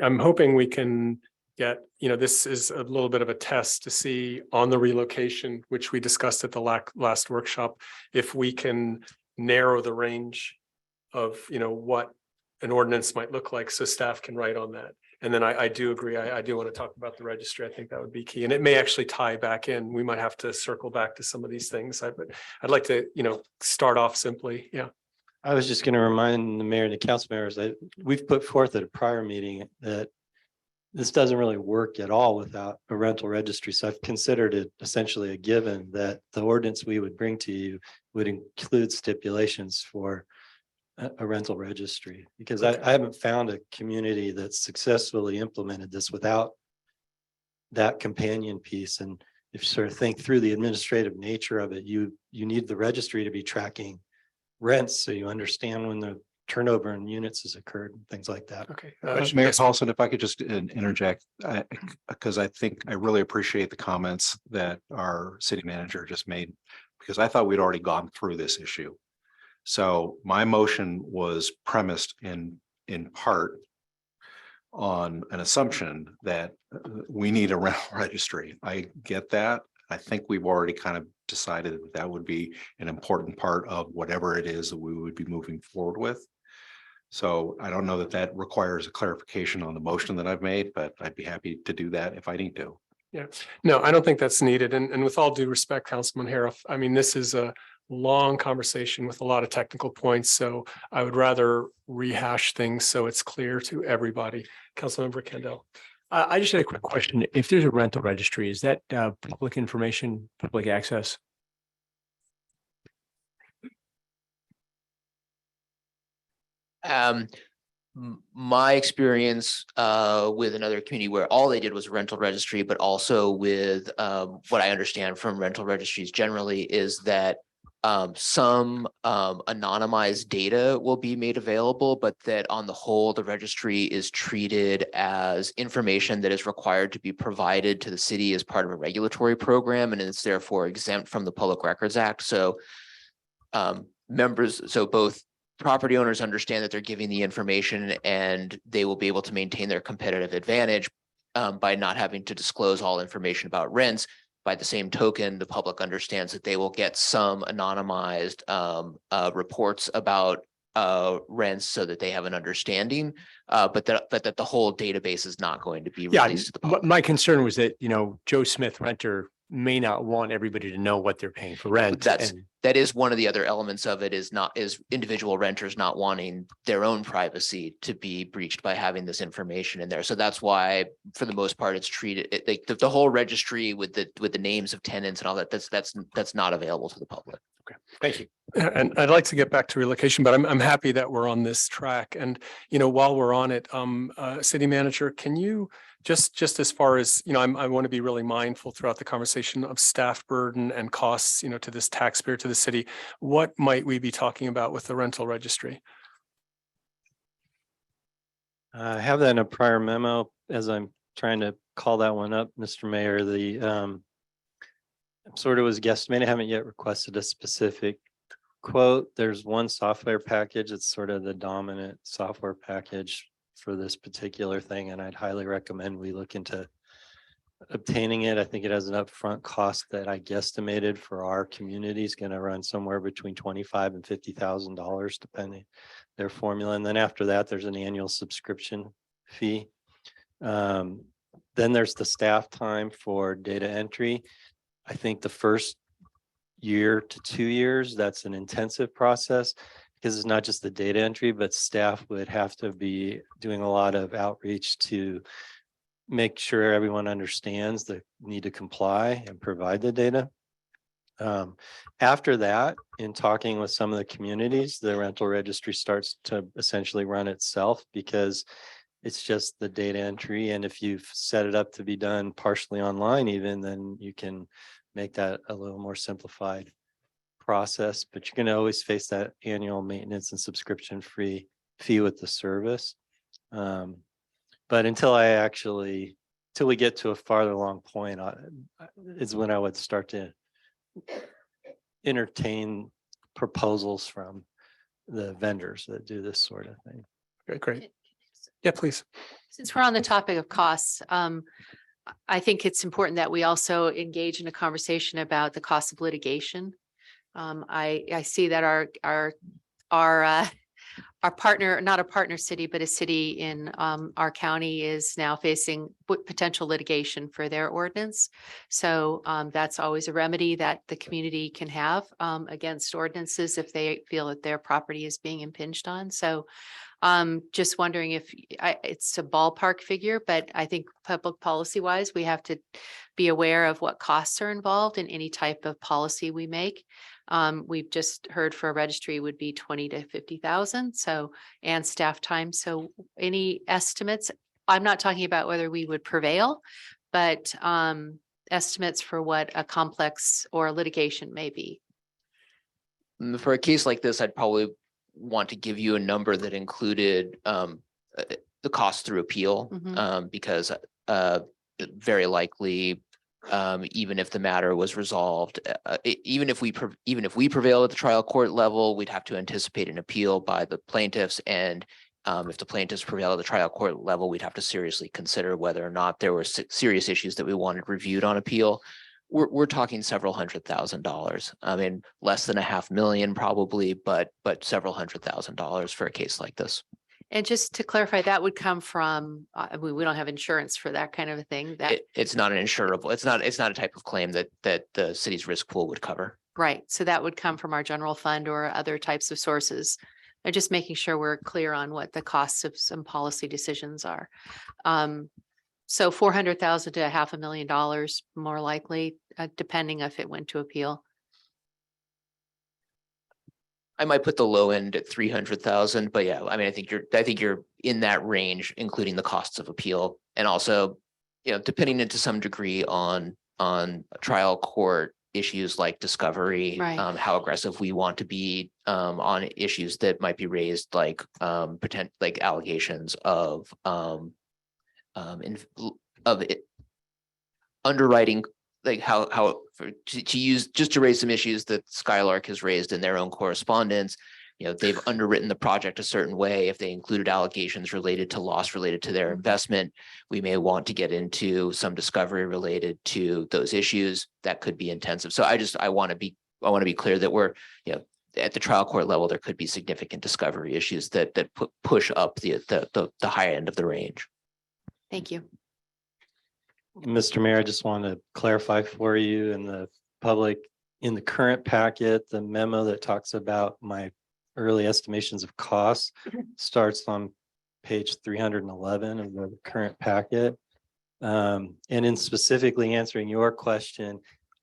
I'm hoping we can get, this is a little bit of a test to see on the relocation, which we discussed at the last workshop, if we can narrow the range of, what an ordinance might look like, so staff can write on that. And then I do agree, I do want to talk about the registry. I think that would be key, and it may actually tie back in. We might have to circle back to some of these things, but I'd like to, start off simply. Yeah. I was just going to remind the mayor and the council members that we've put forth at a prior meeting that this doesn't really work at all without a rental registry. So I've considered it essentially a given that the ordinance we would bring to you would include stipulations for a rental registry, because I haven't found a community that's successfully implemented this without that companion piece. And if you sort of think through the administrative nature of it, you need the registry to be tracking rents, so you understand when the turnover in units has occurred and things like that. Okay. Mayor Paulson, if I could just interject, because I think I really appreciate the comments that our city manager just made, because I thought we'd already gone through this issue. So my motion was premised in part on an assumption that we need a rental registry. I get that. I think we've already kind of decided that that would be an important part of whatever it is that we would be moving forward with. So I don't know that that requires a clarification on the motion that I've made, but I'd be happy to do that if I need to. Yeah, no, I don't think that's needed. And with all due respect, Councilman Harif, I mean, this is a long conversation with a lot of technical points. So I would rather rehash things so it's clear to everybody. Councilmember Kendall. I just had a quick question. If there's a rental registry, is that public information, public access? My experience with another community where all they did was rental registry, but also with what I understand from rental registries generally is that some anonymized data will be made available, but that on the whole, the registry is treated as information that is required to be provided to the city as part of a regulatory program, and it's therefore exempt from the Public Records Act. So both property owners understand that they're giving the information and they will be able to maintain their competitive advantage by not having to disclose all information about rents. By the same token, the public understands that they will get some anonymized reports about rents so that they have an understanding, but that the whole database is not going to be released to the public. My concern was that, Joe Smith renter may not want everybody to know what they're paying for rent. That is one of the other elements of it is individual renters not wanting their own privacy to be breached by having this information in there. So that's why, for the most part, it's treated like the whole registry with the names of tenants and all that. That's not available to the public. Okay, thank you. And I'd like to get back to relocation, but I'm happy that we're on this track. And while we're on it, city manager, can you just as far as I want to be really mindful throughout the conversation of staff burden and costs, to this taxpayer, to the city. What might we be talking about with the rental registry? I have that in a prior memo as I'm trying to call that one up, Mr. Mayor. The sort of was guesstimated. I haven't yet requested a specific quote. There's one software package. It's sort of the dominant software package for this particular thing, and I'd highly recommend we look into obtaining it. I think it has an upfront cost that I guesstimated for our community is going to run somewhere between $25,000 and $50,000, depending their formula. And then after that, there's an annual subscription fee. Then there's the staff time for data entry. I think the first year to 2 years, that's an intensive process because it's not just the data entry, but staff would have to be doing a lot of outreach to make sure everyone understands the need to comply and provide the data. After that, in talking with some of the communities, the rental registry starts to essentially run itself because it's just the data entry. And if you've set it up to be done partially online even, then you can make that a little more simplified process, but you're going to always face that annual maintenance and subscription fee with the service. But until we get to a farther along point, is when I would start to entertain proposals from the vendors that do this sort of thing. Okay, great. Yeah, please. Since we're on the topic of costs, I think it's important that we also engage in a conversation about the cost of litigation. I see that our partner, not a partner city, but a city in our county is now facing potential litigation for their ordinance. So that's always a remedy that the community can have against ordinances if they feel that their property is being impinged on. So just wondering if it's a ballpark figure, but I think public policy wise, we have to be aware of what costs are involved in any type of policy we make. We've just heard for a registry would be 20 to 50,000. So, and staff time. So any estimates, I'm not talking about whether we would prevail, but estimates for what a complex or litigation may be. For a case like this, I'd probably want to give you a number that included the cost through appeal, because very likely, even if the matter was resolved, even if we prevail at the trial court level, we'd have to anticipate an appeal by the plaintiffs. And if the plaintiffs prevail at the trial court level, we'd have to seriously consider whether or not there were serious issues that we wanted reviewed on appeal. We're talking several $100,000. I mean, less than $500,000 probably, but several $100,000 for a case like this. And just to clarify, that would come from, we don't have insurance for that kind of a thing. It's not an insurable. It's not a type of claim that the city's risk pool would cover. Right. So that would come from our general fund or other types of sources. And just making sure we're clear on what the costs of some policy decisions are. So $400,000 to $500,000 more likely, depending if it went to appeal. I might put the low end at 300,000, but yeah, I mean, I think you're in that range, including the costs of appeal, and also, depending to some degree on trial court issues like discovery, Right. How aggressive we want to be on issues that might be raised, like like allegations of underwriting, like to raise some issues that Skylark has raised in their own correspondence. They've underwritten the project a certain way. If they included allegations related to loss related to their investment, we may want to get into some discovery related to those issues that could be intensive. So I want to be clear that we're, at the trial court level, there could be significant discovery issues that push up the high end of the range. Thank you. Mr. Mayor, I just want to clarify for you and the public, in the current packet, the memo that talks about my early estimations of costs starts on page 311 of the current packet. And in specifically answering your question,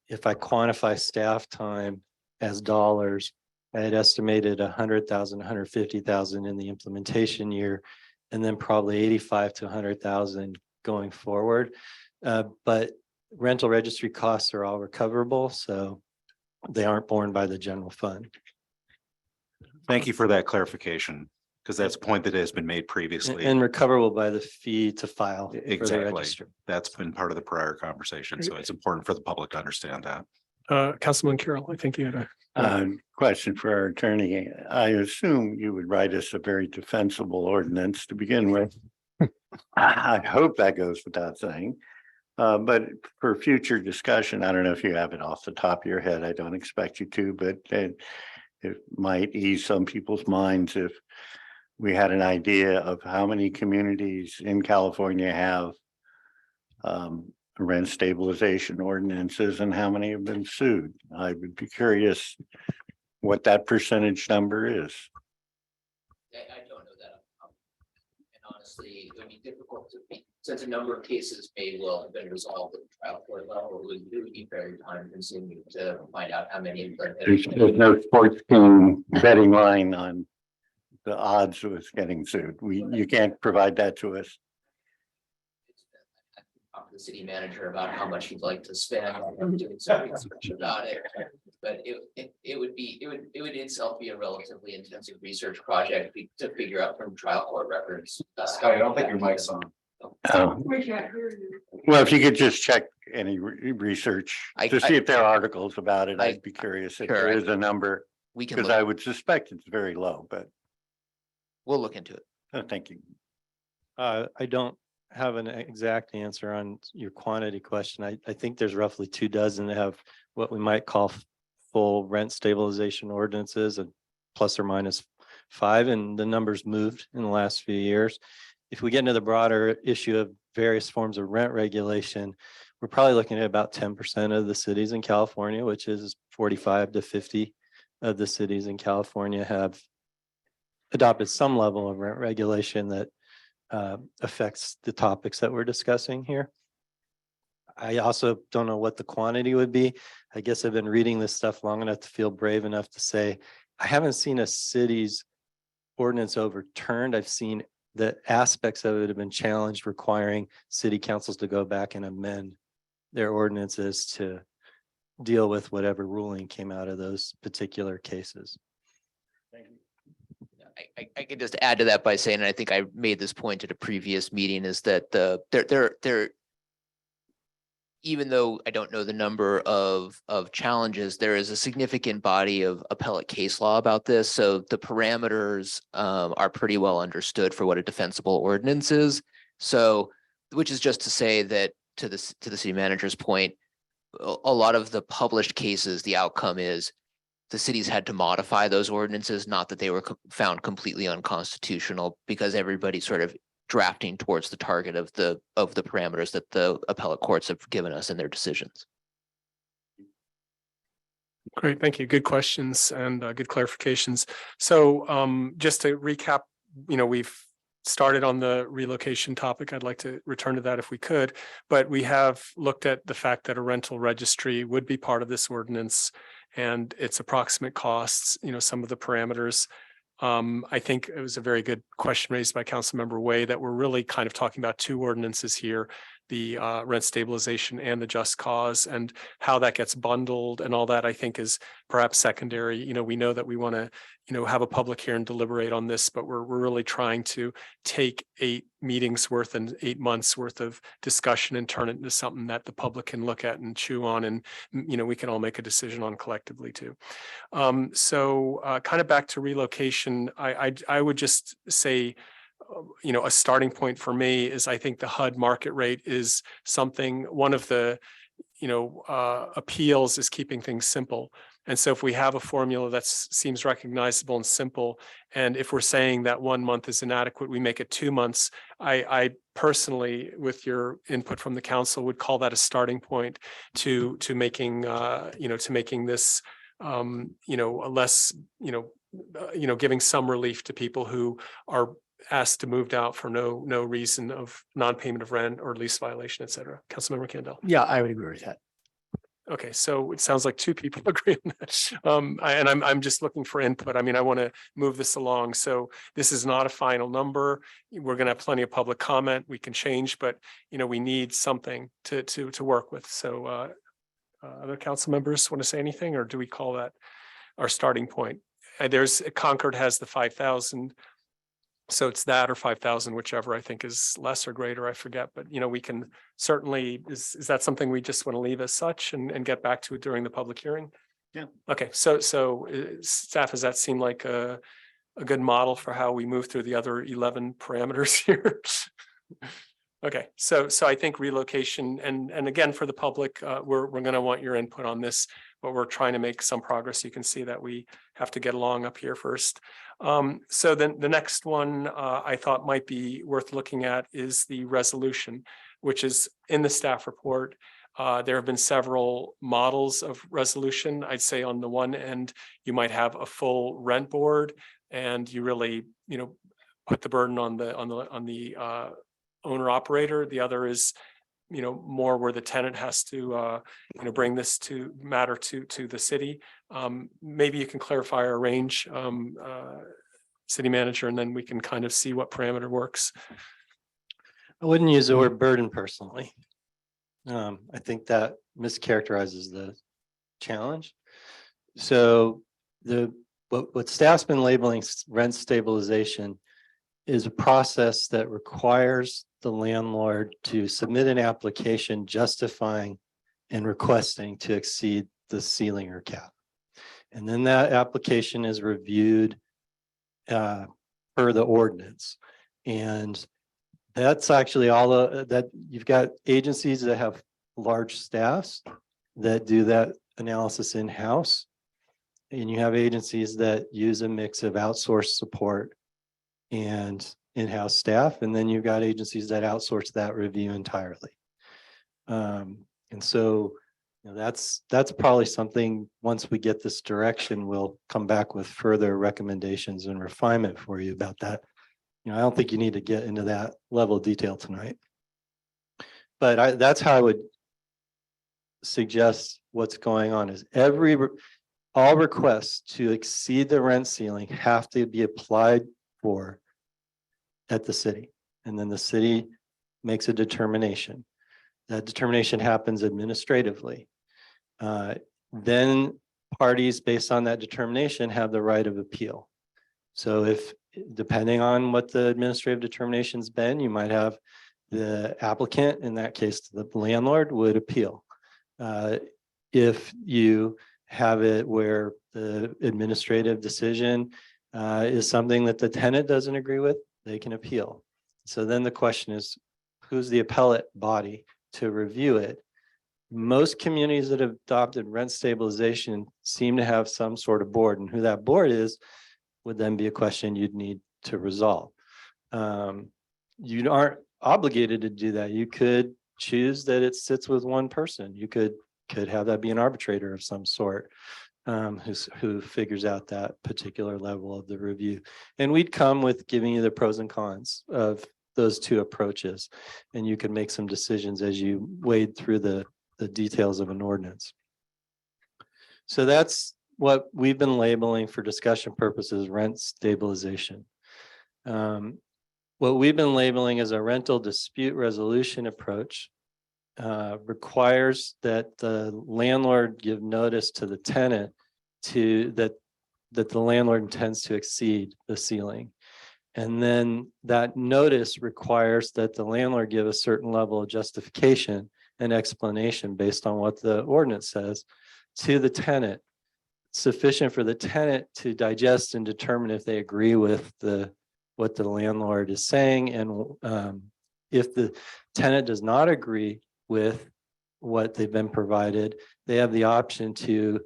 if I quantify staff time as dollars, I had estimated 100,000, 150,000 in the implementation year, and then probably 85 to 100,000 going forward. But rental registry costs are all recoverable, so they aren't borne by the general fund. Thank you for that clarification, because that's a point that has been made previously. And recoverable by the fee to file. For the Exactly. registry. That's been part of the prior conversation. So it's important for the public to understand that. Councilman Carroll, I think you had a. Question for our attorney. I assume you would write us a very defensible ordinance to begin with. I hope that goes without saying. But for future discussion, I don't know if you have it off the top of your head. I don't expect you to, but it might ease some people's minds if we had an idea of how many communities in California have rent stabilization ordinances and how many have been sued. I would be curious what that percentage number is. I don't know that. And honestly, it would be difficult to be, since a number of cases may well have been resolved at the trial court level, it would be very time consuming to find out how many. There's no sports team betting line on the odds of us getting sued. You can't provide that to us. Talk to the city manager about how much he'd like to spend on doing some research about it. But it would itself be a relatively intensive research project to figure out from trial court records. Scott, I don't think your mic's on. Well, if you could just check any research to see if there are articles about it, I'd be curious if there is a number. We can, Because I would suspect it's very low, but we'll look into it. thank you. I don't have an exact answer on your quantity question. I think there's roughly 24 that have what we might call full rent stabilization ordinances and plus or minus 5, and the numbers moved in the last few years. If we get into the broader issue of various forms of rent regulation, we're probably looking at about 10% of the cities in California, which is 45 to 50 of the cities in California have adopted some level of rent regulation that affects the topics that we're discussing here. I also don't know what the quantity would be. I guess I've been reading this stuff long enough to feel brave enough to say, I haven't seen a city's ordinance overturned. I've seen the aspects of it have been challenged, requiring city councils to go back and amend their ordinances to deal with whatever ruling came out of those particular cases. I could just add to that by saying, and I think I made this point at a previous meeting, is that there, even though I don't know the number of challenges, there is a significant body of appellate case law about this. So the parameters are pretty well understood for what a defensible ordinance is. So, which is just to say that to the city manager's point, a lot of the published cases, the outcome is the cities had to modify those ordinances, not that they were found completely unconstitutional, because everybody's sort of drafting towards the target of the parameters that the appellate courts have given us in their decisions. Great, thank you. Good questions and good clarifications. So just to recap, we've started on the relocation topic. I'd like to return to that if we could, but we have looked at the fact that a rental registry would be part of this ordinance and its approximate costs, some of the parameters. I think it was a very good question raised by Councilmember Way that we're really kind of talking about two ordinances here, the rent stabilization and the just cause, and how that gets bundled and all that, I think, is perhaps secondary. We know that we want to, have a public hearing and deliberate on this, but we're really trying to take 8 meetings worth and 8 months worth of discussion and turn it into something that the public can look at and chew on, and we can all make a decision on collectively too. So kind of back to relocation, I would just say, a starting point for me is I think the HUD market rate is something, one of the, appeals is keeping things simple. And so if we have a formula that seems recognizable and simple, and if we're saying that 1 month is inadequate, we make it 2 months. I personally, with your input from the council, would call that a starting point to making, this, a less, giving some relief to people who are asked to move out for no reason of non-payment of rent or lease violation, et cetera. Councilmember Candell. Yeah, I would agree with that. Okay, so it sounds like 2 people agree on that. I'm just looking for input. I want to move this along. So this is not a final number. We're going to have plenty of public comment. We can change, but we need something to work with. So other council members want to say anything, or do we call that our starting point? There's Concord has the 5,000. So it's that or 5,000, whichever I think is less or greater, I forget, but we can certainly, is that something we just want to leave as such and get back to it during the public hearing? Yeah. Okay, so staff, does that seem like a good model for how we move through the other 11 parameters here? Okay, so I think relocation and again, for the public, we're gonna want your input on this, but we're trying to make some progress. You can see that we have to get along up here first. So then the next one I thought might be worth looking at is the resolution, which is in the staff report. There have been several models of resolution. I'd say on the one end, you might have a full rent board and you really, put the burden on the owner operator. The other is, more where the tenant has to, bring this matter to the city. Maybe you can clarify our range, city manager, and then we can kind of see what parameter works. I wouldn't use the word burden personally. I think that mischaracterizes the challenge. So what staff's been labeling rent stabilization is a process that requires the landlord to submit an application justifying and requesting to exceed the ceiling or cap. And then that application is reviewed per the ordinance. And that's actually all that you've got agencies that have large staffs that do that analysis in-house. And you have agencies that use a mix of outsourced support and in-house staff. And then you've got agencies that outsource that review entirely. And so that's probably something, once we get this direction, we'll come back with further recommendations and refinement for you about that. I don't think you need to get into that level of detail tonight. But that's how I would suggest what's going on is all requests to exceed the rent ceiling have to be applied for at the city. And then the city makes a determination. That determination happens administratively. Then parties based on that determination have the right of appeal. So if, depending on what the administrative determination's been, you might have the applicant, in that case, the landlord would appeal. If you have it where the administrative decision is something that the tenant doesn't agree with, they can appeal. So then the question is, who's the appellate body to review it? Most communities that have adopted rent stabilization seem to have some sort of board, and who that board is would then be a question you'd need to resolve. You aren't obligated to do that. You could choose that it sits with one person. You could have that be an arbitrator of some sort, who figures out that particular level of the review. And we'd come with giving you the pros and cons of those two approaches, and you can make some decisions as you wade through the details of an ordinance. So that's what we've been labeling for discussion purposes, rent stabilization. What we've been labeling as a rental dispute resolution approach requires that the landlord give notice to the tenant that the landlord intends to exceed the ceiling. And then that notice requires that the landlord give a certain level of justification and explanation based on what the ordinance says to the tenant, sufficient for the tenant to digest and determine if they agree with what the landlord is saying. And if the tenant does not agree with what they've been provided, they have the option to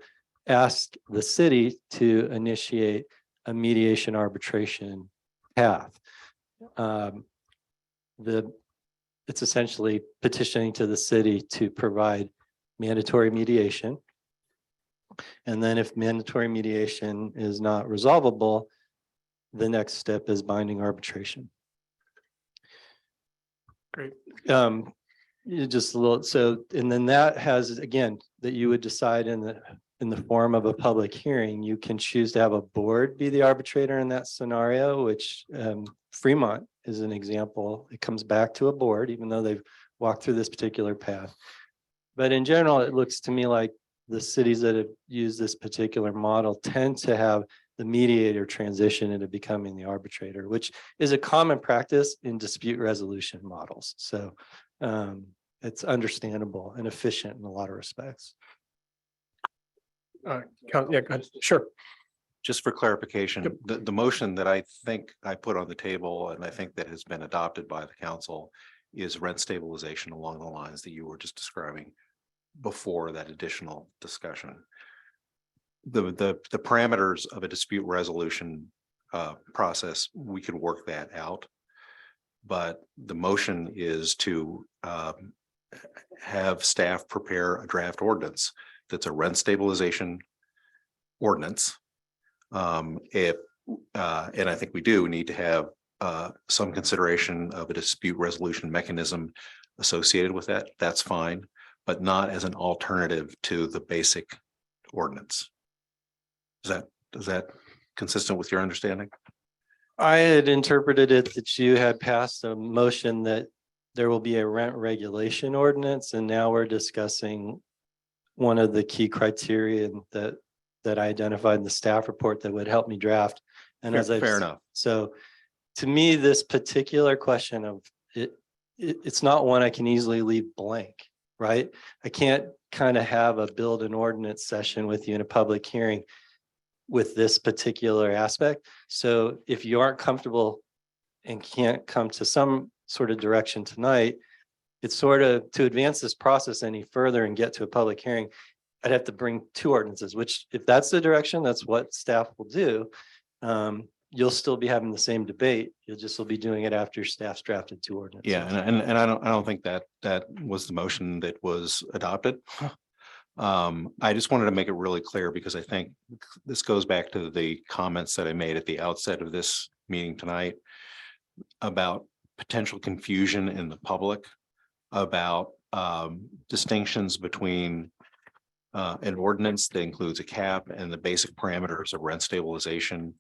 ask the city to initiate a mediation arbitration path. It's essentially petitioning to the city to provide mandatory mediation. And then if mandatory mediation is not resolvable, the next step is binding arbitration. Great. Just a little, so, and then that has, again, that you would decide in the form of a public hearing. You can choose to have a board be the arbitrator in that scenario, which Fremont is an example. It comes back to a board, even though they've walked through this particular path. But in general, it looks to me like the cities that have used this particular model tend to have the mediator transition into becoming the arbitrator, which is a common practice in dispute resolution models. So it's understandable and efficient in a lot of respects. Yeah, go ahead. Sure. Just for clarification, the motion that I think I put on the table and I think that has been adopted by the council is rent stabilization along the lines that you were just describing before that additional discussion. The parameters of a dispute resolution process, we can work that out. But the motion is to have staff prepare a draft ordinance that's a rent stabilization ordinance. And I think we do need to have some consideration of a dispute resolution mechanism associated with that. That's fine, but not as an alternative to the basic ordinance. Is that consistent with your understanding? I had interpreted it that you had passed a motion that there will be a rent regulation ordinance, and now we're discussing one of the key criteria that I identified in the staff report that would help me draft. And Fair enough. So to me, this particular question of it's not one I can easily leave blank, right? I can't kind of have a build an ordinance session with you in a public hearing with this particular aspect. So if you aren't comfortable and can't come to some sort of direction tonight, it's sort of to advance this process any further and get to a public hearing, I'd have to bring two ordinances, which if that's the direction, that's what staff will do. You'll still be having the same debate. You'll just will be doing it after staff's drafted two ordinances. Yeah, and I don't think that was the motion that was adopted. I just wanted to make it really clear because I think this goes back to the comments that I made at the outset of this meeting tonight about potential confusion in the public about distinctions between an ordinance that includes a cap and the basic parameters of rent stabilization,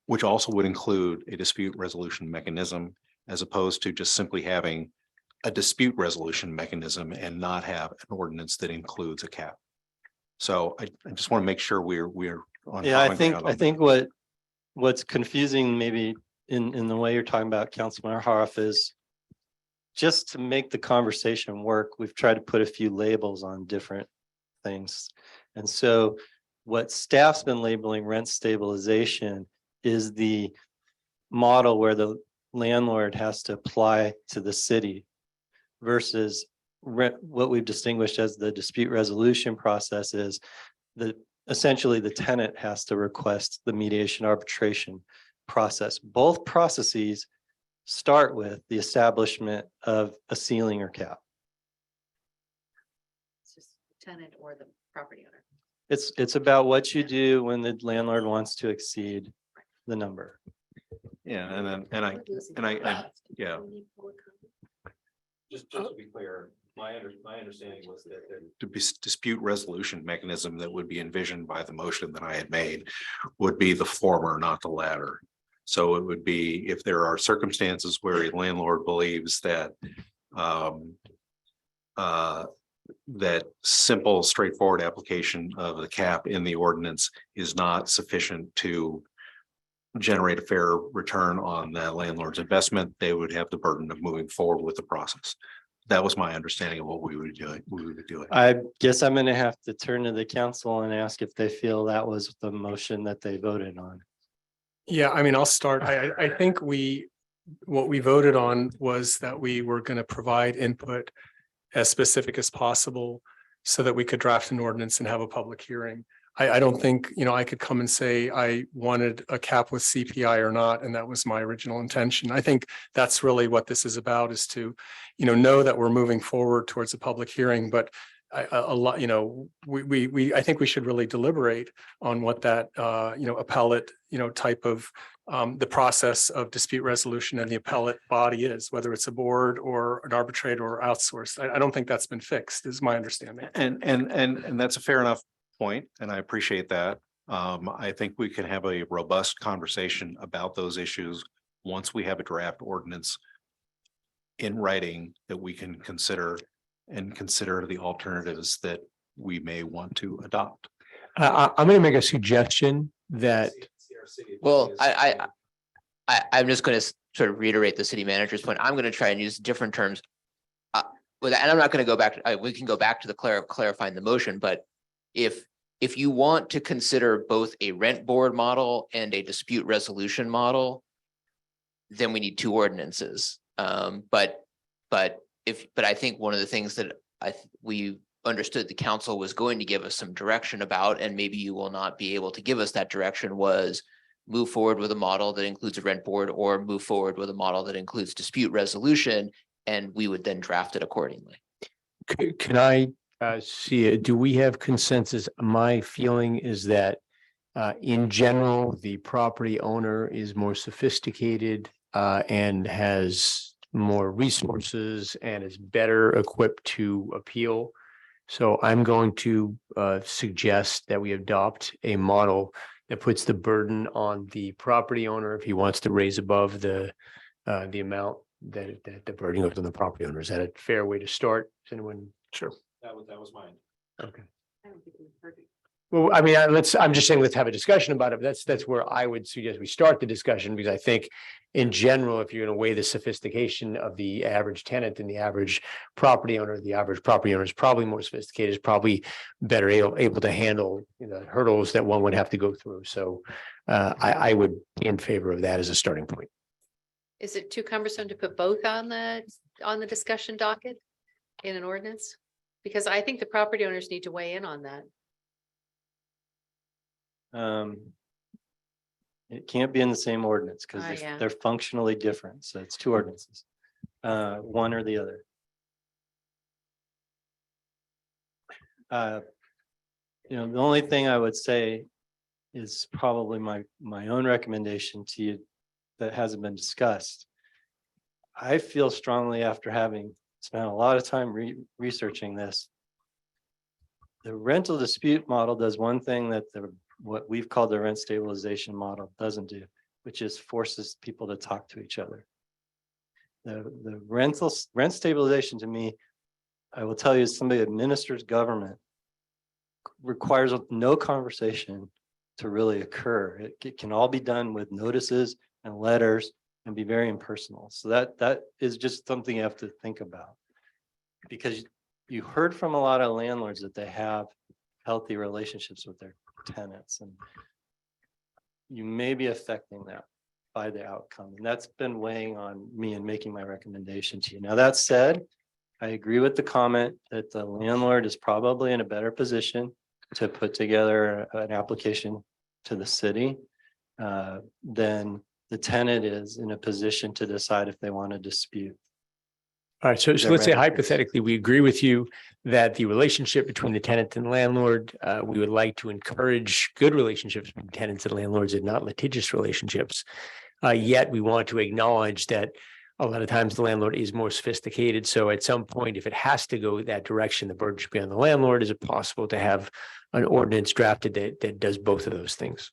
which also would include a dispute resolution mechanism, as opposed to just simply having a dispute resolution mechanism and not have an ordinance that includes a cap. So I just want to make sure we're on. Yeah, I think what's confusing maybe in the way you're talking about, Councilmember Harf, is just to make the conversation work, we've tried to put a few labels on different things. And so what staff's been labeling rent stabilization is the model where the landlord has to apply to the city versus what we've distinguished as the dispute resolution process is essentially the tenant has to request the mediation arbitration process. Both processes start with the establishment of a ceiling or cap. It's just the tenant or the property owner. It's about what you do when the landlord wants to exceed the number. Yeah, yeah. Just to be clear, my understanding was that the dispute resolution mechanism that would be envisioned by the motion that I had made would be the former, not the latter. So it would be if there are circumstances where a landlord believes that that simple, straightforward application of the cap in the ordinance is not sufficient to generate a fair return on the landlord's investment, they would have the burden of moving forward with the process. That was my understanding of what we would be doing. I guess I'm going to have to turn to the council and ask if they feel that was the motion that they voted on. Yeah, I mean, I'll start. I think what we voted on was that we were going to provide input as specific as possible so that we could draft an ordinance and have a public hearing. I don't think, I could come and say I wanted a cap with CPI or not, and that was my original intention. I think that's really what this is about, is to, know that we're moving forward towards a public hearing, but a lot, I think we should really deliberate on what that, appellate, type of the process of dispute resolution and the appellate body is, whether it's a board or an arbitrator or outsourced. I don't think that's been fixed, is my understanding. And that's a fair enough point, and I appreciate that. I think we can have a robust conversation about those issues once we have a draft ordinance in writing that we can consider the alternatives that we may want to adopt. I'm going to make a suggestion that. Well, I'm just going to sort of reiterate the city manager's point. I'm going to try and use different terms. And I'm not going to go back. We can go back to the clarifying the motion, but if you want to consider both a rent board model and a dispute resolution model, then we need two ordinances. But But I think one of the things that we understood the council was going to give us some direction about, and maybe you will not be able to give us that direction, was move forward with a model that includes a rent board or move forward with a model that includes dispute resolution, and we would then draft it accordingly. Can I see it? Do we have consensus? My feeling is that in general, the property owner is more sophisticated and has more resources and is better equipped to appeal. So I'm going to suggest that we adopt a model that puts the burden on the property owner if he wants to raise above the amount that the burden goes on the property owner. Is that a fair way to start? Is anyone? Sure. That was mine. Okay. Well, I mean, I'm just saying, let's have a discussion about it. That's where I would suggest we start the discussion, because I think in general, if you're going to weigh the sophistication of the average tenant and the average property owner is probably more sophisticated, is probably better able to handle the hurdles that one would have to go through. So I would be in favor of that as a starting point. Is it too cumbersome to put both on the discussion docket in an ordinance? Because I think the property owners need to weigh in on that. It can't be in the same ordinance because Yeah. they're functionally different. So it's two ordinances, one or the other. The only thing I would say is probably my own recommendation to you that hasn't been discussed. I feel strongly, after having spent a lot of time researching this, the rental dispute model does one thing that what we've called the rent stabilization model doesn't do, which is forces people to talk to each other. The rent stabilization, to me, I will tell you, as somebody who administers government, requires no conversation to really occur. It can all be done with notices and letters and be very impersonal. So that is just something you have to think about, because you heard from a lot of landlords that they have healthy relationships with their tenants, and you may be affecting that by the outcome. And that's been weighing on me in making my recommendation to you. Now, that said, I agree with the comment that the landlord is probably in a better position to put together an application to the city than the tenant is in a position to decide if they want to dispute. All right, so the let's say rent increase. hypothetically, we agree with you that the relationship between the tenant and landlord, we would like to encourage good relationships between tenants and landlords and not litigious relationships. Yet we want to acknowledge that a lot of times the landlord is more sophisticated. So at some point, if it has to go that direction, the burden should be on the landlord. Is it possible to have an ordinance drafted that does both of those things?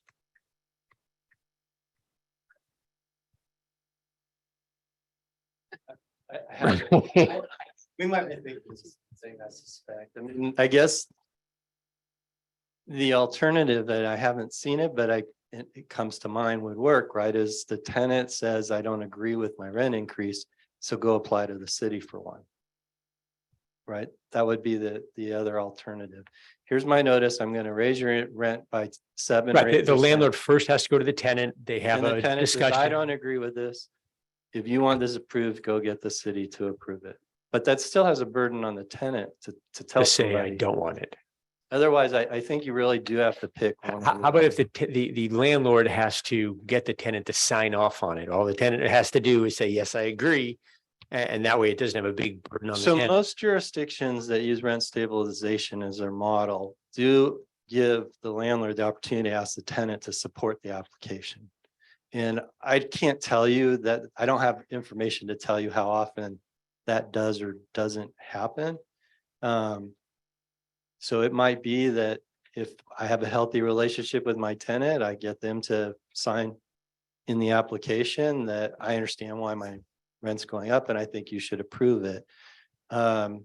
We might be thinking the same, I suspect. I mean, I guess the alternative that I haven't seen it, but it comes to mind would work, right? Is the tenant says, I don't agree with my rent increase, so go apply to the city for one. Right? That would be the other alternative. Here's my notice. I'm going to raise your rent by 7 or 8%. Right, the landlord first has to go to the tenant. They have And the a tenant says, discussion. I don't agree with this. If you want this approved, go get the city to approve it. But that still has a burden on the tenant to tell To say I somebody. don't want it. Otherwise, I think you really do have to pick one. How about if the landlord has to get the tenant to sign off on it? All the tenant has to do is say, yes, I agree. And that way it doesn't have a big burden on the So tenant. most jurisdictions that use rent stabilization as their model do give the landlord the opportunity to ask the tenant to support the application. And I can't tell you that, I don't have information to tell you how often that does or doesn't happen. So it might be that if I have a healthy relationship with my tenant, I get them to sign in the application that I understand why my rent's going up and I think you should approve it. That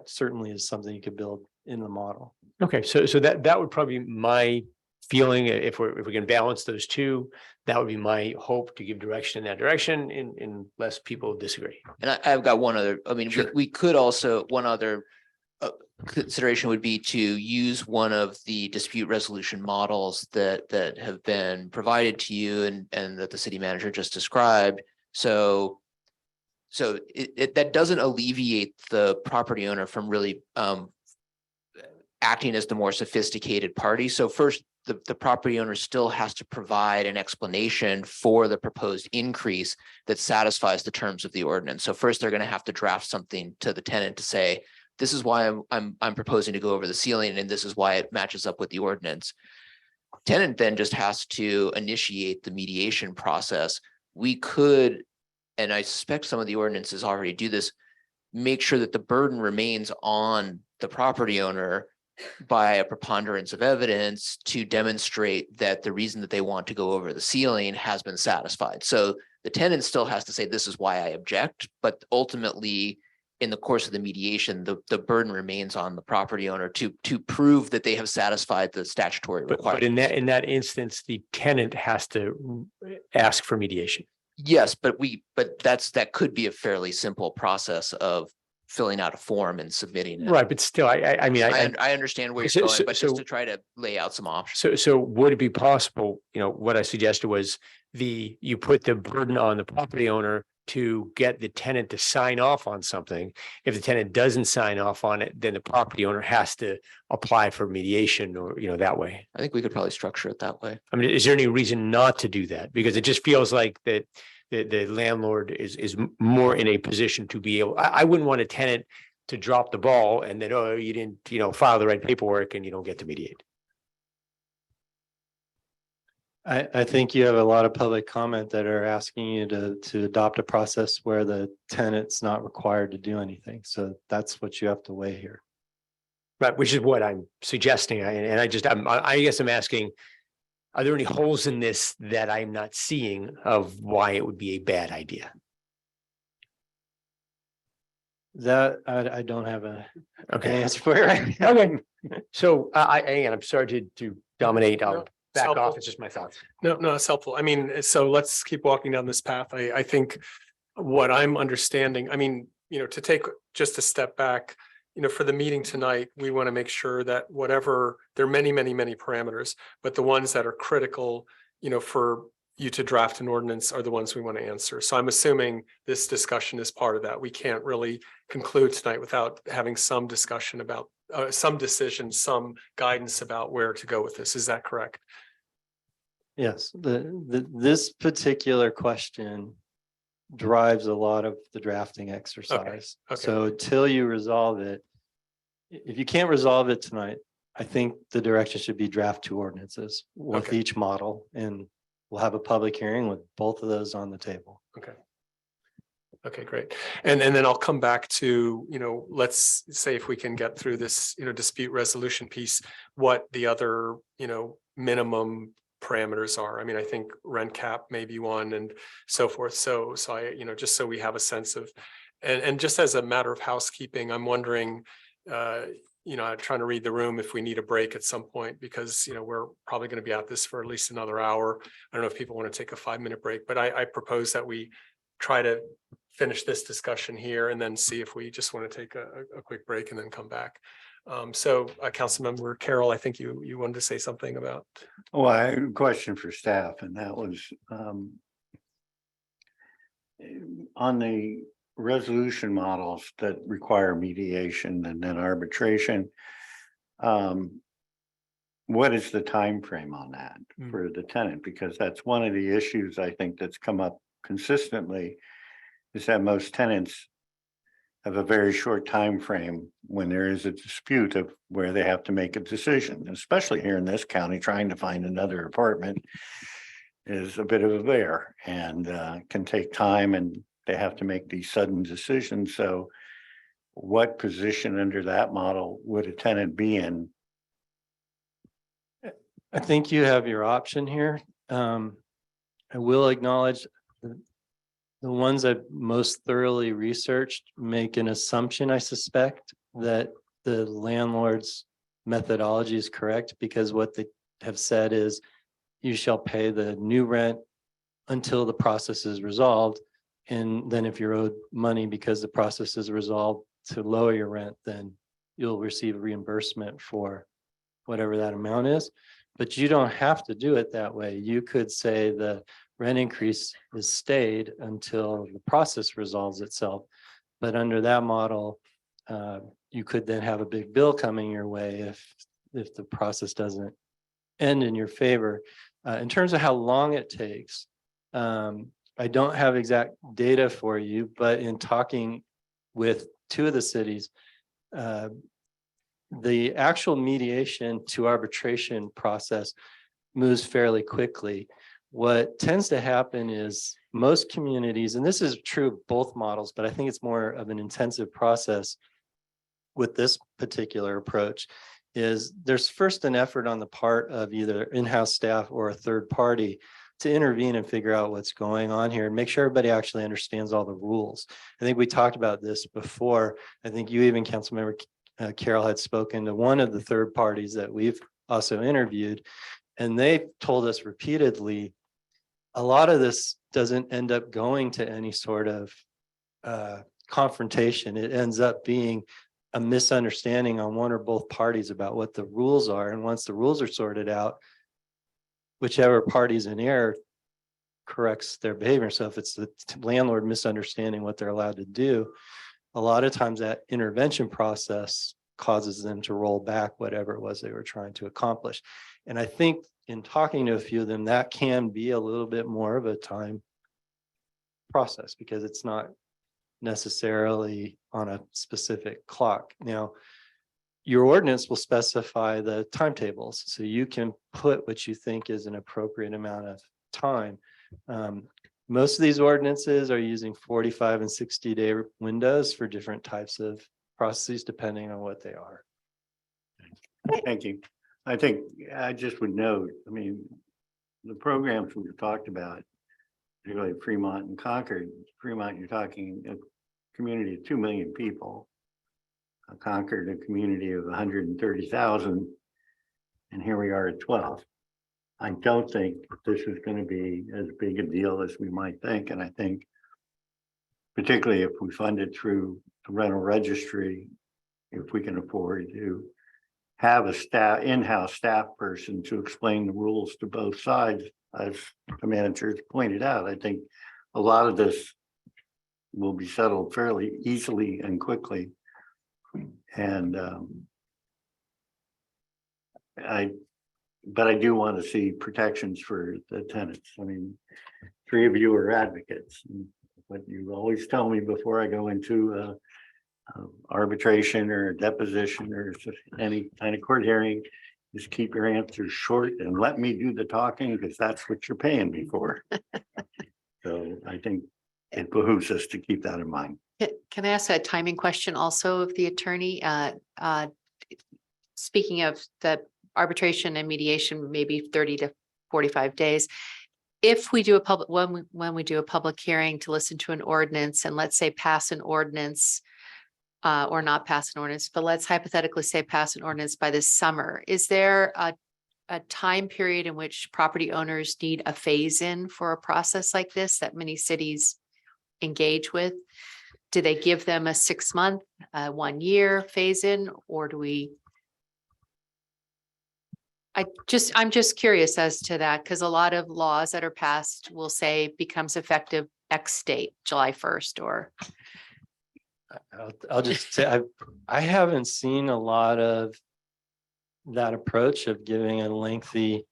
certainly is something you could build in the model. Okay, so that would probably be my feeling. If we can balance those two, that would be my hope, to give direction in that direction, unless people disagree. And I've got one other, Sure. we could also, one other consideration would be to use one of the dispute resolution models that have been provided to you and that the city manager just described, So that doesn't alleviate the property owner from really acting as the more sophisticated party. So first, the property owner still has to provide an explanation for the proposed increase that satisfies the terms of the ordinance. So first, they're going to have to draft something to the tenant to say, this is why I'm proposing to go over the ceiling, and this is why it matches up with the ordinance. Tenant then just has to initiate the mediation process. We could, and I suspect some of the ordinances already do this, make sure that the burden remains on the property owner by a preponderance of evidence to demonstrate that the reason that they want to go over the ceiling has been satisfied. So the tenant still has to say, this is why I object, but ultimately in the course of the mediation, the burden remains on the property owner to prove that they have satisfied the statutory But requirements. in that instance, the tenant has to ask for mediation. Yes, but that could be a fairly simple process of filling out a form and submitting it. Right, but still, I mean, I understand where So- you're so- going, but just so- to try to lay out some options. so would it be possible, what I suggested was you put the burden on the property owner to get the tenant to sign off on something. If the tenant doesn't sign off on it, then the property owner has to apply for mediation or, that way. I think we could probably structure it that way. I mean, is there any reason not to do that? Because it just feels like that the landlord is more in a position to be able, I wouldn't want a tenant to drop the ball and then, oh, you didn't, file the right paperwork and you don't get to mediate. I think you have a lot of public comment that are asking you to adopt a process where the tenant's not required to do anything. So that's what you have to weigh here. Right, which is what I'm suggesting. I guess I'm asking, are there any holes in this that I'm not seeing of why it would be a bad idea? That I don't have an Okay. answer for you right now. Okay. So again, I'm sorry to dominate. I'll No, back helpful. off. It's just my thoughts. No, it's helpful. I mean, so let's keep walking down this path. I think what I'm understanding, I mean, to take just a step back, for the meeting tonight, we want to make sure that there are many, many, many parameters, but the ones that are critical, for you to draft an ordinance are the ones we want to answer. So I'm assuming this discussion is part of that. We can't really conclude tonight without having some discussion about some decision, some guidance about where to go with this. Is that correct? Yes, this particular question drives a lot of the drafting exercise. okay. So until you resolve it, if you can't resolve it tonight, I think the direction should be draft 2 ordinances with Okay. each model, and we'll have a public hearing with both of those on the table. Okay, great. And then I'll come back to, let's say if we can get through this, dispute resolution piece, what the other, minimum parameters are. I mean, I think rent cap may be one and so forth. So I, just so we have a sense of, and just as a matter of housekeeping, I'm wondering, I'm trying to read the room if we need a break at some point, because, we're probably going to be at this for at least another hour. I don't know if people want to take a 5-minute break, but I propose that we try to finish this discussion here and then see if we just want to take a quick break and then come back. So Councilmember Carroll, I think you wanted to say something about. Well, I had a question for staff, and that was on the resolution models that require mediation and then arbitration. What is the time frame on that for the tenant? Because that's one of the issues I think that's come up consistently, is that most tenants have a very short time frame when there is a dispute of where they have to make a decision, especially here in this county. Trying to find another apartment is a bit of a bear and can take time, and they have to make these sudden decisions. So what position under that model would a tenant be in? I think you have your option here. I will acknowledge the ones that most thoroughly researched make an assumption, I suspect, that the landlord's methodology is correct, because what they have said is you shall pay the new rent until the process is resolved. And then if you're owed money because the process is resolved to lower your rent, then you'll receive reimbursement for whatever that amount is. But you don't have to do it that way. You could say the rent increase is stayed until the process resolves itself. But under that model, you could then have a big bill coming your way if the process doesn't end in your favor. In terms of how long it takes, I don't have exact data for you, but in talking with two of the cities, the actual mediation to arbitration process moves fairly quickly. What tends to happen is most communities, and this is true of both models, but I think it's more of an intensive process with this particular approach, is there's first an effort on the part of either in-house staff or a third party to intervene and figure out what's going on here and make sure everybody actually understands all the rules. I think we talked about this before. I think you even, Councilmember Carroll, had spoken to one of the third parties that we've also interviewed, and they told us repeatedly, a lot of this doesn't end up going to any sort of confrontation. It ends up being a misunderstanding on one or both parties about what the rules are. And once the rules are sorted out, whichever party's in error corrects their behavior. So if it's the landlord misunderstanding what they're allowed to do, a lot of times that intervention process causes them to roll back whatever it was they were trying to accomplish. And I think in talking to a few of them, that can be a little bit more of a time process because it's not necessarily on a specific clock. Now, your ordinance will specify the timetables, so you can put what you think is an appropriate amount of time. Most of these ordinances are using 45 and 60-day windows for different types of processes, depending on what they are. Thank you. I think I just would note, I mean, the programs we've talked about, particularly Fremont and Concord. Fremont, you're talking a community of 2 million people. Concord, a community of 130,000, and here we are at 12. I don't think this is going to be as big a deal as we might think, and I think particularly if we fund it through the rental registry, if we can afford to have a in-house staff person to explain the rules to both sides, as the managers pointed out, I think a lot of this will be settled fairly easily and quickly. And but I do want to see protections for the tenants. I mean, 3 of you are advocates. What you always tell me before I go into arbitration or a deposition or any kind of court hearing is keep your answers short and let me do the talking because that's what you're paying me for. So I think it behooves us to keep that in mind. Can I ask a timing question also of the attorney? Speaking of the arbitration and mediation, maybe 30 to 45 days. If we do a public, when we do a public hearing to listen to an ordinance and let's say pass an ordinance or not pass an ordinance, but let's hypothetically say pass an ordinance by this summer, is there a time period in which property owners need a phase in for a process like this that many cities engage with? Do they give them a 6-month, 1 year phase in, or do we? I'm just curious as to that, because a lot of laws that are passed will say becomes effective X date, July 1st, or. I'll just say I haven't seen a lot of that approach of giving a lengthy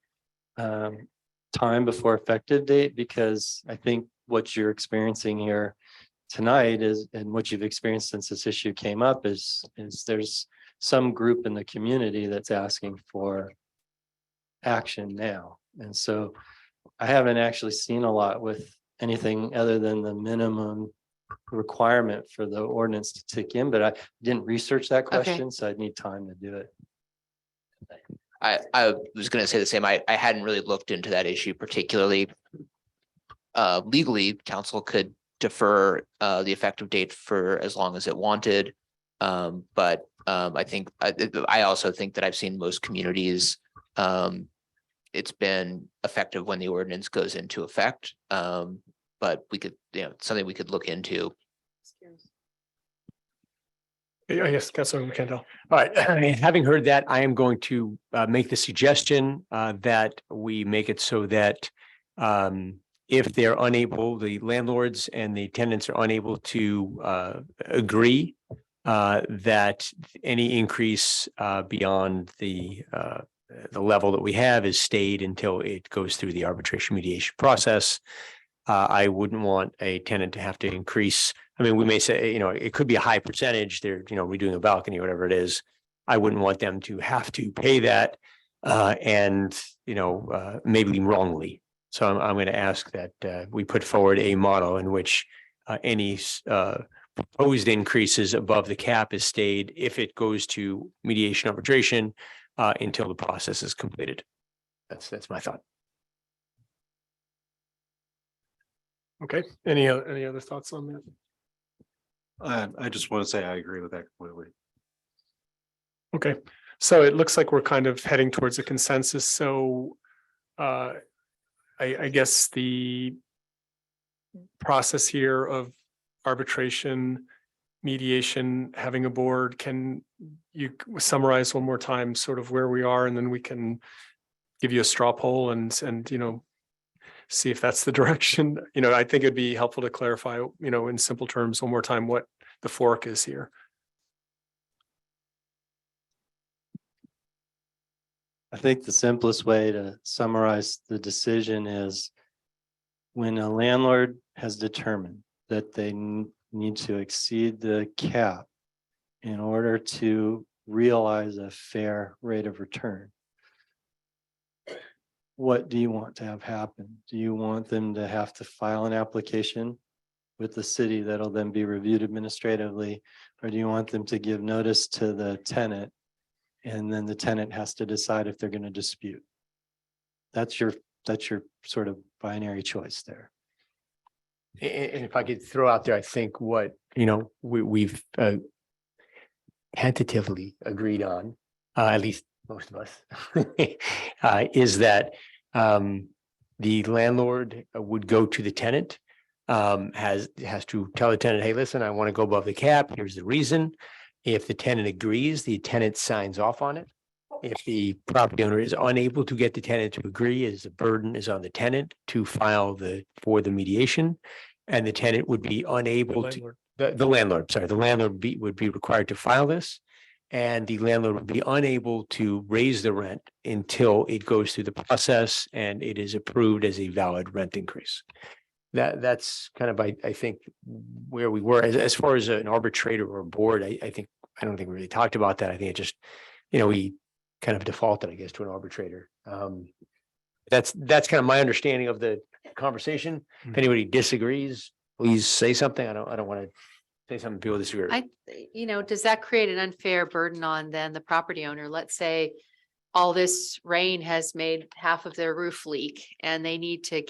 time before effective date, because I think what you're experiencing here tonight is, and what you've experienced since this issue came up is there's some group in the community that's asking for action now. And so I haven't actually seen a lot with anything other than the minimum requirement for the ordinance to tick in, but I didn't research that question, so I'd need time to do it. I was going to say the same. I hadn't really looked into that issue particularly. Legally, council could defer the effective date for as long as it wanted. But I think I also think that I've seen most communities, it's been effective when the ordinance goes into effect. But we could, something we could look into. Yes, Councilmember Kendall. All right, I mean, having heard that, I am going to make the suggestion that we make it so that if they're unable, the landlords and the tenants are unable to agree that any increase beyond the level that we have is stayed until it goes through the arbitration mediation process. I wouldn't want a tenant to have to increase. I mean, we may say, it could be a high percentage. They're, redoing a balcony, whatever it is. I wouldn't want them to have to pay that and, maybe wrongly. So I'm going to ask that we put forward a model in which any proposed increases above the cap is stayed if it goes to mediation arbitration until the process is completed. That's my thought. Okay, any other thoughts on that? I just want to say I agree with that completely. Okay, so it looks like we're kind of heading towards a consensus. So I guess the process here of arbitration, mediation, having a board, can you summarize one more time sort of where we are, and then we can give you a straw poll and see if that's the direction. I think it'd be helpful to clarify, in simple terms one more time what the fork is here. I think the simplest way to summarize the decision is when a landlord has determined that they need to exceed the cap in order to realize a fair rate of return. What do you want to have happen? Do you want them to have to file an application with the city that'll then be reviewed administratively? Or do you want them to give notice to the tenant and then the tenant has to decide if they're going to dispute? That's your sort of binary choice there. And if I could throw out there, I think what, we've tentatively agreed on, at least most of us, is that the landlord would go to the tenant, has to tell the tenant, hey, listen, I want to go above the cap. Here's the reason. If the tenant agrees, the tenant signs off on it. If the property owner is unable to get the tenant to agree, the burden is on the tenant to file for the mediation, and the tenant would be unable to. The landlord, sorry, the landlord would be required to file this, and the landlord would be unable to raise the rent until it goes through the process and it is approved as a valid rent increase. That's kind of, I think, where we were as far as an arbitrator or a board. I don't think we really talked about that. I think it just, we kind of defaulted, I guess, to an arbitrator. That's kind of my understanding of the conversation. If anybody disagrees, please say something. I don't want to say something people disagree with. Does that create an unfair burden on then the property owner? Let's say all this rain has made half of their roof leak and they need to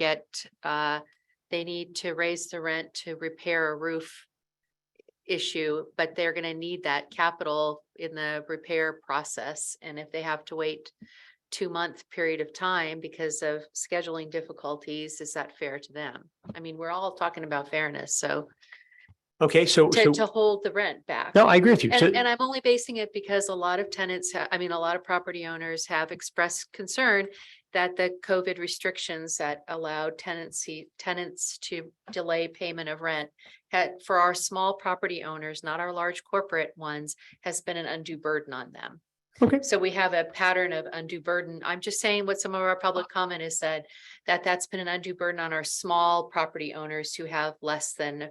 raise the rent to repair a roof issue, but they're going to need that capital in the repair process. And if they have to wait 2-month period of time because of scheduling difficulties, is that fair to them? I mean, we're all talking about fairness, so. Okay, so To hold the rent back. no, I agree with you. And I'm only basing it because a lot of tenants, a lot of property owners have expressed concern that the COVID restrictions that allowed tenants to delay payment of rent for our small property owners, not our large corporate ones, has been an undue burden on them. Okay. So we have a pattern of undue burden. I'm just saying what some of our public comment has said, that's been an undue burden on our small property owners who have less than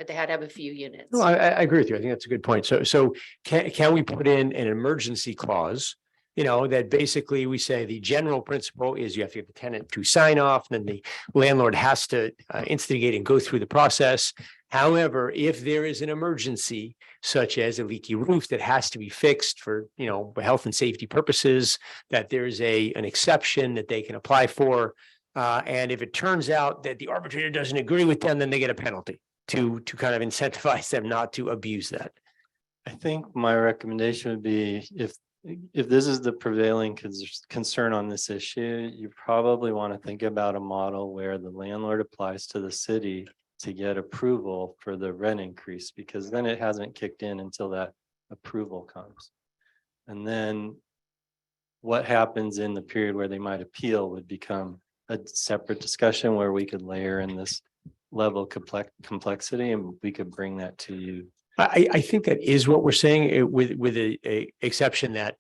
they had to have a few units. No, I agree with you. I think that's a good point. So can we put in an emergency clause? That basically we say the general principle is you have to get the tenant to sign off, and then the landlord has to instigate and go through the process. However, if there is an emergency, such as a leaky roof that has to be fixed for, health and safety purposes, that there's an exception that they can apply for. And if it turns out that the arbitrator doesn't agree with them, then they get a penalty to kind of incentivize them not to abuse that. I think my recommendation would be if this is the prevailing concern on this issue, you probably want to think about a model where the landlord applies to the city to get approval for the rent increase, because then it hasn't kicked in until that approval comes. And then what happens in the period where they might appeal would become a separate discussion where we could layer in this level of complexity and we could bring that to you. I think that is what we're saying with a exception that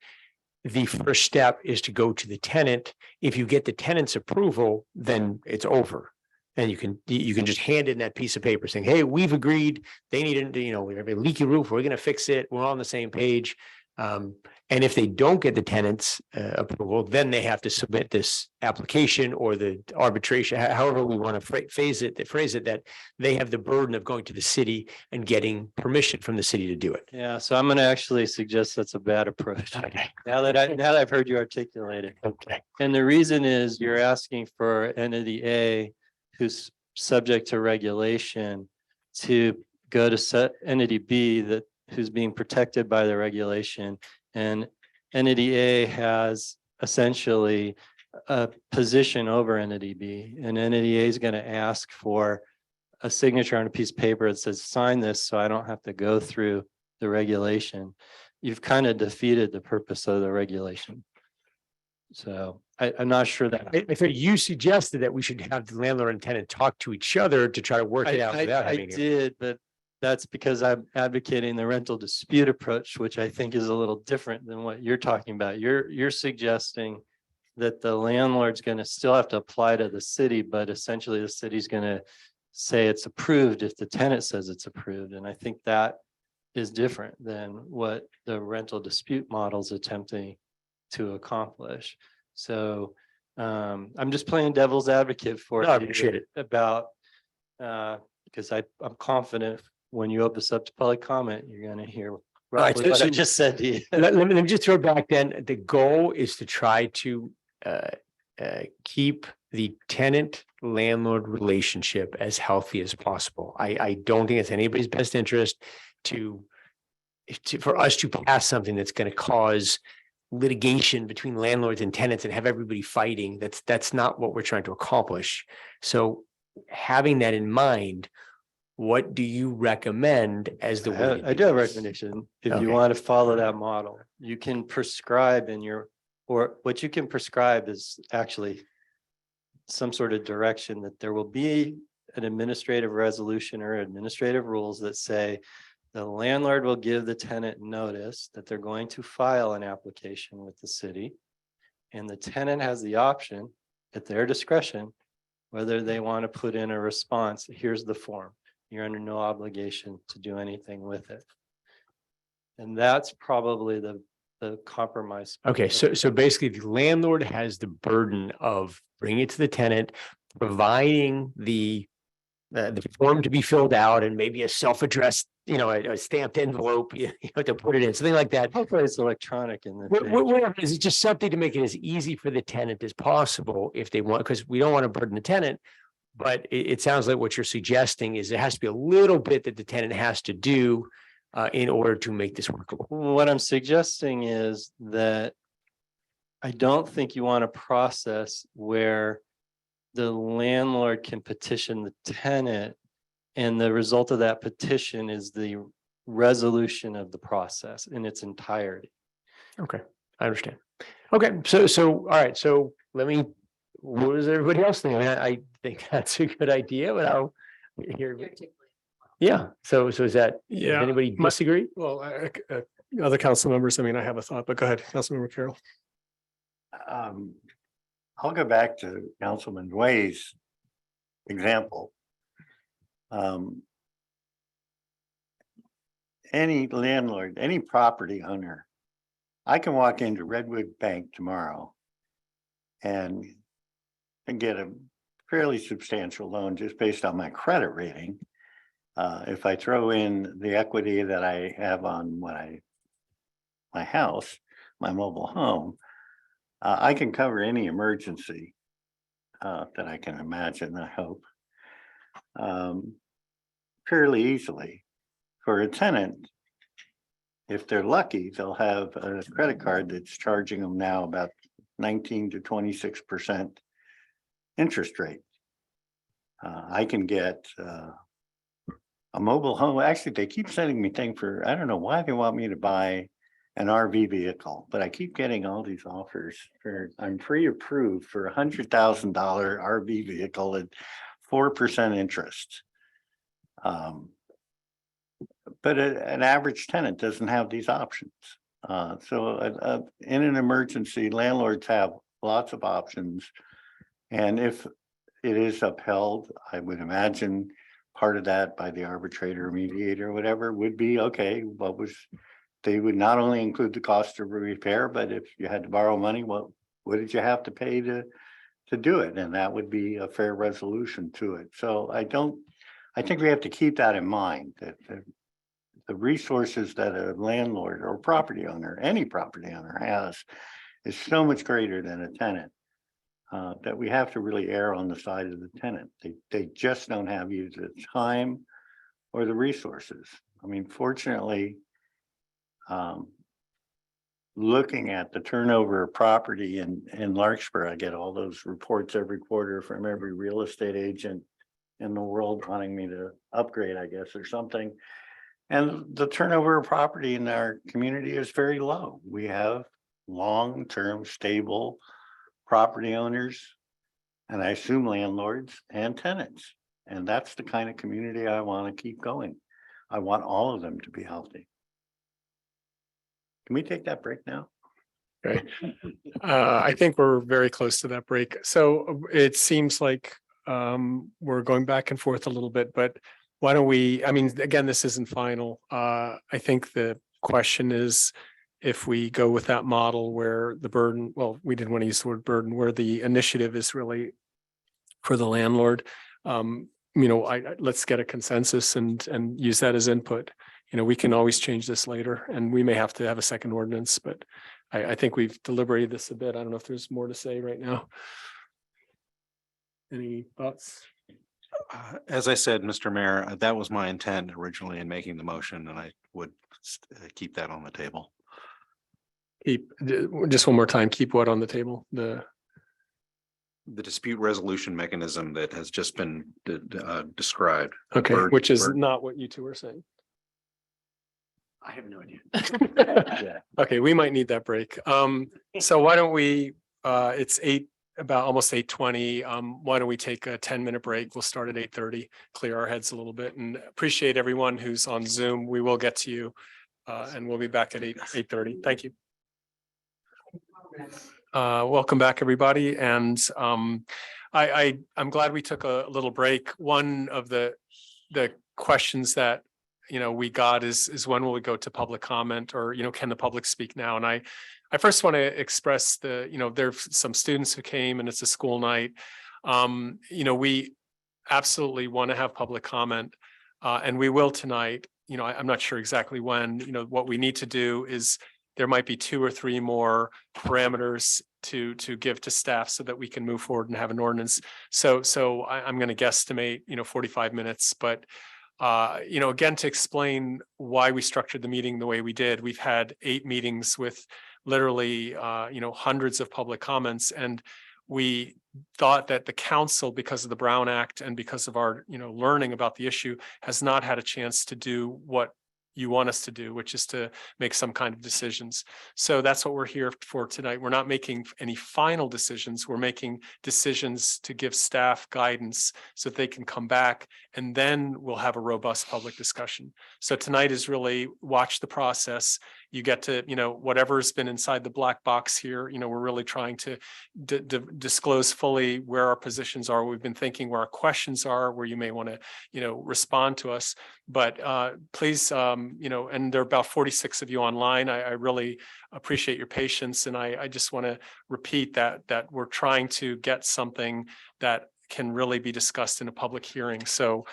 the first step is to go to the tenant. If you get the tenant's approval, then it's over. And you can just hand in that piece of paper saying, hey, we've agreed, they need to, we have a leaky roof, we're gonna fix it, we're on the same page. And if they don't get the tenant's approval, then they have to submit this application or the arbitration, however we want to phrase it, that they have the burden of going to the city and getting permission from the city to do it. Yeah, so I'm gonna actually suggest that's a bad approach. Okay. Now that I've heard you articulate it. Okay. And the reason is you're asking for entity A who's subject to regulation to go to entity B who's being protected by the regulation. And entity A has essentially a position over entity B, and entity A is going to ask for a signature on a piece of paper that says, sign this so I don't have to go through the regulation. You've kind of defeated the purpose of the regulation. So I'm not sure that. I thought you suggested that we should have the landlord and tenant talk to each other to try to work it out without I having. did, but that's because I'm advocating the rental dispute approach, which I think is a little different than what you're talking about. You're suggesting that the landlord's going to still have to apply to the city, but essentially the city's going to say it's approved if the tenant says it's approved. And I think that is different than what the rental dispute model is attempting to accomplish. So I'm just playing devil's advocate for No, I appreciate it. about because I'm confident when you open this up to public comment, you're going to hear right, roughly what so I just said to you. Let me just throw it back then. The goal is to try to keep the tenant landlord relationship as healthy as possible. I don't think it's anybody's best interest for us to pass something that's going to cause litigation between landlords and tenants and have everybody fighting. That's not what we're trying to accomplish. So having that in mind, what do you recommend as the way? I do have a recommendation. If you want to follow that model, you can prescribe or what you can prescribe is actually some sort of direction that there will be an administrative resolution or administrative rules that say the landlord will give the tenant notice that they're going to file an application with the city. And the tenant has the option at their discretion, whether they want to put in a response. Here's the form. You're under no obligation to do anything with it. And that's probably the compromise. Okay, so basically the landlord has the burden of bringing it to the tenant, providing the form to be filled out and maybe a self-addressed, a stamped envelope, to put it in, something like that. Hopefully it's electronic in the. Whatever it is, it's just something to make it as easy for the tenant as possible if they want, because we don't want to burden the tenant. But it sounds like what you're suggesting is there has to be a little bit that the tenant has to do in order to make this workable. What I'm suggesting is that I don't think you want a process where the landlord can petition the tenant and the result of that petition is the resolution of the process in its entirety. Okay, I understand. Okay, so all right, so what does everybody else think? I mean, I think that's a good idea, but I'll hear. Yeah, so is that, Yeah, does anybody disagree? Well, other council members, I mean, I have a thought, but go ahead, Councilmember Carroll. I'll go back to Councilman Dway's example. Any landlord, any property owner, I can walk into Redwood Bank tomorrow and get a fairly substantial loan just based on my credit rating. If I throw in the equity that I have on my house, my mobile home, I can cover any emergency that I can imagine, I hope, fairly easily. For a tenant, if they're lucky, they'll have a credit card that's charging them now about 19 to 26% interest rate. I can get a mobile home. Actually, they keep sending me things for, I don't know why they want me to buy an RV vehicle, but I keep getting all these offers for, I'm pre-approved for $100,000 RV vehicle at 4% interest. But an average tenant doesn't have these options. So in an emergency, landlords have lots of options. And if it is upheld, I would imagine part of that by the arbitrator, mediator, or whatever, would be, okay, they would not only include the cost of repair, but if you had to borrow money, what did you have to pay to do it? And that would be a fair resolution to it. So I think we have to keep that in mind, that the resources that a landlord or property owner, any property owner has is so much greater than a tenant. That we have to really err on the side of the tenant. They just don't have either the time or the resources. I mean, fortunately, looking at the turnover of property in Larkspur, I get all those reports every quarter from every real estate agent in the world wanting me to upgrade, I guess, or something. And the turnover of property in our community is very low. We have long-term stable property owners, and I assume landlords and tenants. And that's the kind of community I want to keep going. I want all of them to be healthy. Can we take that break now? Okay. I think we're very close to that break. So it seems like we're going back and forth a little bit, but why don't we, I mean, again, this isn't final. I think the question is, if we go with that model where the burden, well, we didn't want to use the word burden, where the initiative is really for the landlord, let's get a consensus and use that as input. We can always change this later, and we may have to have a second ordinance, but I think we've deliberated this a bit. I don't know if there's more to say right now. Any thoughts? As I said, Mr. Mayor, that was my intent originally in making the motion, and I would keep that on the table. Keep, just one more time, keep what on the table? The dispute resolution mechanism that has just been described. Okay, which is not what you two are saying. I have no idea. Yeah. Okay, we might need that break. So why don't we, it's almost 8:20. Why don't we take a 10-minute break? We'll start at 8:30, clear our heads a little bit, and appreciate everyone who's on Zoom. We will get to you, and we'll be back at 8:30. Thank you. Welcome back, everybody. And I'm glad we took a little break. One of the questions that we got is when will we go to public comment, or can the public speak now? And I first want to express there's some students who came, and it's a school night. We absolutely want to have public comment, and we will tonight. I'm not sure exactly when. What we need to do is there might be 2 or 3 more parameters to give to staff so that we can move forward and have an ordinance. So I'm going to guesstimate 45 minutes, but again, to explain why we structured the meeting the way we did, we've had 8 meetings with literally hundreds of public comments, and we thought that the council, because of the Brown Act and because of our learning about the issue, has not had a chance to do what you want us to do, which is to make some kind of decisions. So that's what we're here for tonight. We're not making any final decisions. We're making decisions to give staff guidance so that they can come back, and then we'll have a robust public discussion. So tonight is really watch the process. You get to, whatever's been inside the black box here, we're really trying to disclose fully where our positions are, what we've been thinking, where our questions are, where you may want to, respond to us. But please, and there are about 46 of you online. I really appreciate your patience. And I just want to repeat that we're trying to get something that can really be discussed in a public hearing. So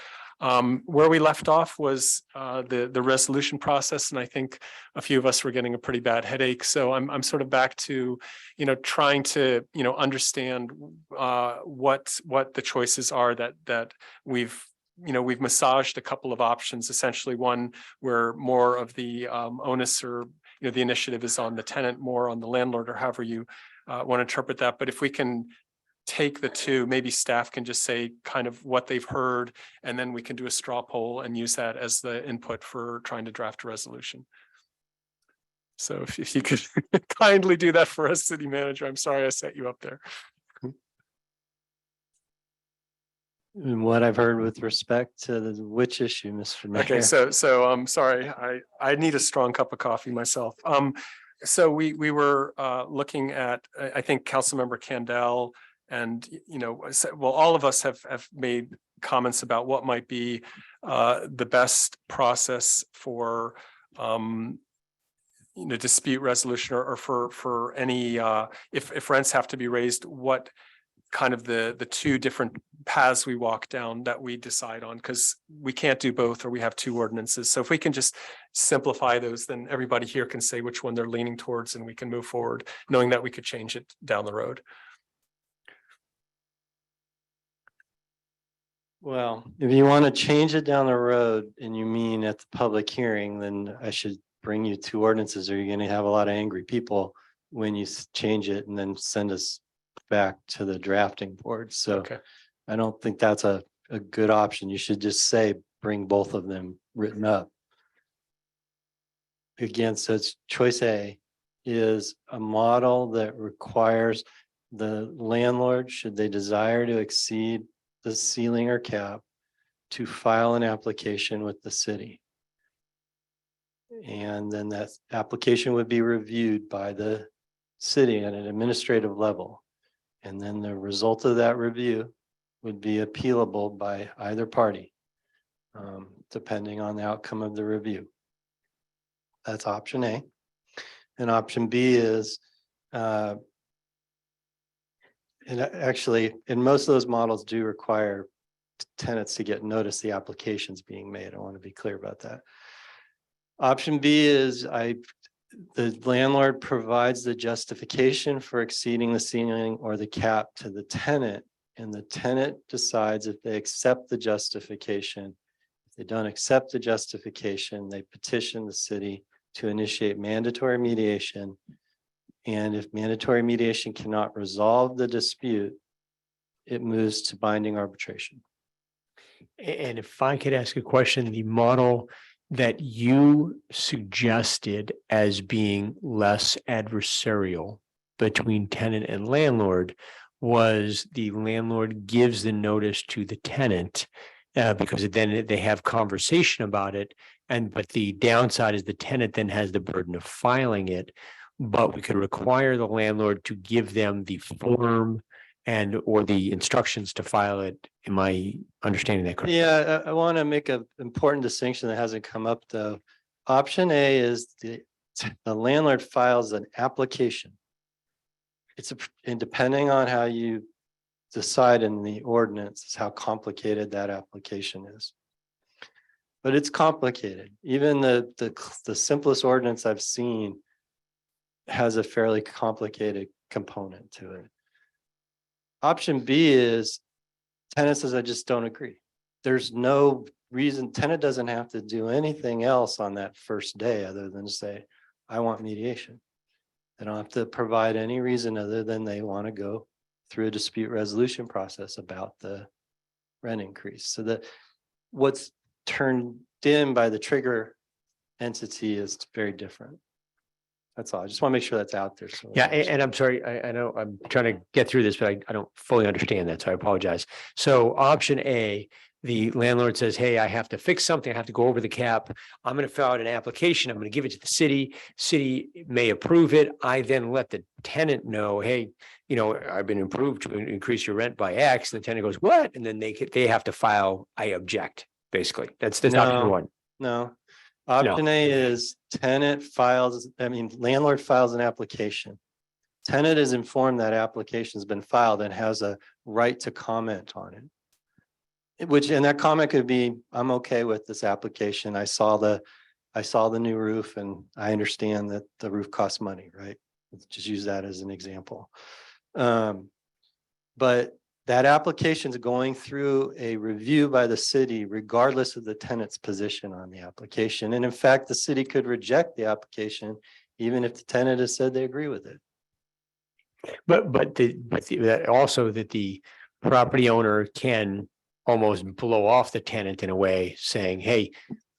where we left off was the resolution process, and I think a few of us were getting a pretty bad headache. So I'm sort of back to trying to understand what the choices are that we've massaged a couple of options. Essentially, one where more of the onus or the initiative is on the tenant, more on the landlord, or however you want to interpret that. But if we can take the two, maybe staff can just say kind of what they've heard, and then we can do a straw poll and use that as the input for trying to draft a resolution. So if you could kindly do that for us, city manager, I'm sorry I set you up there. And what I've heard with respect to which issue, Mr. Mayor. Okay, so I'm sorry, I need a strong cup of coffee myself. So we were looking at, I think Councilmember Candell and, well, all of us have made comments about what might be the best process for dispute resolution or for any if rents have to be raised, what kind of the two different paths we walk down that we decide on, because we can't do both or we have two ordinances. So if we can just simplify those, then everybody here can say which one they're leaning towards and we can move forward, knowing that we could change it down the road. Well, if you want to change it down the road and you mean at the public hearing, then I should bring you two ordinances, or you're going to have a lot of angry people when you change it and then send us back to the drafting board. So Okay. I don't think that's a good option. You should just say, bring both of them written up. Again, so it's choice A is a model that requires the landlord, should they desire to exceed the ceiling or cap, to file an application with the city. And then that application would be reviewed by the city at an administrative level. And then the result of that review would be appealable by either party, depending on the outcome of the review. That's option A. And option B is, and actually, in most of those models do require tenants to get notice the application's being made. I want to be clear about that. Option B is the landlord provides the justification for exceeding the ceiling or the cap to the tenant, and the tenant decides if they accept the justification. If they don't accept the justification, they petition the city to initiate mandatory mediation. And if mandatory mediation cannot resolve the dispute, it moves to binding arbitration. And if I could ask a question, the model that you suggested as being less adversarial between tenant and landlord was the landlord gives the notice to the tenant because then they have conversation about it. But the downside is the tenant then has the burden of filing it. But we could require the landlord to give them the form or the instructions to file it. Am I understanding that correctly? Yeah, I want to make an important distinction that hasn't come up though. Option A is the landlord files an application. And depending on how you decide in the ordinance is how complicated that application is. But it's complicated. Even the simplest ordinance I've seen has a fairly complicated component to it. Option B is tenant says, I just don't agree. There's no reason, tenant doesn't have to do anything else on that first day other than say, I want mediation. They don't have to provide any reason other than they want to go through a dispute resolution process about the rent increase. So that what's turned in by the trigger entity is very different. That's all. I just want to make sure that's out there. So Yeah, and I'm sorry, I know I'm trying to get through this, but I don't fully understand that, so I apologize. So option A, the landlord says, hey, I have to fix something. I have to go over the cap. I'm going to fill out an application. I'm going to give it to the city. City may approve it. I then let the tenant know, hey, I've been approved to increase your rent by X. And the tenant goes, what? And then they have to file, I object, basically. That's option one. No. Option A is landlord files an application. Tenant is informed that application has been filed and has a right to comment on it. And that comment could be, I'm okay with this application. I saw the new roof and I understand that the roof costs money, right? Let's just use that as an example. But that application is going through a review by the city, regardless of the tenant's position on the application. And in fact, the city could reject the application, even if the tenant has said they agree with it. But that also that the property owner can almost blow off the tenant in a way saying, hey,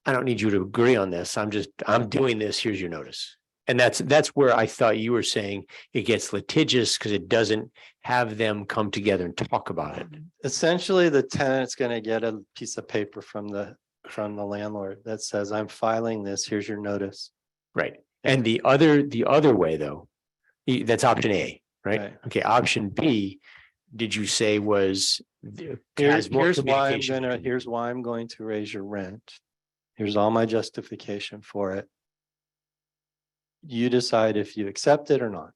I don't need you to agree on this. I'm doing this. Here's your notice. And that's where I thought you were saying it gets litigious because it doesn't have them come together and talk about it. Essentially, the tenant's gonna get a piece of paper from the landlord that says, I'm filing this, here's your notice. Right. And the other way though, that's option A, right? Right. Okay, option B, did you say was? Here's more why communication between- here's why I'm going to raise your rent. Here's all my justification for it. You decide if you accept it or not.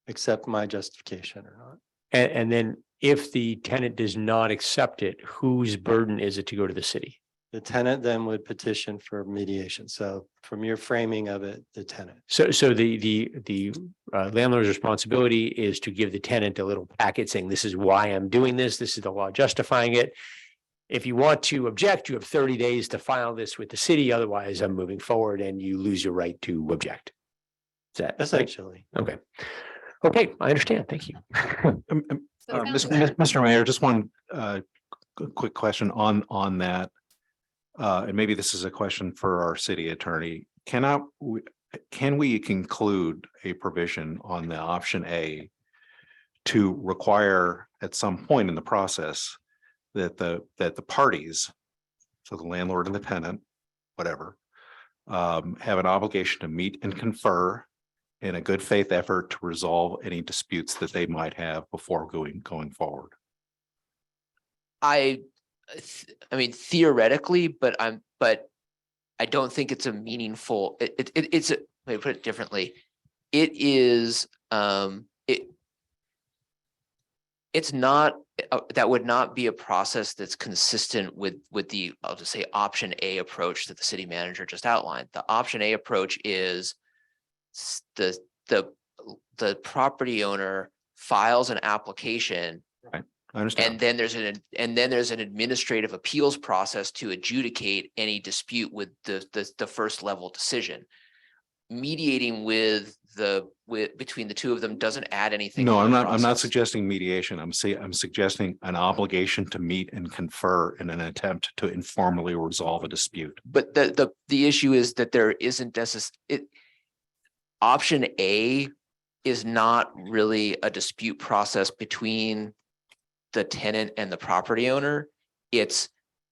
Accept my justification or not. And then if the tenant does not accept it, whose burden is it to go to the city? The tenant then would petition for mediation. So from your framing of it, the tenant. So the landlord's responsibility is to give the tenant a little packet saying, this is why I'm doing this. This is the law justifying it. If you want to object, you have 30 days to file this with the city. Otherwise, I'm moving forward and you lose your right to object. Is that Essentially. okay? Okay, I understand. Thank you. Mr. Mayor, just one quick question on that. And maybe this is a question for our city attorney. Can we conclude a provision on the option A to require at some point in the process that the parties, so the landlord and the tenant, whatever, have an obligation to meet and confer in a good faith effort to resolve any disputes that they might have before going forward? I mean, theoretically, but I don't think it's a meaningful, it's let me put it differently. It is, it's not, that would not be a process that's consistent with the, I'll just say, option A approach that the city manager just outlined. The option A approach is the property owner files an application. Right. I understand. And then there's an administrative appeals process to adjudicate any dispute with the first level decision. Mediating between the two of them doesn't add anything. No, to the I'm not process. suggesting mediation. I'm suggesting an obligation to meet and confer in an attempt to informally resolve a dispute. But the issue is that there isn't option A is not really a dispute process between the tenant and the property owner. It's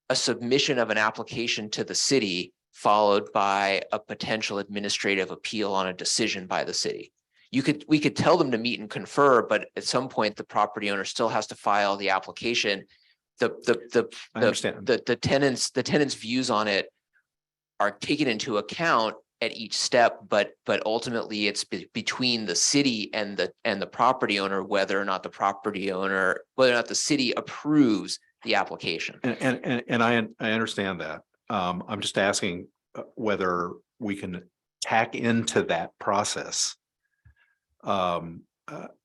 a submission of an application to the city followed by a potential administrative appeal on a decision by the city. We could tell them to meet and confer, but at some point the property owner still has to file the application. I understand. The tenant's views on it are taken into account at each step, but ultimately it's between the city and the property owner, whether or not the city approves the application. And I understand that. I'm just asking whether we can tack into that process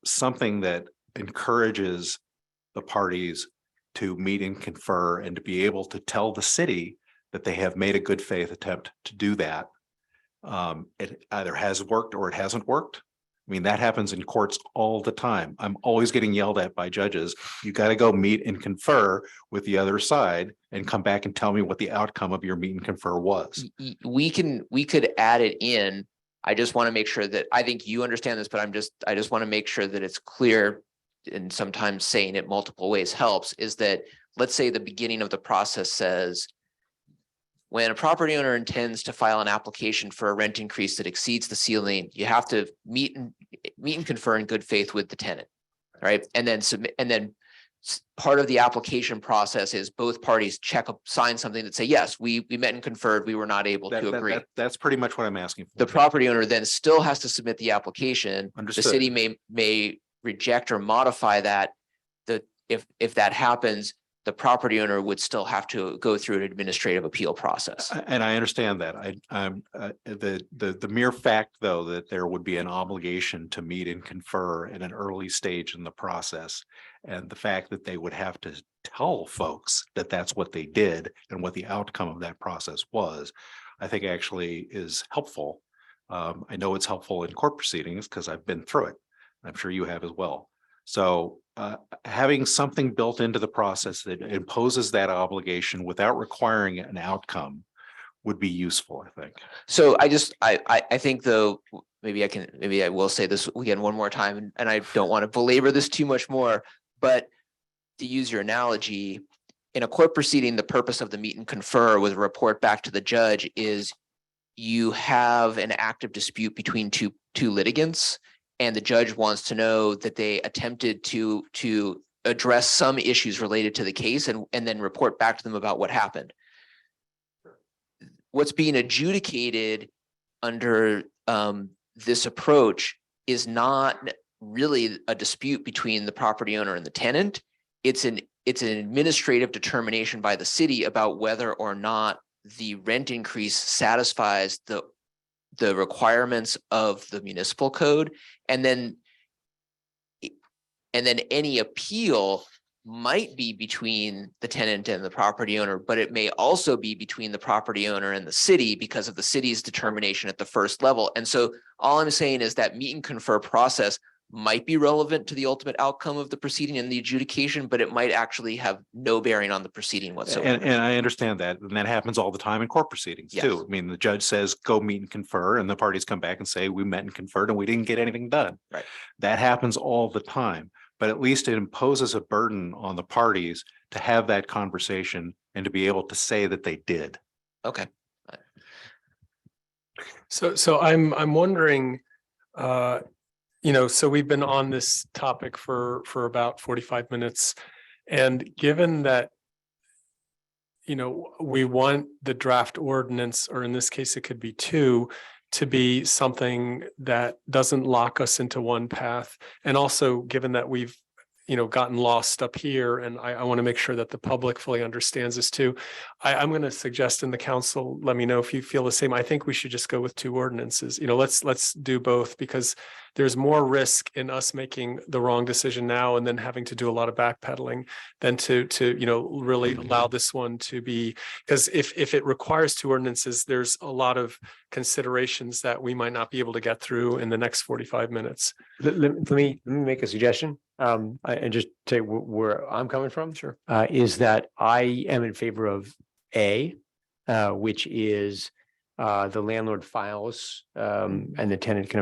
something that encourages the parties to meet and confer and to be able to tell the city that they have made a good faith attempt to do that. It either has worked or it hasn't worked. I mean, that happens in courts all the time. I'm always getting yelled at by judges. You got to go meet and confer with the other side and come back and tell me what the outcome of your meet and confer was. We could add it in. I just want to make sure that, I think you understand this, but I just want to make sure that it's clear, and sometimes saying it multiple ways helps, is that, let's say the beginning of the process says, when a property owner intends to file an application for a rent increase that exceeds the ceiling, you have to meet and confer in good faith with the tenant, right? And then part of the application process is both parties sign something that say, yes, we met and conferred, we were not able to agree. That's pretty much what I'm asking for. The property owner then still has to submit the application. Understood. The city may reject or modify that. If that happens, the property owner would still have to go through an administrative appeal process. And I understand that. The mere fact, though, that there would be an obligation to meet and confer in an early stage in the process, and the fact that they would have to tell folks that that's what they did and what the outcome of that process was, I think actually is helpful. I know it's helpful in court proceedings because I've been through it. I'm sure you have as well. So having something built into the process that imposes that obligation without requiring an outcome would be useful, I think. So I think though, maybe I will say this again one more time, and I don't want to belabor this too much more, but to use your analogy, in a court proceeding, the purpose of the meet and confer with a report back to the judge is you have an active dispute between two litigants, and the judge wants to know that they attempted to address some issues related to the case and then report back to them about what happened. What's being adjudicated under this approach is not really a dispute between the property owner and the tenant. It's an administrative determination by the city about whether or not the rent increase satisfies the requirements of the municipal code, and then any appeal might be between the tenant and the property owner, but it may also be between the property owner and the city because of the city's determination at the first level. And so all I'm saying is that meet and confer process might be relevant to the ultimate outcome of the proceeding and the adjudication, but it might actually have no bearing on the proceeding whatsoever. And I understand that, and that happens all the time in court proceedings too. Yes. I mean, the judge says, go meet and confer, and the parties come back and say, we met and conferred and we didn't get anything done. Right. That happens all the time, but at least it imposes a burden on the parties to have that conversation and to be able to say that they did. Okay. So I'm wondering, so we've been on this topic for about 45 minutes. And given that, we want the draft ordinance, or in this case, it could be two, to be something that doesn't lock us into one path. And also given that we've, gotten lost up here, and I want to make sure that the public fully understands this too. I'm going to suggest in the council, let me know if you feel the same. I think we should just go with two ordinances. Let's do both, because there's more risk in us making the wrong decision now and then having to do a lot of backpedaling than to really allow this one to be, because if it requires two ordinances, there's a lot of considerations that we might not be able to get through in the next 45 minutes. Let me make a suggestion. And just say where I'm coming from. Sure. Is that I am in favor of A, which is the landlord files and the tenant can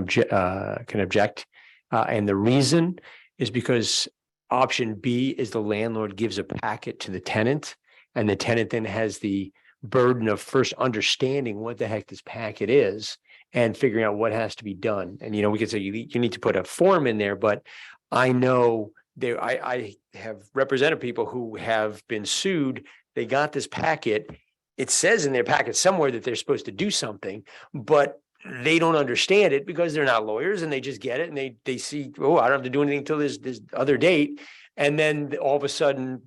object. And the reason is because option B is the landlord gives a packet to the tenant, and the tenant then has the burden of first understanding what the heck this packet is and figuring out what has to be done. And we could say you need to put a form in there, but I know I have represented people who have been sued. They got this packet. It says in their packet somewhere that they're supposed to do something, but they don't understand it because they're not lawyers, and they just get it and they see, oh, I don't have to do anything until this other date. And then all of a sudden,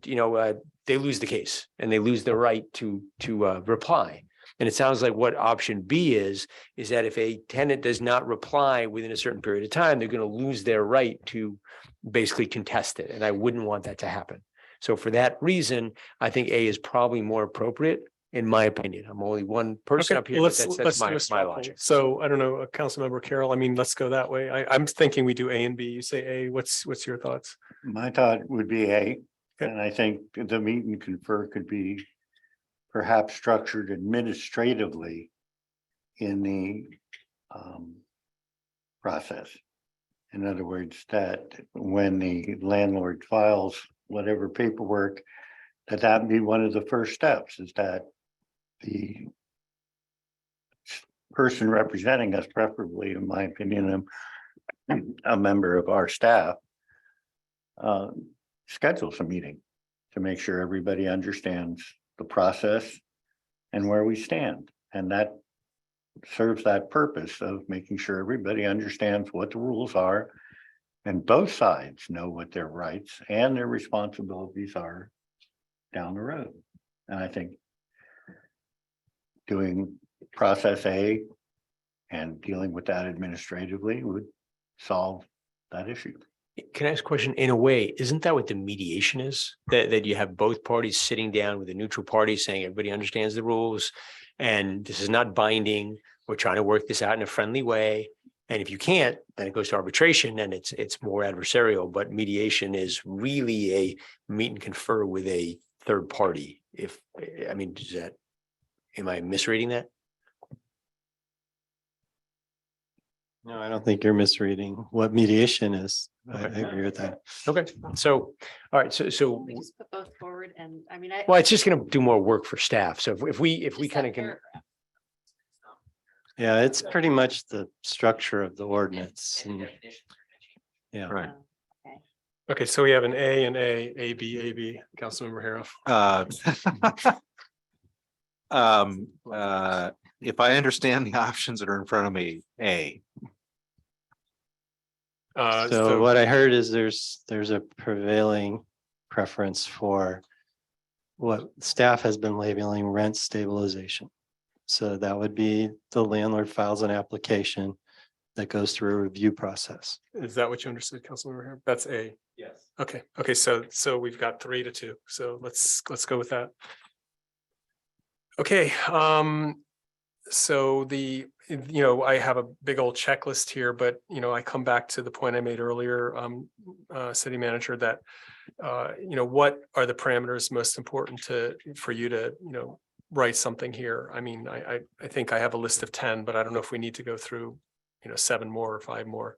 they lose the case and they lose the right to reply. And it sounds like what option B is that if a tenant does not reply within a certain period of time, they're going to lose their right to basically contest it. And I wouldn't want that to happen. So for that reason, I think A is probably more appropriate, in my opinion. I'm only one person up here, but that's my logic. So I don't know, Councilmember Carroll, let's go that way. I'm thinking we do A and B. You say A, what's your thoughts? My thought would be A, and I think the meet and confer could be perhaps structured administratively in the process. In other words, that when the landlord files whatever paperwork, that would be one of the first steps, is that the person representing us, preferably, in my opinion, a member of our staff, schedules a meeting to make sure everybody understands the process and where we stand. And that serves that purpose of making sure everybody understands what the rules are and both sides know what their rights and their responsibilities are down the road. And I think doing process A and dealing with that administratively would solve that issue. Can I ask a question? In a way, isn't that what the mediation is? That you have both parties sitting down with a neutral party saying everybody understands the rules and this is not binding. We're trying to work this out in a friendly way. And if you can't, then it goes to arbitration and it's more adversarial. But mediation is really a meet and confer with a third party. Does that Am I misreading that? No, I don't think you're misreading what mediation is. I Okay. agree with that. Okay, so, all right, so, We just put both forward and I mean, well, it's just gonna do more work for staff. So if we kind of can, Yeah, it's pretty much the structure of the ordinance. and- Yeah. Right. Okay, so we have an A and A, B, Councilmember Harrell. If I understand the options that are in front of me, A. So what I heard is there's a prevailing preference for what staff has been labeling rent stabilization. So that would be the landlord files an application that goes through a review process. Is that what you understood, Councilmember Harrell? That's A. Yes. Okay, so we've got 3-2. So let's go with that. Okay, so I have a big old checklist here, but I come back to the point I made earlier, city manager, that what are the parameters most important for you to, write something here? I mean, I think I have a list of 10, but I don't know if we need to go through, 7 more or 5 more.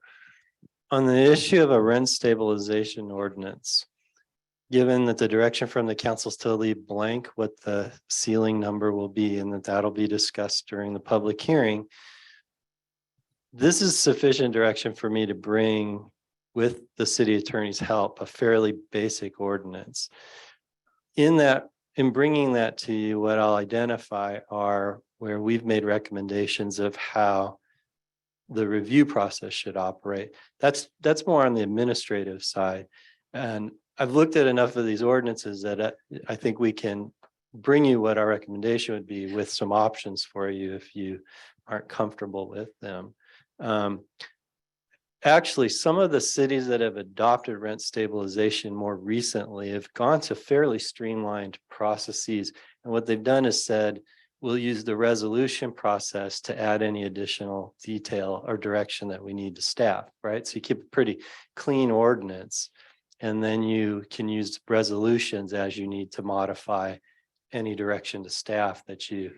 On the issue of a rent stabilization ordinance, given that the direction from the council is to leave blank what the ceiling number will be and that'll be discussed during the public hearing, this is sufficient direction for me to bring, with the city attorney's help, a fairly basic ordinance. In bringing that to you, what I'll identify are where we've made recommendations of how the review process should operate. That's more on the administrative side. And I've looked at enough of these ordinances that I think we can bring you what our recommendation would be with some options for you if you aren't comfortable with them. Actually, some of the cities that have adopted rent stabilization more recently have gone to fairly streamlined processes. And what they've done is said, we'll use the resolution process to add any additional detail or direction that we need to staff, right? So you keep a pretty clean ordinance, and then you can use resolutions as you need to modify any direction to staff that you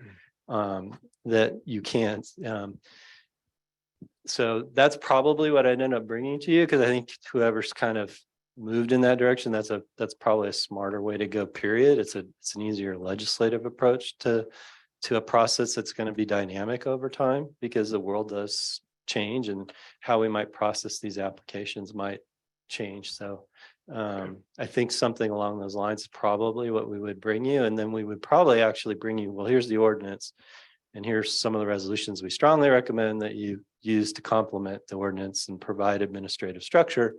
can't. So that's probably what I'd end up bringing to you, because I think whoever's kind of moved in that direction, that's probably a smarter way to go, period. It's an easier legislative approach to a process that's going to be dynamic over time, because the world does change and how we might process these applications might change. So I think something along those lines is probably what we would bring you. And then we would probably actually bring you, well, here's the ordinance, and here's some of the resolutions we strongly recommend that you use to complement the ordinance and provide administrative structure.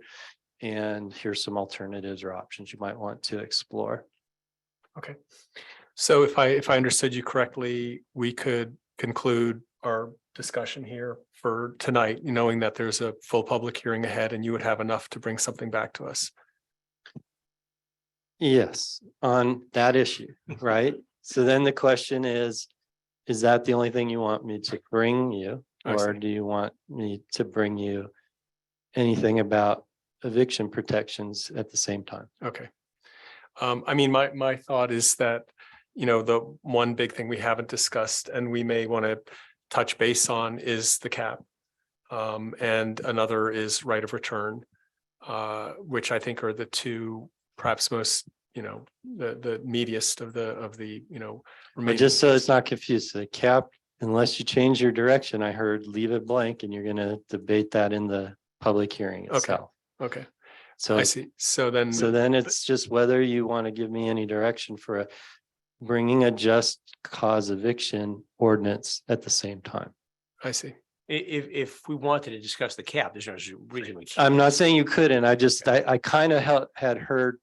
And here's some alternatives or options you might want to explore. Okay. So if I understood you correctly, we could conclude our discussion here for tonight, knowing that there's a full public hearing ahead and you would have enough to bring something back to us. Yes, on that issue, right? So then the question is that the only thing you want me to bring you? Or do you want me to bring you anything about eviction protections at the same time? Okay. I mean, my thought is that, the one big thing we haven't discussed and we may want to touch base on is the cap. And another is right of return, which I think are the two perhaps most, the meatiest of the, But just so it's not confused, the cap, unless you change your direction, I heard leave it blank and you're going to debate that in the public hearing itself. Okay. So I see. So then it's just whether you want to give me any direction for bringing a just cause eviction ordinance at the same time. I see. if we wanted to discuss the cap, there's no reason we can't. I'm not saying you couldn't. I kind of had heard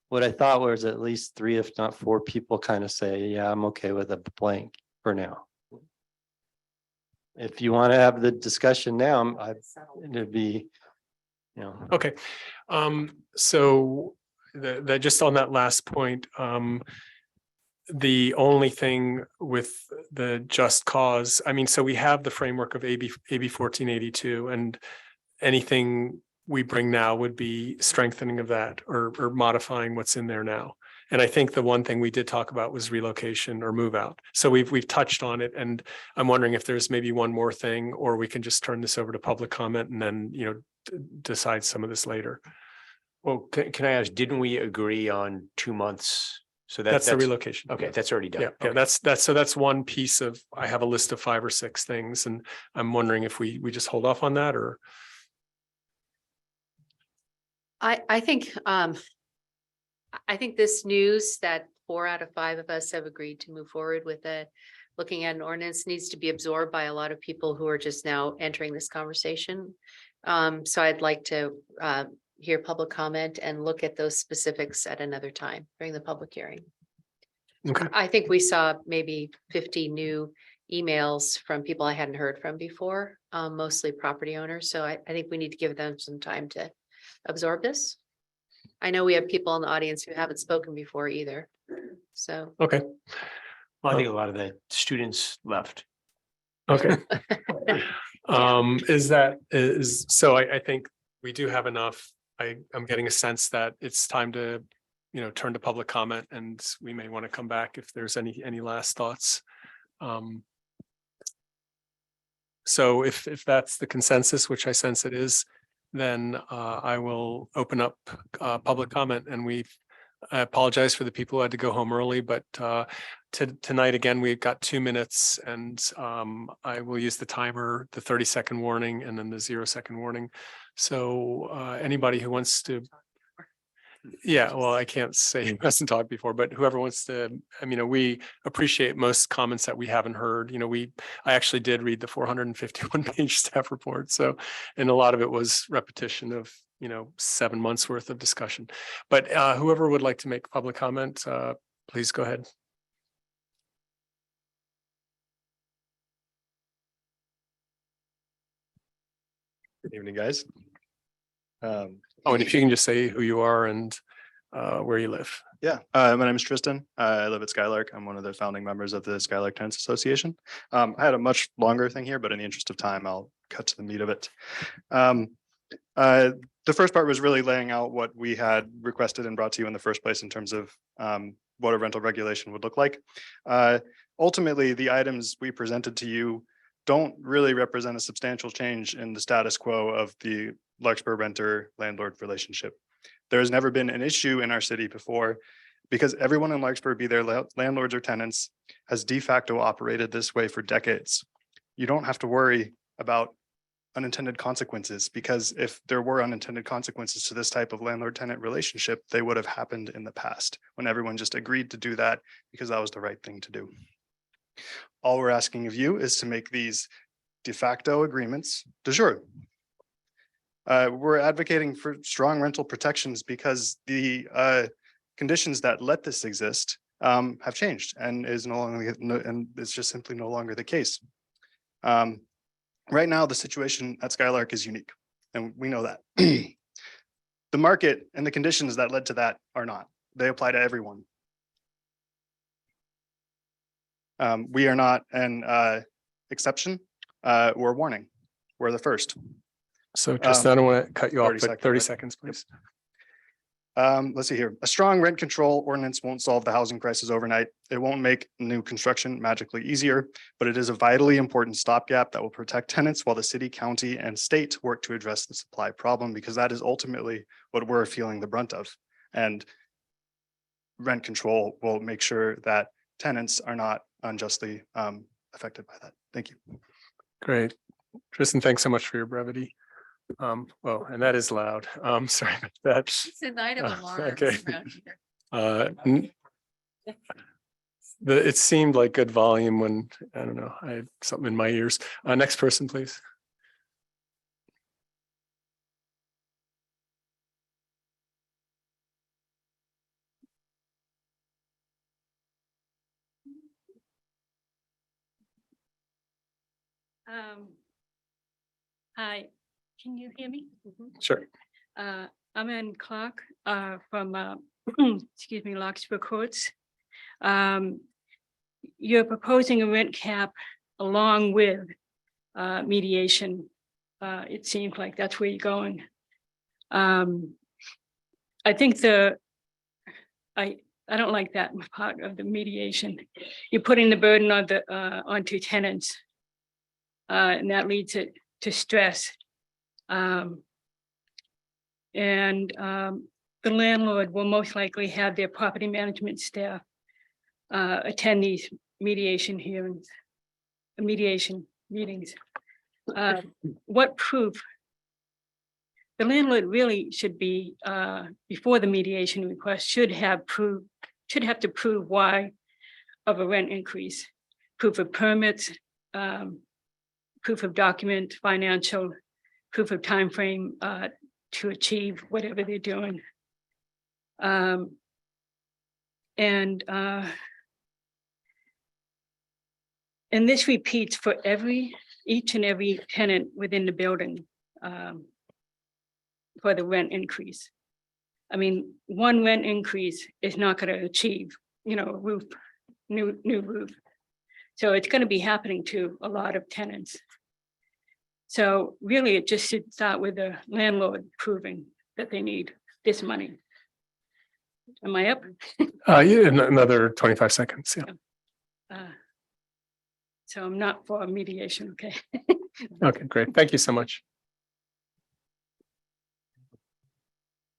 what I thought was at least 3, if not 4 people kind of say, yeah, I'm okay with a blank for now. If you want to have the discussion now, it'd be, Okay. So that just on that last point, the only thing with the just cause, I mean, so we have the framework of AB 1482, and anything we bring now would be strengthening of that or modifying what's in there now. And I think the one thing we did talk about was relocation or move out. So we've touched on it, and I'm wondering if there's maybe one more thing, or we can just turn this over to public comment and then, decide some of this later. Well, can I ask, didn't we agree on 2 months? So That's the relocation. Okay, that's already done. Yeah, that's one piece of, I have a list of 5 or 6 things, and I'm wondering if we just hold off on that, or. I think this news that 4 out of 5 of us have agreed to move forward with looking at an ordinance needs to be absorbed by a lot of people who are just now entering this conversation. So I'd like to hear public comment and look at those specifics at another time during the public hearing. Okay. I think we saw maybe 50 new emails from people I hadn't heard from before, mostly property owners. So I think we need to give them some time to absorb this. I know we have people in the audience who haven't spoken before either. So. Okay. Well, I think a lot of the students left. Okay. So I think we do have enough. I'm getting a sense that it's time to, turn to public comment, and we may want to come back if there's any last thoughts. So if that's the consensus, which I sense it is, then I will open up public comment, and I apologize for the people who had to go home early, but tonight, again, we've got 2 minutes, and I will use the timer, the 30-second warning, and then the 0-second warning. So anybody who wants to, yeah, well, I can't say who hasn't talked before, but whoever wants to, we appreciate most comments that we haven't heard. I actually did read the 451-page staff report. So, and a lot of it was repetition of, 7 months worth of discussion. But whoever would like to make public comment, please go ahead. Good evening, guys. And if you can just say who you are and where you live. Yeah, my name is Tristan. I live at Skylark. I'm one of the founding members of the Skylark Tenants Association. I had a much longer thing here, but in the interest of time, I'll cut to the meat of it. The first part was really laying out what we had requested and brought to you in the first place in terms of what a rental regulation would look like. Ultimately, the items we presented to you don't really represent a substantial change in the status quo of the Larkspur renter landlord relationship. There has never been an issue in our city before, because everyone in Larkspur, be their landlords or tenants, has de facto operated this way for decades. You don't have to worry about unintended consequences, because if there were unintended consequences to this type of landlord-tenant relationship, they would have happened in the past when everyone just agreed to do that because that was the right thing to do. All we're asking of you is to make these de facto agreements de jure. We're advocating for strong rental protections because the conditions that let this exist have changed and is no longer, and it's just simply no longer the case. Right now, the situation at Skylark is unique, and we know that. The market and the conditions that led to that are not. They apply to everyone. We are not an exception or warning. We're the first. So Tristan, I don't want to cut you off, 30 but seconds, 30 right? seconds, please. Let's see here. A strong rent control ordinance won't solve the housing crisis overnight. It won't make new construction magically easier, but it is a vitally important stopgap that will protect tenants while the city, county, and state work to address the supply problem, because that is ultimately what we're feeling the brunt of. And rent control will make sure that tenants are not unjustly affected by that. Thank you. Great. Tristan, thanks so much for your brevity. Well, and that is loud. Sorry about that. It's a night of alarms okay. around here. It seemed like good volume when, I don't know, I had something in my ears. Next person, please. Hi, can you hear me? Sure. I'm Ann Clark from, excuse me, Larkspur Courts. You're proposing a rent cap along with mediation. It seems like that's where you're going. I think I don't like that part of the mediation. You're putting the burden on the, onto tenants. And that leads it to stress. The landlord will most likely have their property management staff attend these mediation hearings, mediation meetings. What proof? The landlord really should be, before the mediation request, should have to prove why of a rent increase, proof of permits, proof of document, financial, proof of timeframe to achieve whatever they're doing. And this repeats for each and every tenant within the building for the rent increase. I mean, one rent increase is not going to achieve, roof, new roof. So it's going to be happening to a lot of tenants. So really, it just should start with the landlord proving that they need this money. Am I up? Yeah, another 25 seconds. Yeah. So I'm not for mediation. Okay. Okay, great. Thank you so much.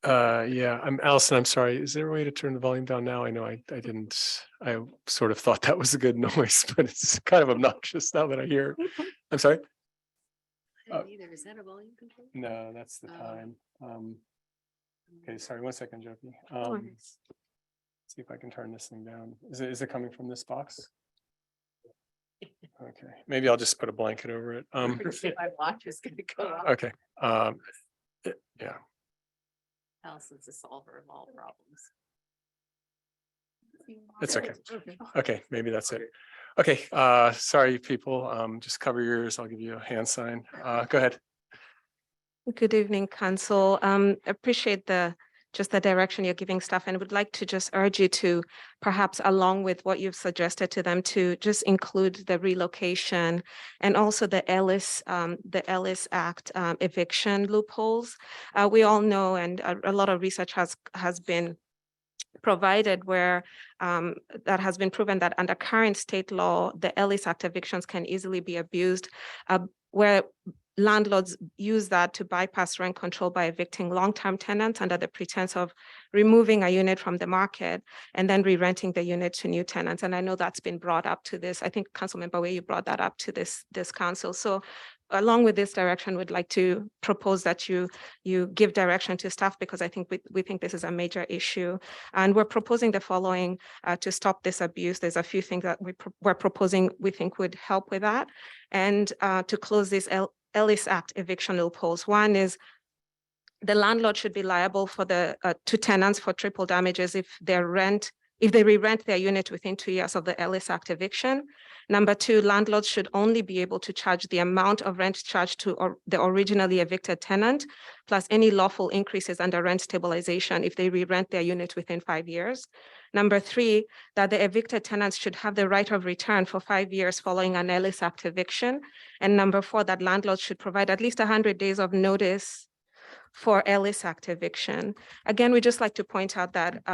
Yeah, I'm Allison. I'm sorry. Is there a way to turn the volume down now? I know I didn't. I sort of thought that was a good noise, but it's kind of obnoxious now that I hear it. I'm sorry. Either. Is that a volume control? No, that's the time. Okay, sorry. 1 second, Jyoti. See if I can turn this thing down. Is it coming from this box? Okay, maybe I'll just put a blanket over it. My watch is going to go off. Okay. Yeah. Allison's the solver of all problems. It's okay. Okay, maybe that's it. Okay, sorry, people. Just cover your ears. I'll give you a hand sign. Go ahead. Good evening, Council. Appreciate the direction you're giving staff, and would like to just urge you to perhaps, along with what you've suggested to them, to just include the relocation and also the Ellis Act eviction loopholes. We all know, and a lot of research has been provided where that has been proven that under current state law, the Ellis Act evictions can easily be abused, where landlords use that to bypass rent control by evicting long-term tenants under the pretense of removing a unit from the market and then re-renting the unit to new tenants. And I know that's been brought up to this. I think Councilmember Way, you brought that up to this council. So along with this direction, we'd like to propose that you give direction to staff, because I think we think this is a major issue. And we're proposing the following to stop this abuse. There's a few things that we're proposing we think would help with that. And to close this Ellis Act eviction loopholes. One is the landlord should be liable for the to tenants for triple damages if they re-rent their unit within 2 years of the Ellis Act eviction. Number two, landlords should only be able to charge the amount of rent charged to the originally evicted tenant, plus any lawful increases under rent stabilization if they re-rent their unit within 5 years. Number three, that the evicted tenants should have the right of return for 5 years following an Ellis Act eviction. And number four, that landlords should provide at least 100 days of notice for Ellis Act eviction. Again, we just like to point out that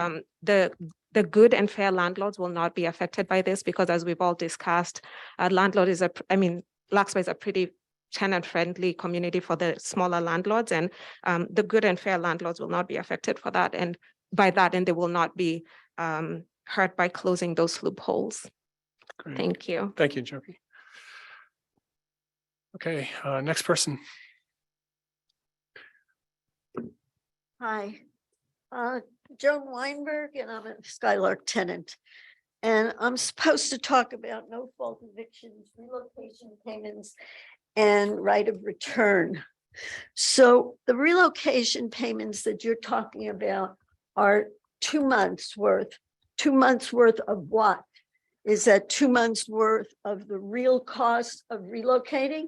the good and fair landlords will not be affected by this, because as we've all discussed, Larkspur is a pretty tenant-friendly community for the smaller landlords, and the good and fair landlords will not be affected by that, and they will not be hurt by closing those loopholes. Great. Thank you. Thank you, Jyoti. Okay, next person. Hi, Joan Weinberg, and I'm a Skylark tenant. And I'm supposed to talk about no fault evictions, relocation payments, and right of return. So the relocation payments that you're talking about are 2 months worth. 2 months worth of what? Is that 2 months worth of the real cost of relocating?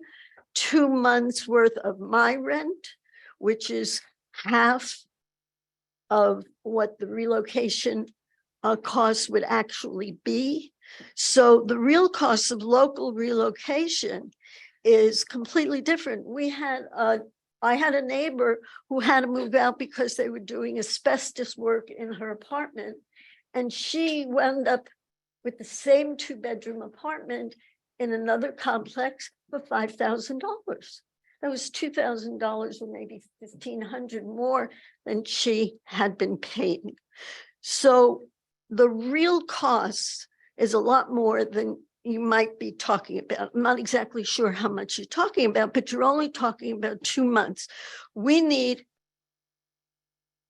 2 months worth of my rent, which is half of what the relocation cost would actually be. So the real cost of local relocation is completely different. I had a neighbor who had to move out because they were doing asbestos work in her apartment, And she wound up with the same 2-bedroom apartment in another complex for $5,000. That was $2,000 or maybe $1,500 more than she had been paying. So the real cost is a lot more than you might be talking about. I'm not exactly sure how much you're talking about, but you're only talking about 2 months. We need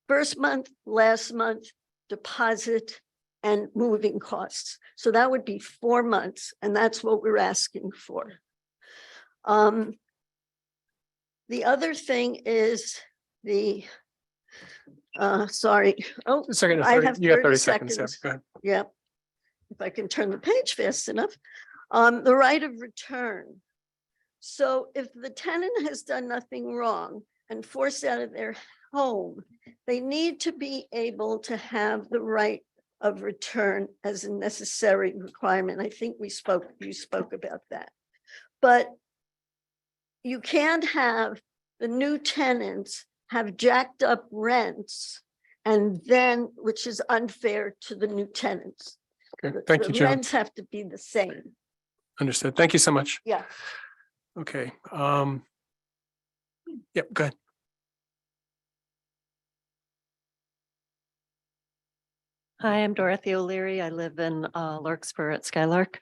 first month, last month, deposit, and moving costs. So that would be 4 months, and that's what we're asking for. The other thing is the, sorry. Oh, A second, I have you got 30 seconds. Yeah, seconds. go ahead. Yeah. If I can turn the page fast enough. The right of return. So if the tenant has done nothing wrong and forced out of their home, they need to be able to have the right of return as a necessary requirement. I think you spoke about that. But you can't have the new tenants have jacked up rents and then, which is unfair to the new tenants. Okay, thank you, The Joan. rents have to be the same. Understood. Thank you so much. Yeah. Okay. Yep, go ahead. Hi, I'm Dorothy O'Leary. I live in Larkspur at Skylark.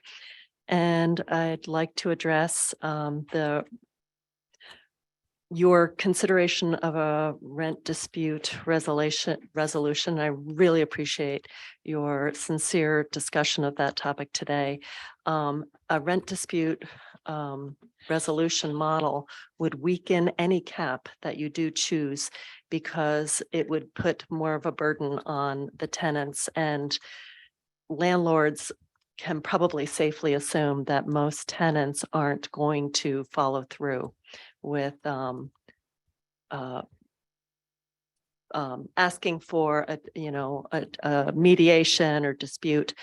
And I'd like to address your consideration of a rent dispute resolution. I really appreciate your sincere discussion of that topic today. A rent dispute resolution model would weaken any cap that you do choose, because it would put more of a burden on the tenants, and landlords can probably safely assume that most tenants aren't going to follow through with asking for a mediation or dispute,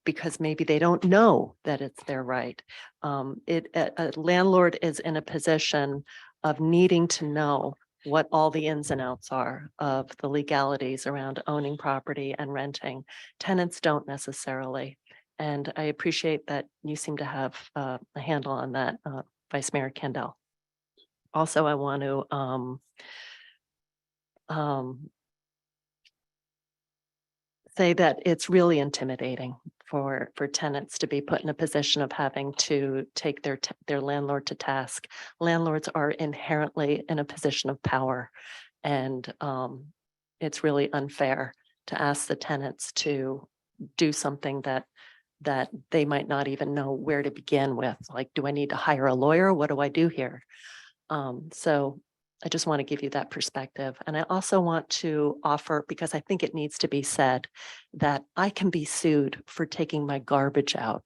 because maybe they don't know that it's their right. A landlord is in a position of needing to know what all the ins and outs are of the legalities around owning property and renting. Tenants don't necessarily. And I appreciate that you seem to have a handle on that, Vice Mayor Kendall. Also, I want to say that it's really intimidating for tenants to be put in a position of having to take their landlord to task. Landlords are inherently in a position of power, and it's really unfair to ask the tenants to do something that they might not even know where to begin with. Like, do I need to hire a lawyer? What do I do here? So I just want to give you that perspective. And I also want to offer, because I think it needs to be said, that I can be sued for taking my garbage out.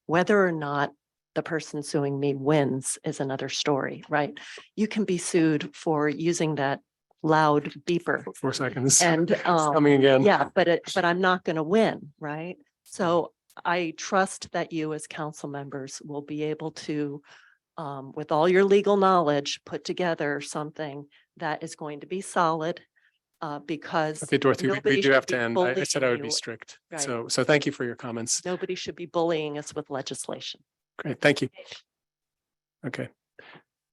Whether or not the person suing me wins is another story, right? You can be sued for using that loud beeper. 4 seconds. And It's coming again. yeah, but I'm not going to win, right? So I trust that you as council members will be able to, with all your legal knowledge, put together something that is going to be solid, because Okay, Dorothy, we nobody do have should to be end. I said I would be bullying you. strict. Right. So thank you for your comments. Nobody should be bullying us with legislation. Great, thank you. Okay,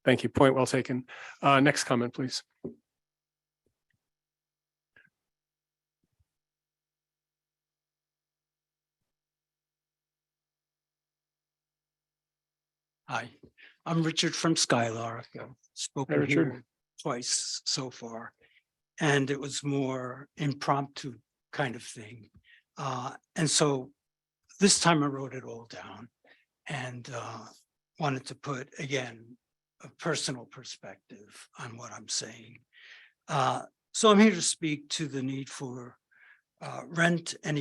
thank you. Point well taken. Next comment, please. Hi, I'm Richard from Skylark. I've spoken Richard. here twice so far, and it was more impromptu kind of thing. And so this time I wrote it all down and wanted to put, again, a personal perspective on what I'm saying. So I'm here to speak to the need for rent and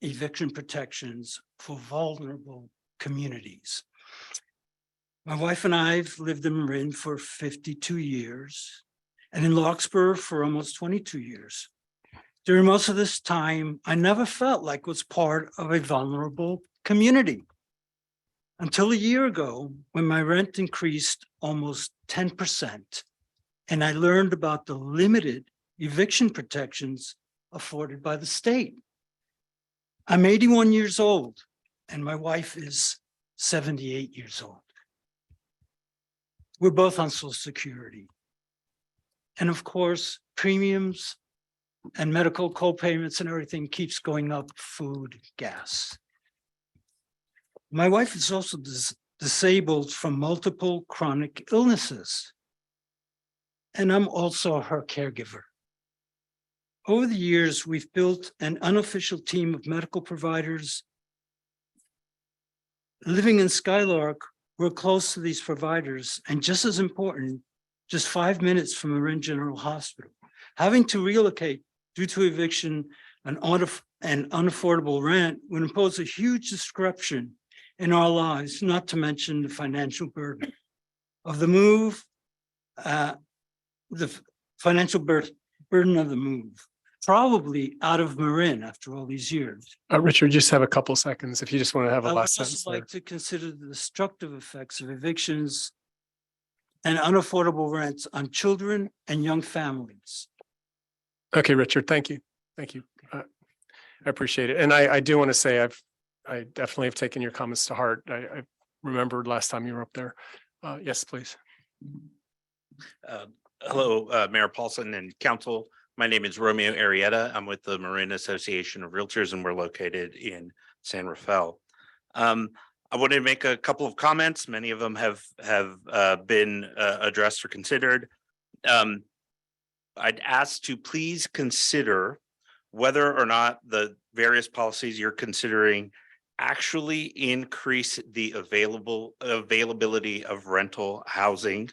eviction protections for vulnerable communities. My wife and I have lived in Marin for 52 years and in Larkspur for almost 22 years. During most of this time, I never felt like I was part of a vulnerable community. Until a year ago, when my rent increased almost 10%, and I learned about the limited eviction protections afforded by the state. I'm 81 years old and my wife is 78 years old. We're both on Social Security. And of course, premiums and medical co-payments and everything keeps going up, food, gas. My wife is also disabled from multiple chronic illnesses. And I'm also her caregiver. Over the years, we've built an unofficial team of medical providers. Living in Skylark, we're close to these providers, and just as important, just 5 minutes from Marin General Hospital. Having to relocate due to eviction and unaffordable rent would impose a huge disruption in our lives, not to mention the financial burden of the move, the financial burden of the move, probably out of Marin after all these years. Richard, just have a couple seconds if you just want to have a I would last sentence also there. like to consider the destructive effects of evictions and unaffordable rents on children and young families. Okay, Richard, thank you. Thank you. I appreciate it. And I do want to say I definitely have taken your comments to heart. I remembered last time you were up there. Yes, please. Hello, Mayor Paulson and Council. My name is Romeo Arrieta. I'm with the Marin Association of Realtors, and we're located in San Rafael. I wanted to make a couple of comments. Many of them have been addressed or considered. I'd ask to please consider whether or not the various policies you're considering actually increase the availability of rental housing.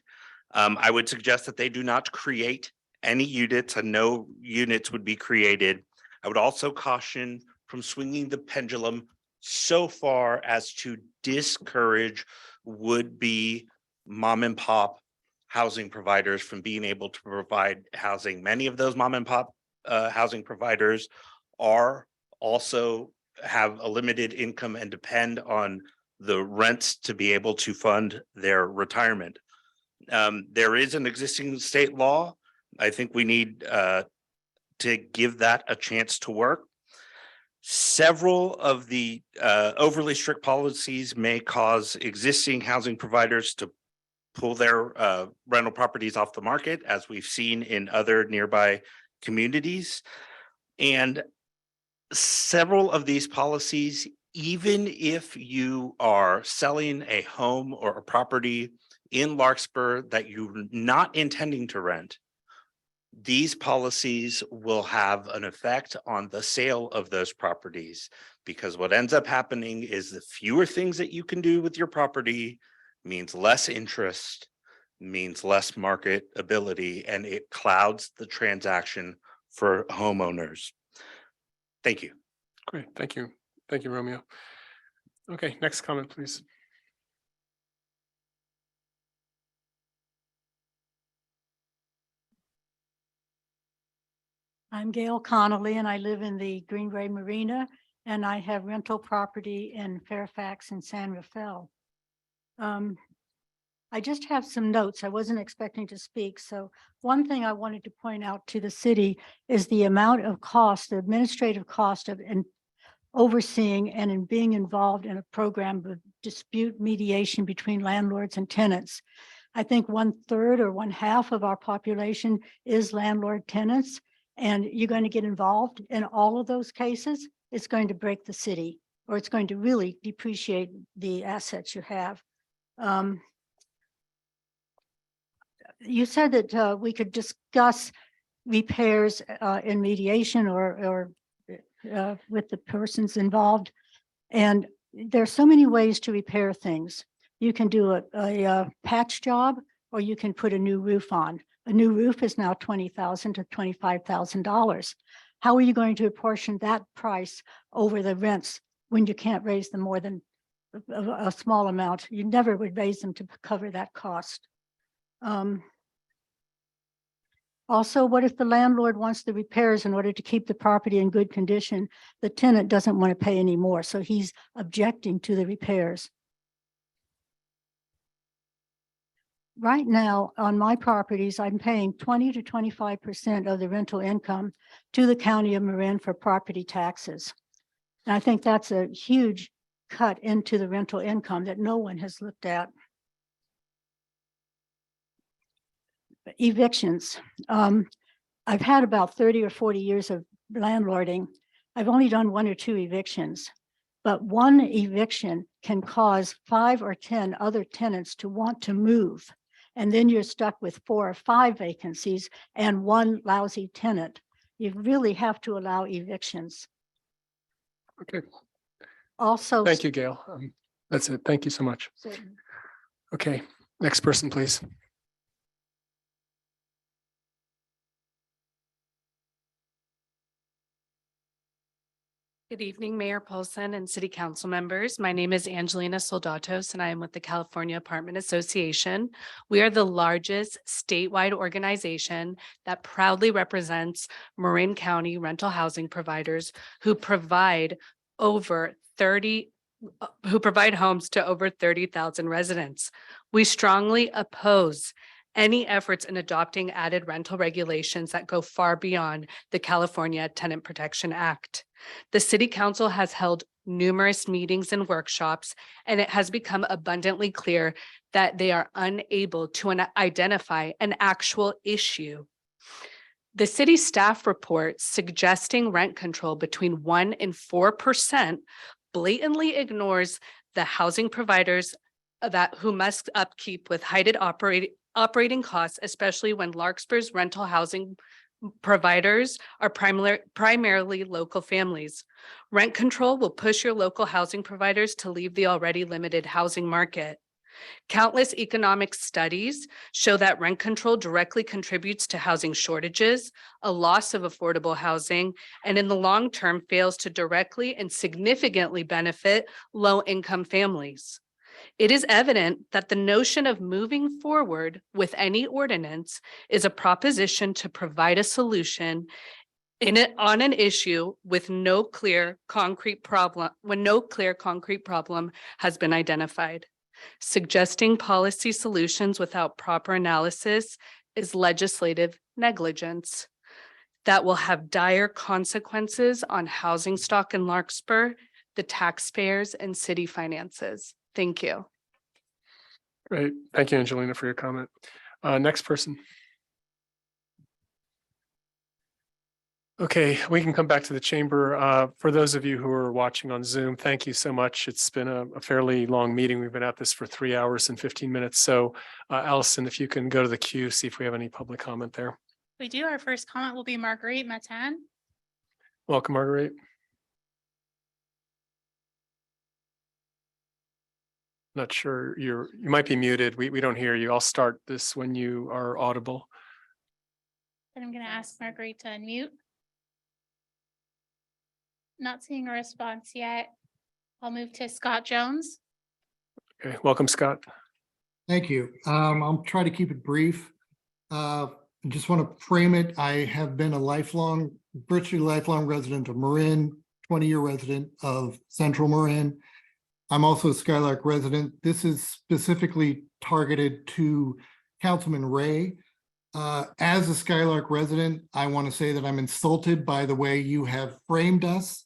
I would suggest that they do not create any units, and no units would be created. I would also caution from swinging the pendulum so far as to discourage would-be mom and pop housing providers from being able to provide housing. Many of those mom and pop housing providers are also have a limited income and depend on the rents to be able to fund their retirement. There is an existing state law. I think we need to give that a chance to work. Several of the overly strict policies may cause existing housing providers to pull their rental properties off the market, as we've seen in other nearby communities. And several of these policies, even if you are selling a home or a property in Larkspur that you're not intending to rent, these policies will have an effect on the sale of those properties, because what ends up happening is the fewer things that you can do with your property means less interest, means less marketability, and it clouds the transaction for homeowners. Thank you. Great. Thank you. Thank you, Romeo. Okay, next comment, please. I'm Gail Connolly and I live in the Greenway Marina and I have rental property in Fairfax and San Rafael. I just have some notes. I wasn't expecting to speak. So one thing I wanted to point out to the city is the amount of cost, the administrative cost of overseeing and in being involved in a program of dispute mediation between landlords and tenants. I think 1/3 or 1/2 of our population is landlord tenants. And you're going to get involved in all of those cases, it's going to break the city, or it's going to really depreciate the assets you have. You said that we could discuss repairs in mediation or with the persons involved. And there's so many ways to repair things. You can do a patch job, or you can put a new roof on. A new roof is now $20,000 to $25,000. How are you going to apportion that price over the rents when you can't raise them more than a small amount? You never would raise them to cover that cost. Also, what if the landlord wants the repairs in order to keep the property in good condition? The tenant doesn't want to pay any more, so he's objecting to the repairs. right now on my properties, I'm paying 20 to 25% of the rental income to the county of Marin for property taxes. And I think that's a huge cut into the rental income that no one has looked at. Evictions. I've had about 30 or 40 years of landlording. I've only done 1 or 2 evictions, but one eviction can cause 5 or 10 other tenants to want to move. And then you're stuck with 4 or 5 vacancies and one lousy tenant. You really have to allow evictions. Okay, Also. thank you, Gail. That's it. Thank you so much. Okay, next person, please. Good evening, Mayor Paulson and City Council members. My name is Angelina Soldatos, and I am with the California Apartment Association. We are the largest statewide organization that proudly represents Marin County rental housing providers who provide homes to over 30,000 residents. We strongly oppose any efforts in adopting added rental regulations that go far beyond the California Tenant Protection Act. The City Council has held numerous meetings and workshops, and it has become abundantly clear that they are unable to identify an actual issue. The city staff report suggesting rent control between 1% and 4% blatantly ignores the housing providers who must upkeep with heightened operating costs, especially when Larkspur's rental housing providers are primarily local families. Rent control will push your local housing providers to leave the already limited housing market. Countless economic studies show that rent control directly contributes to housing shortages, a loss of affordable housing, and in the long term fails to directly and significantly benefit low-income families. It is evident that the notion of moving forward with any ordinance is a proposition to provide a solution on an issue with no clear concrete problem, when no clear concrete problem has been identified. Suggesting policy solutions without proper analysis is legislative negligence that will have dire consequences on housing stock in Larkspur, the taxpayers, and city finances. Thank you. Great. Thank you, Angelina, for your comment. Next person. Okay, we can come back to the chamber. For those of you who are watching on Zoom, thank you so much. It's been a fairly long meeting. We've been at this for 3 hours and 15 minutes. So Allison, if you can go to the queue, see if we have any public comment there. We do. Our first comment will be Marguerite Matan. Welcome, Marguerite. Not sure you might be muted. We don't hear you. I'll start this when you are audible. And I'm going to ask Marguerite to unmute. Not seeing a response yet. I'll move to Scott Jones. Okay, welcome, Scott. Thank you. I'll try to keep it brief. I just want to frame it. I have been a virtually lifelong resident of Marin, 20-year resident of Central Marin. I'm also a Skylark resident. This is specifically targeted to Councilman Ray. As a Skylark resident, I want to say that I'm insulted by the way you have framed us.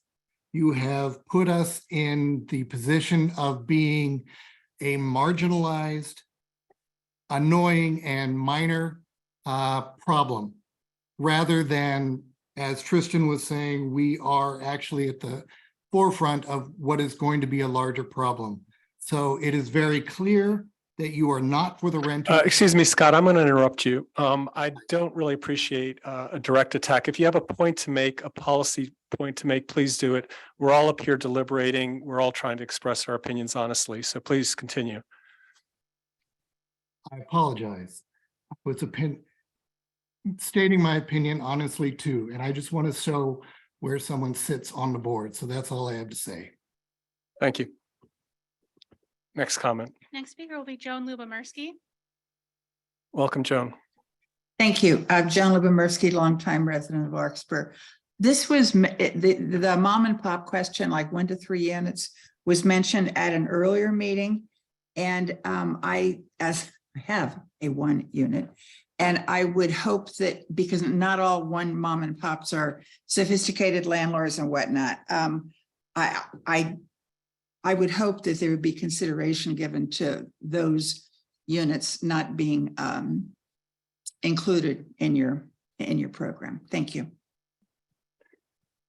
You have put us in the position of being a marginalized, annoying, and minor problem, rather than, as Tristan was saying, we are actually at the forefront of what is going to be a larger problem. So it is very clear that you are not for the rental. Excuse me, Scott, I'm going to interrupt you. I don't really appreciate a direct attack. If you have a point to make, a policy point to make, please do it. We're all up here deliberating. We're all trying to express our opinions honestly. So please continue. I apologize. It's stating my opinion honestly too. And I just want to show where someone sits on the board. So that's all I have to say. Thank you. Next comment. Next speaker will be Joan Lubomirsky. Welcome, Joan. Thank you. Joan Lubomirsky, longtime resident of Larkspur. This was the mom and pop question, like 1 to 3 units, was mentioned at an earlier meeting. And I, as have a one unit. And I would hope that, because not all one mom and pops are sophisticated landlords and whatnot. I would hope that there would be consideration given to those units not being included in your program. Thank you.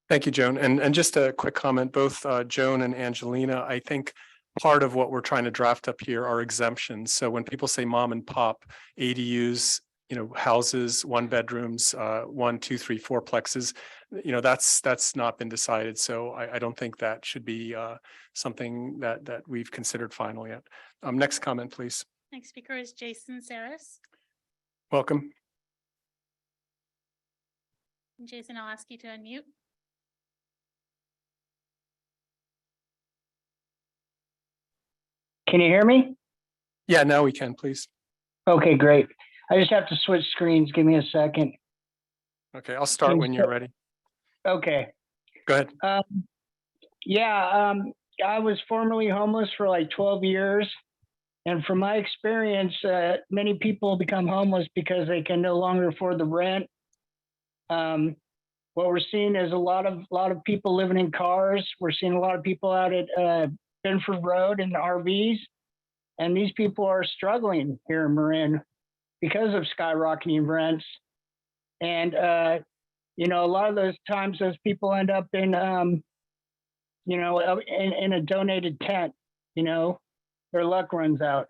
Thank you, Joan. And just a quick comment, both Joan and Angelina, I think part of what we're trying to draft up here are exemptions. So when people say mom and pop, ADUs, houses, one bedrooms, 1, 2, 3, 4 plexes, that's not been decided. So I don't think that should be something that we've considered final yet. Next comment, please. Next speaker is Jason Saris. Welcome. Jason, I'll ask you to unmute. Can you hear me? Yeah, now we can, please. Okay, great. I just have to switch screens. Give me a second. Okay, I'll start when you're ready. Okay. Go ahead. I was formerly homeless for like 12 years. And from my experience, many people become homeless because they can no longer afford the rent. What we're seeing is a lot of people living in cars. We're seeing a lot of people out at Benford Road in the RVs. And these people are struggling here in Marin because of skyrocketing rents. And, a lot of those times those people end up in, in a donated tent, their luck runs out.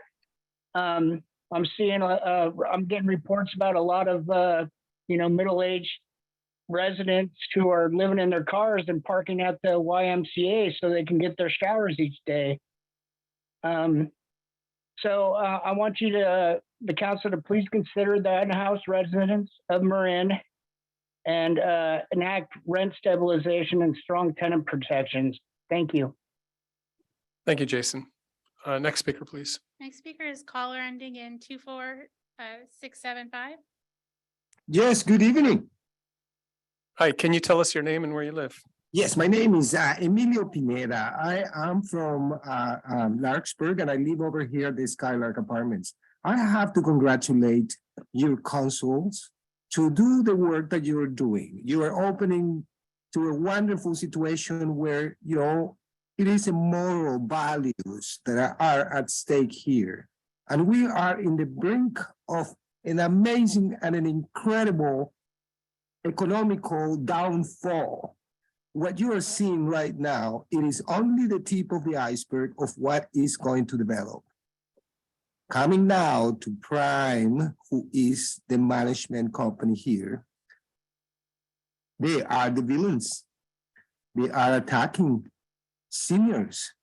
I'm getting reports about a lot of, middle-aged residents who are living in their cars and parking at the YMCA so they can get their showers each day. So I want the council to please consider the in-house residents of Marin and enact rent stabilization and strong tenant protections. Thank you. Thank you, Jason. Next speaker, please. Next speaker is caller ending in 24675. Yes, good evening. Hi, can you tell us your name and where you live? Yes, my name is Emilio Pineda. I am from Larkspur and I live over here at the Skylark Apartments. I have to congratulate your councils to do the work that you are doing. You are opening to a wonderful situation where, it is a moral values that are at stake here. And we are in the brink of an amazing and an incredible economical downfall. What you are seeing right now, it is only the tip of the iceberg of what is going to develop. Coming now to Prime, who is the management company here, they are the villains. They are attacking seniors.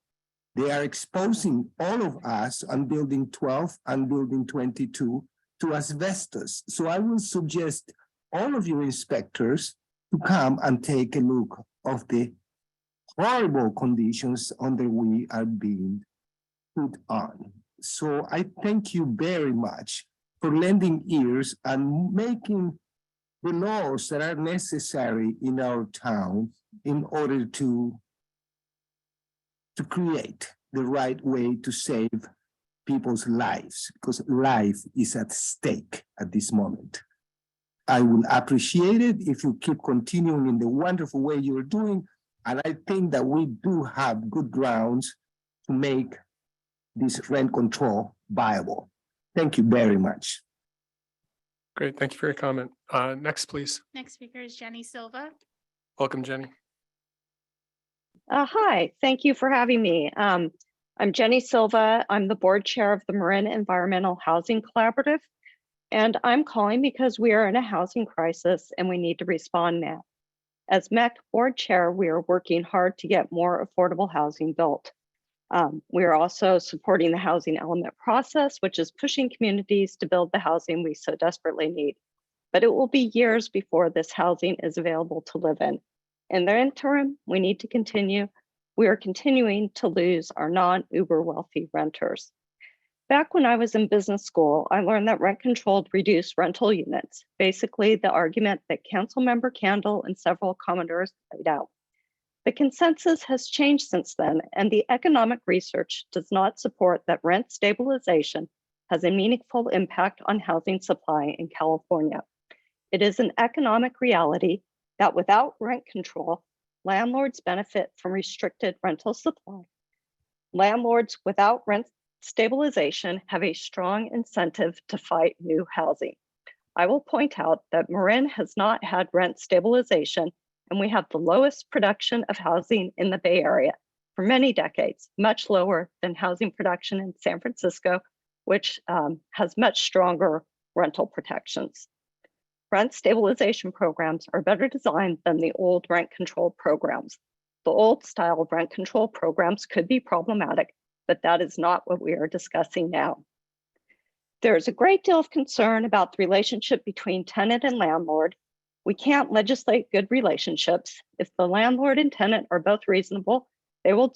They are exposing all of us on building 12 and building 22 to asbestos. So I will suggest all of you inspectors to come and take a look of the horrible conditions under we are being put on. So I thank you very much for lending ears and making the laws that are necessary in our town in order to create the right way to save people's lives, because life is at stake at this moment. I will appreciate it if you keep continuing in the wonderful way you're doing. And I think that we do have good grounds to make this rent control viable. Thank you very much. Great, thank you for your comment. Next, please. Next speaker is Jenny Silva. Welcome, Jenny. Hi, thank you for having me. I'm Jenny Silva. I'm the board chair of the Marin Environmental Housing Collaborative. And I'm calling because we are in a housing crisis and we need to respond now. As MEC board chair, we are working hard to get more affordable housing built. We are also supporting the housing element process, which is pushing communities to build the housing we so desperately need. But it will be years before this housing is available to live in. In the interim, we need to continue. We are continuing to lose our non-uber wealthy renters. Back when I was in business school, I learned that rent-controlled reduced rental units, basically the argument that Councilmember Candle and several commenters laid out. The consensus has changed since then, and the economic research does not support that rent stabilization has a meaningful impact on housing supply in California. It is an economic reality that without rent control, landlords benefit from restricted rental supply. Landlords without rent stabilization have a strong incentive to fight new housing. I will point out that Marin has not had rent stabilization, and we have the lowest production of housing in the Bay Area for many decades, much lower than housing production in San Francisco, which has much stronger rental protections. Rent stabilization programs are better designed than the old rent control programs. The old style of rent control programs could be problematic, but that is not what we are discussing now. There is a great deal of concern about the relationship between tenant and landlord. We can't legislate good relationships. If the landlord and tenant are both reasonable, they will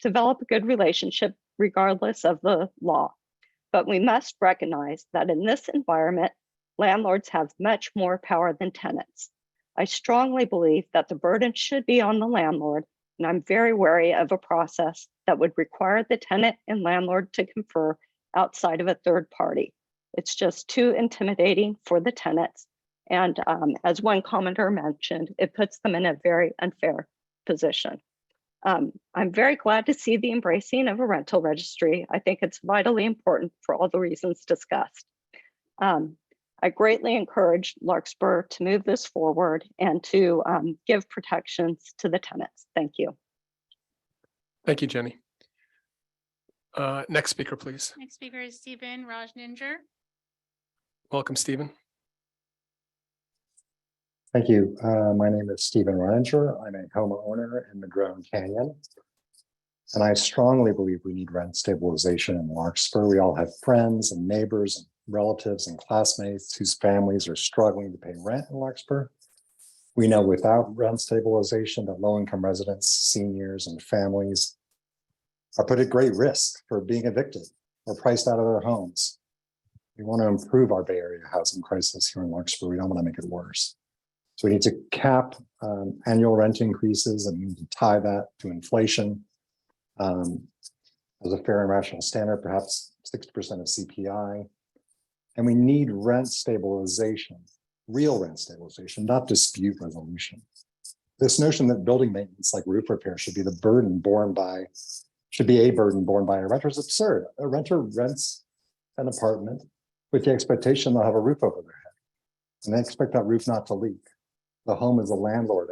develop a good relationship regardless of the law. But we must recognize that in this environment, landlords have much more power than tenants. I strongly believe that the burden should be on the landlord, and I'm very wary of a process that would require the tenant and landlord to confer outside of a third party. It's just too intimidating for the tenants. And as one commenter mentioned, it puts them in a very unfair position. I'm very glad to see the embracing of a rental registry. I think it's vitally important for all the reasons discussed. I greatly encourage Larkspur to move this forward and to give protections to the tenants. Thank you. Thank you, Jenny. Next speaker, please. Next speaker is Stephen Rajninger. Welcome, Stephen. Thank you. My name is Stephen Ranger. I'm a homeowner in Madrone Canyon. And I strongly believe we need rent stabilization in Larkspur. We all have friends and neighbors and relatives and classmates whose families are struggling to pay rent in Larkspur. We know without rent stabilization that low-income residents, seniors, and families are put at great risk for being evicted or priced out of their homes. We want to improve our Bay Area housing crisis here in Larkspur. We don't want to make it worse. So we need to cap annual rent increases, and we need to tie that to inflation as a fair and rational standard, perhaps 60% of CPI. And we need rent stabilization, real rent stabilization, not dispute resolution. This notion that building maintenance like roof repair should be a burden borne by a renter is absurd. A renter rents an apartment with the expectation they'll have a roof over their head, and they expect that roof not to leak. The home is a landlord's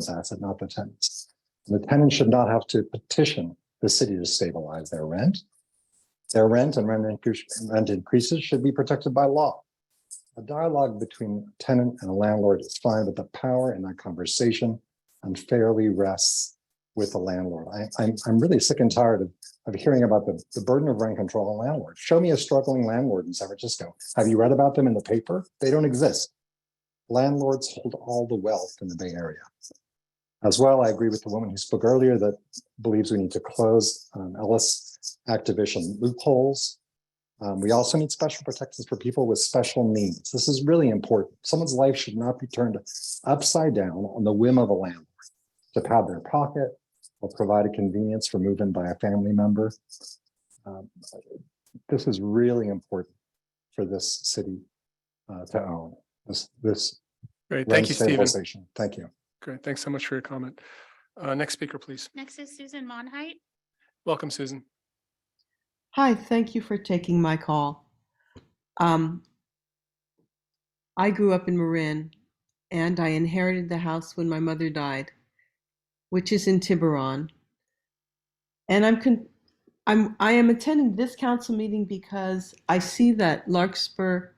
asset, not the tenant's. And the tenant should not have to petition the city to stabilize their rent. Their rent and rent increases should be protected by law. A dialogue between a tenant and a landlord is fine, but the power in that conversation unfairly rests with the landlord. I'm really sick and tired of hearing about the burden of rent control on landlords. Show me a struggling landlord in San Francisco. Have you read about them in the paper? They don't exist. Landlords hold all the wealth in the Bay Area. As well, I agree with the woman who spoke earlier that believes we need to close Ellis activation loopholes. We also need special protections for people with special needs. This is really important. Someone's life should not be turned upside down on the whim of a landlord to pad their pocket or provide a convenience for move-in by a family member. This is really important for this city to own. This Great, thank you, Stephen. Thank you. Great, thanks so much for your comment. Next speaker, please. Next is Susan Monheit. Welcome, Susan. Hi, thank you for taking my call. I grew up in Marin, and I inherited the house when my mother died, which is in Tiburon. And I am attending this council meeting because I see that Larkspur,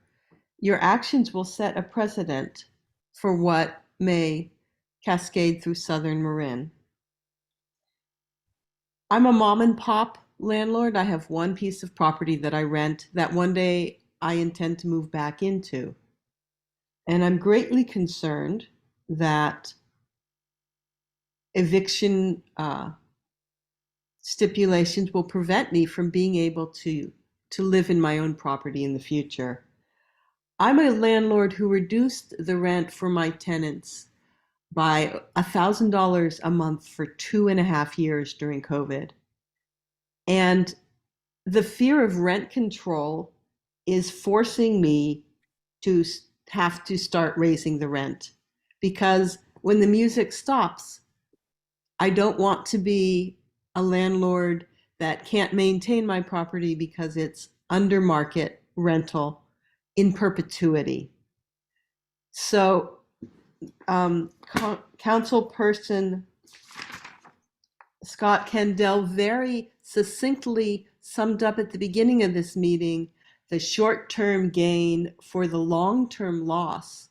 your actions will set a precedent for what may cascade through Southern Marin. I'm a mom and pop landlord. I have one piece of property that I rent that one day I intend to move back into. And I'm greatly concerned that eviction stipulations will prevent me from being able to live in my own property in the future. I'm a landlord who reduced the rent for my tenants by $1,000 a month for 2.5 years during COVID. And the fear of rent control is forcing me to have to start raising the rent, because when the music stops, I don't want to be a landlord that can't maintain my property because it's under market rental in perpetuity. So Councilperson Scott Kendall very succinctly summed up at the beginning of this meeting the short-term gain for the long-term loss.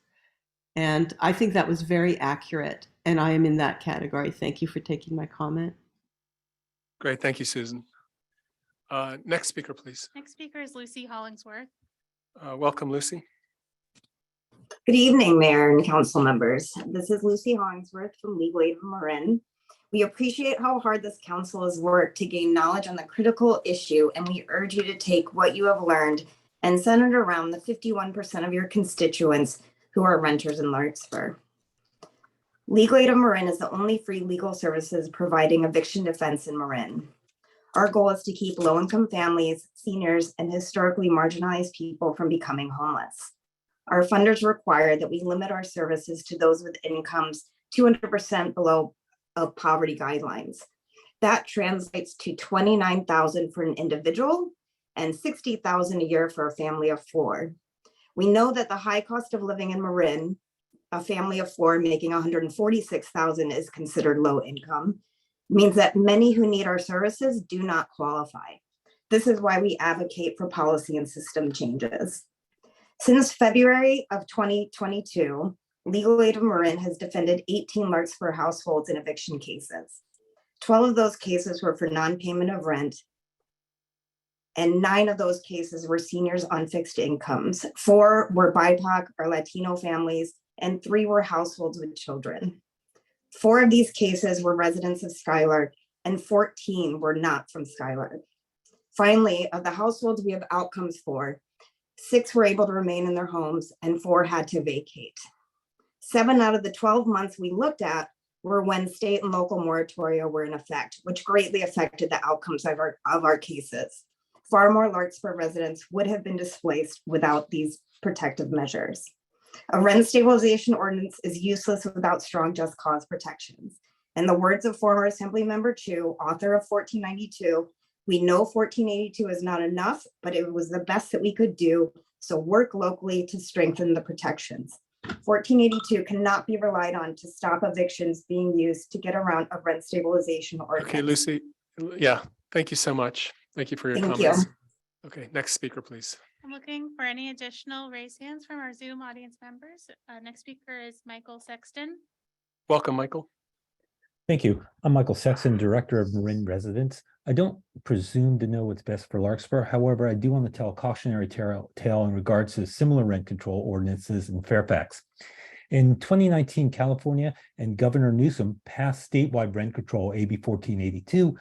And I think that was very accurate. And I am in that category. Thank you for taking my comment. Great. Thank you, Susan. Next speaker, please. Next speaker is Lucy Hollingsworth. Welcome, Lucy. Good evening, Mayor and Council members. This is Lucy Hollingsworth from Legal Aid of Marin. We appreciate how hard this council has worked to gain knowledge on the critical issue, and we urge you to take what you have learned and send it around the 51% of your constituents who are renters in Larkspur. Legal Aid of Marin is the only free legal services providing eviction defense in Marin. Our goal is to keep low-income families, seniors, and historically marginalized people from becoming homeless. Our funders require that we limit our services to those with incomes 200% below poverty guidelines. That translates to $29,000 for an individual and $60,000 a year for a family of four. We know that the high cost of living in Marin, a family of four making $146,000 is considered low income, means that many who need our services do not qualify. This is why we advocate for policy and system changes. Since February of 2022, Legal Aid of Marin has defended 18 Larkspur households in eviction cases. 12 of those cases were for non-payment of rent, and 9 of those cases were seniors on fixed incomes. 4 were BIPOC or Latino families, and 3 were households with children. 4 of these cases were residents of Skylark, and 14 were not from Skylark. Finally, of the households we have outcomes for, 6 were able to remain in their homes and 4 had to vacate. 7 out of the 12 months we looked at were when state and local moratoria were in effect, which greatly affected the outcomes of our cases. Far more Larkspur residents would have been displaced without these protective measures. A rent stabilization ordinance is useless without strong just cause protections. In the words of former Assemblymember Chu, author of 1492, we know 1482 is not enough, but it was the best that we could do, so work locally to strengthen the protections. 1482 cannot be relied on to stop evictions being used to get around a rent stabilization ordinance. Okay, Lucy. Yeah, thank you so much. Thank you for your comments. Okay, next speaker, please. I'm looking for any additional raised hands from our Zoom audience members. Next speaker is Michael Sexton. Welcome, Michael. Thank you. I'm Michael Sexton, Director of Marin Residents. I don't presume to know what's best for Larkspur. However, I do want to tell a cautionary tale in regards to similar rent control ordinances in Fairfax. In 2019, California and Governor Newsom passed statewide rent control, AB 1482.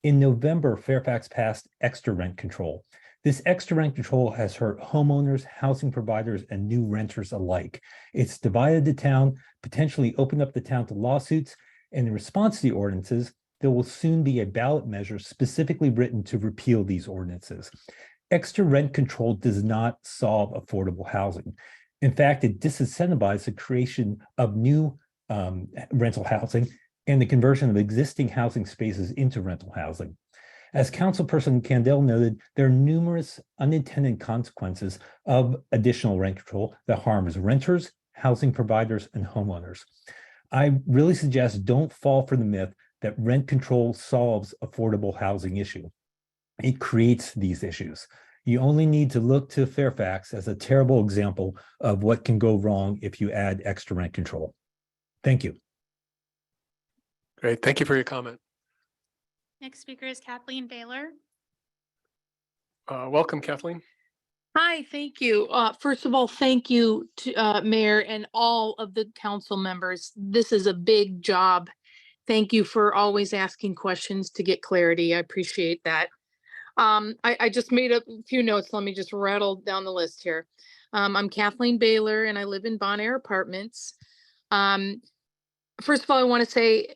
In November, Fairfax passed extra rent control. This extra rent control has hurt homeowners, housing providers, and new renters alike. It's divided the town, potentially opened up the town to lawsuits, and in response to the ordinances, there will soon be a ballot measure specifically written to repeal these ordinances. Extra rent control does not solve affordable housing. In fact, it disincentivizes the creation of new rental housing and the conversion of existing housing spaces into rental housing. As Councilperson Kendall noted, there are numerous unintended consequences of additional rent control that harms renters, housing providers, and homeowners. I really suggest don't fall for the myth that rent control solves affordable housing issue. It creates these issues. You only need to look to Fairfax as a terrible example of what can go wrong if you add extra rent control. Thank you. Great. Thank you for your comment. Next speaker is Kathleen Baylor. Welcome, Kathleen. Hi, thank you. First of all, thank you to Mayor and all of the council members. This is a big job. Thank you for always asking questions to get clarity. I appreciate that. I just made a few notes. Let me just rattle down the list here. I'm Kathleen Baylor and I live in Bon Air Apartments. First of all, I want to say,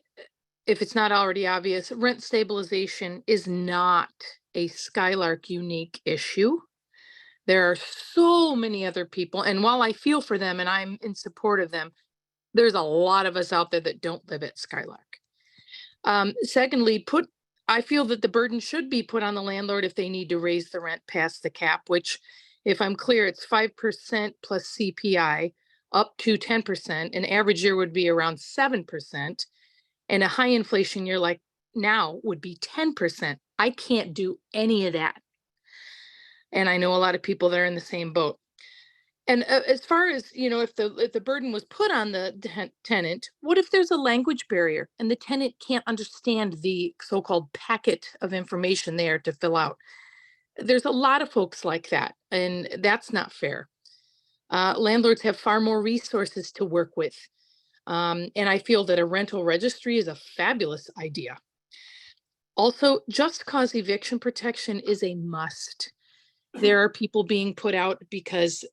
if it's not already obvious, rent stabilization is not a Skylark unique issue. There are so many other people, and while I feel for them and I'm in support of them, there's a lot of us out there that don't live at Skylark. Secondly, I feel that the burden should be put on the landlord if they need to raise the rent past the cap, which, if I'm clear, it's 5% plus CPI up to 10%. An average year would be around 7%. And a high inflation year like now would be 10%. I can't do any of that. And I know a lot of people that are in the same boat. And as far as, if the burden was put on the tenant, what if there's a language barrier and the tenant can't understand the so-called packet of information there to fill out? There's a lot of folks like that, and that's not fair. Landlords have far more resources to work with. And I feel that a rental registry is a fabulous idea. Also, just cause eviction protection is a must. There are people being put out because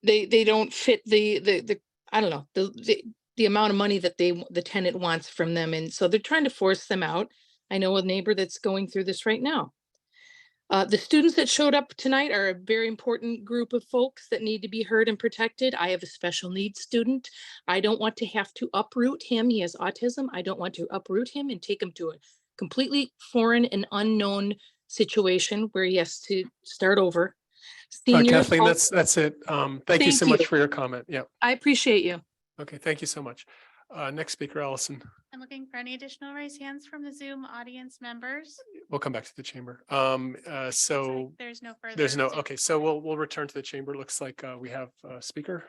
they don't fit the I don't know, the amount of money that the tenant wants from them, and so they're trying to force them out. I know a neighbor that's going through this right now. The students that showed up tonight are a very important group of folks that need to be heard and protected. I have a special needs student. I don't want to have to uproot him. He has autism. I don't want to uproot him and take him to a completely foreign and unknown situation where he has to start over. Seniors Kathleen, also- that's it. Thank you so much for your comment. Yeah. I appreciate you. Okay, thank you so much. Next speaker, Allison. I'm looking for any additional raised hands from the Zoom audience members. We'll come back to the chamber. So There's no further. there's no, Zoom. okay, so we'll return to the chamber. Looks like we have a speaker.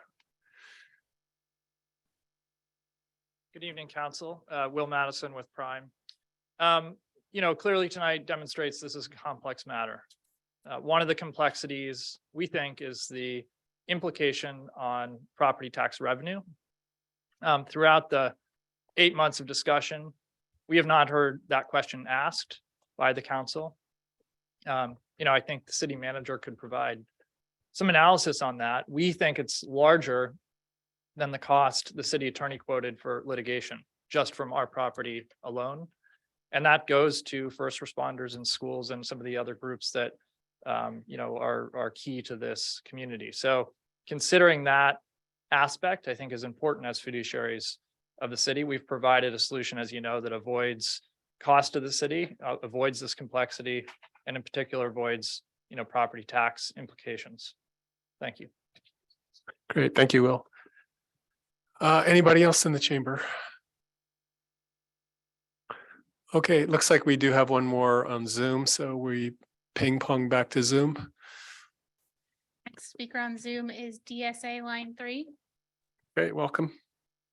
Good evening, Council. Will Madison with Prime. Clearly tonight demonstrates this is a complex matter. One of the complexities we think is the implication on property tax revenue. Throughout the 8 months of discussion, we have not heard that question asked by the council. I think the city manager could provide some analysis on that. We think it's larger than the cost the city attorney quoted for litigation, just from our property alone. And that goes to first responders and schools and some of the other groups that are key to this community. So considering that aspect, I think is important as fiduciaries of the city. We've provided a solution, as you know, that avoids cost to the city, avoids this complexity, and in particular avoids, property tax implications. Thank you. Great, thank you, Will. Anybody else in the chamber? Okay, it looks like we do have one more on Zoom, so we ping pong back to Zoom. Next speaker on Zoom is DSA line 3. Great, welcome.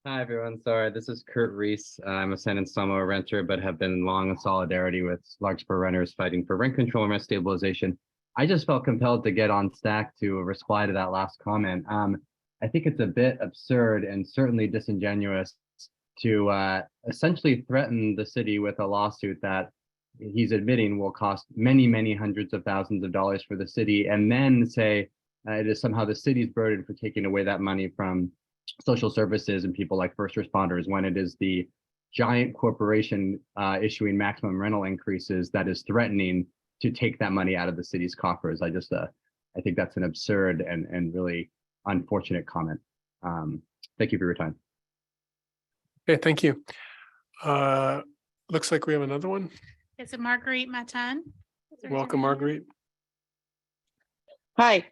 Hi, everyone. Sorry, this is Kurt Reese. I'm a San Anselmo renter, but have been long in solidarity with Larkspur renters fighting for rent control and rent stabilization. I just felt compelled to get on stack to reply to that last comment. I think it's a bit absurd and certainly disingenuous to essentially threaten the city with a lawsuit that he's admitting will cost many, many hundreds of thousands of dollars for the city, and then say it is somehow the city's burden for taking away that money from social services and people like first responders, when it is the giant corporation issuing maximum rental increases that is threatening to take that money out of the city's coffers. I think that's an absurd and really unfortunate comment. Thank you for your time. Okay, thank you. Looks like we have another one. It's a Marguerite Matan. Welcome, Marguerite. Hi,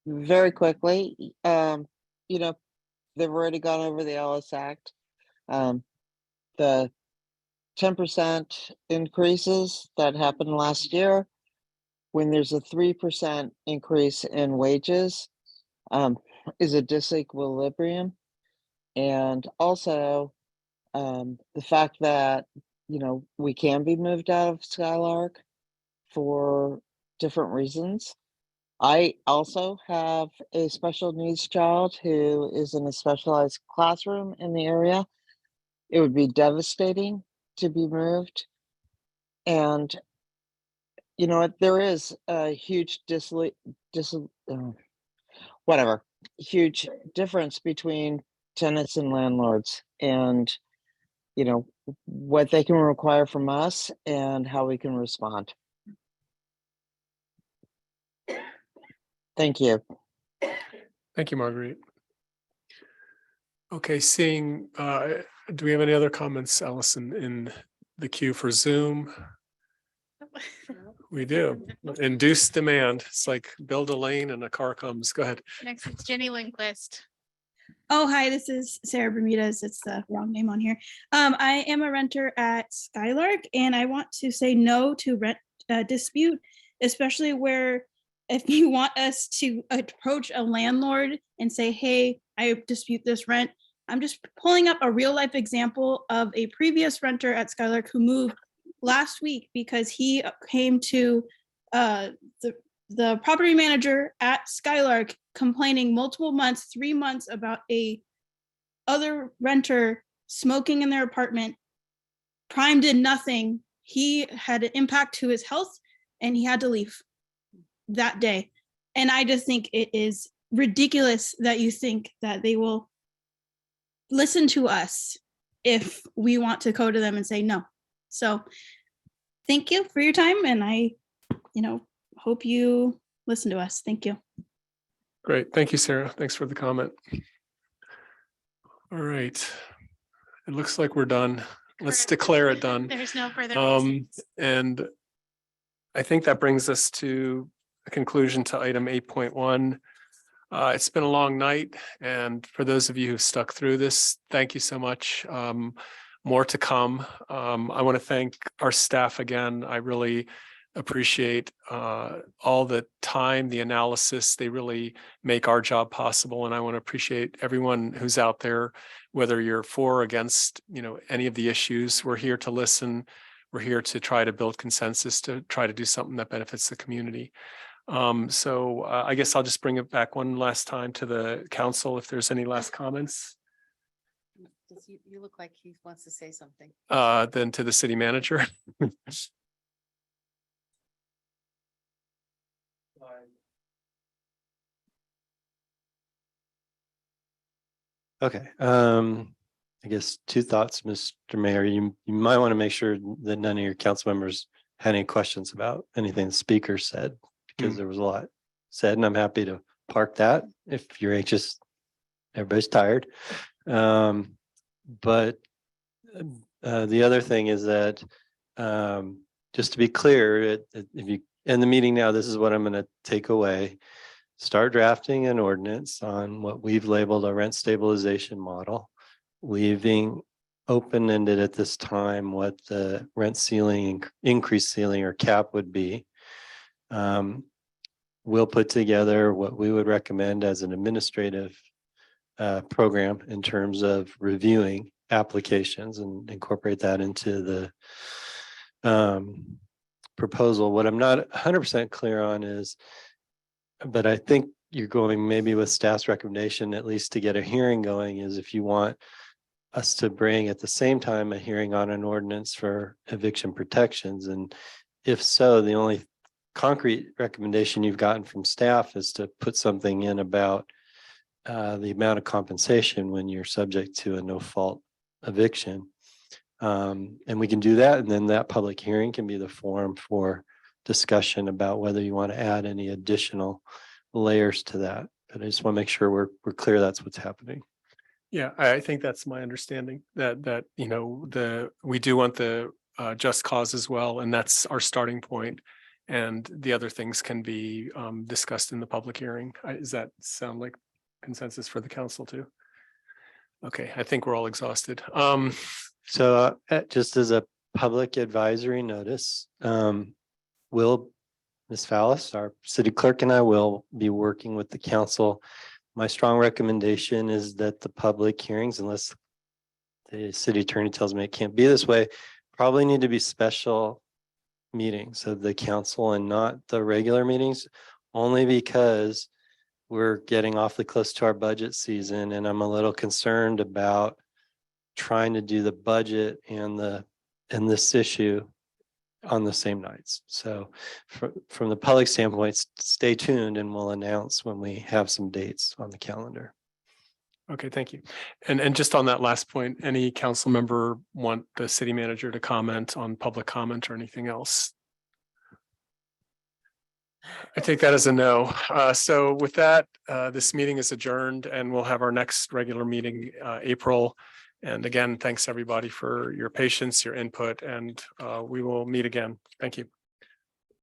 very quickly, they've already gone over the Ellis Act. The 10% increases that happened last year, when there's a 3% increase in wages, is a disequilibrium. And also the fact that, we can be moved out of Skylark for different reasons. I also have a special needs child who is in a specialized classroom in the area. It would be devastating to be moved. And, there is a huge huge difference between tenants and landlords, and, what they can require from us and how we can respond. Thank you. Thank you, Marguerite. Okay, seeing, do we have any other comments, Allison, in the queue for Zoom? We do. Induced demand. It's like build a lane and a car comes. Go ahead. Next, it's Jenny Lindquist. Oh, hi, this is Sarah Bermudez. It's the wrong name on here. I am a renter at Skylark, and I want to say no to rent dispute, especially where if you want us to approach a landlord and say, hey, I dispute this rent. I'm just pulling up a real life example of a previous renter at Skylark who moved last week because he came to the property manager at Skylark complaining multiple months, 3 months about a other renter smoking in their apartment. Prime did nothing. He had an impact to his health and he had to leave that day. And I just think it is ridiculous that you think that they will listen to us if we want to go to them and say no. So thank you for your time. And I, hope you listen to us. Thank you. Great. Thank you, Sarah. Thanks for the comment. All right. It looks like we're done. Let's declare it done. There's no further business. And I think that brings us to a conclusion to item 8.1. It's been a long night, and for those of you who've stuck through this, thank you so much. More to come. I want to thank our staff again. I really appreciate all the time, the analysis. They really make our job possible, and I want to appreciate everyone who's out there, whether you're for or against, any of the issues. We're here to listen. We're here to try to build consensus, to try to do something that benefits the community. So I guess I'll just bring it back one last time to the council if there's any last comments. You look like he wants to say something. Then to the city manager. Okay, I guess two thoughts, Mr. Mayor. You might want to make sure that none of your council members had any questions about anything the speaker said, because there was a lot said, and I'm happy to park that if you're anxious. Everybody's tired. But the other thing is that just to be clear, if you end the meeting now, this is what I'm going to take away. Start drafting an ordinance on what we've labeled a rent stabilization model, leaving open-ended at this time what the rent ceiling, increase ceiling or cap would be. We'll put together what we would recommend as an administrative program in terms of reviewing applications and incorporate that into the proposal. What I'm not 100% clear on is, but I think you're going maybe with staff's recommendation, at least to get a hearing going, is if you want us to bring at the same time a hearing on an ordinance for eviction protections. And if so, the only concrete recommendation you've gotten from staff is to put something in about the amount of compensation when you're subject to a no-fault eviction. And we can do that, and then that public hearing can be the forum for discussion about whether you want to add any additional layers to that. But I just want to make sure we're clear that's what's happening. Yeah, I think that's my understanding, that we do want the just cause as well, and that's our starting point. And the other things can be discussed in the public hearing. Does that sound like consensus for the council too? Okay, I think we're all exhausted. So just as a public advisory notice, Ms. Fallis, our city clerk, and I will be working with the council. My strong recommendation is that the public hearings, unless the city attorney tells me it can't be this way, probably need to be special meetings of the council and not the regular meetings, only because we're getting awfully close to our budget season, and I'm a little concerned about trying to do the budget and this issue on the same nights. So from the public standpoint, stay tuned and we'll announce when we have some dates on the calendar. Okay, thank you. And just on that last point, any council member want the city manager to comment on public comment or anything else? I take that as a no. So with that, this meeting is adjourned and we'll have our next regular meeting, April. And again, thanks everybody for your patience, your input, and we will meet again. Thank you.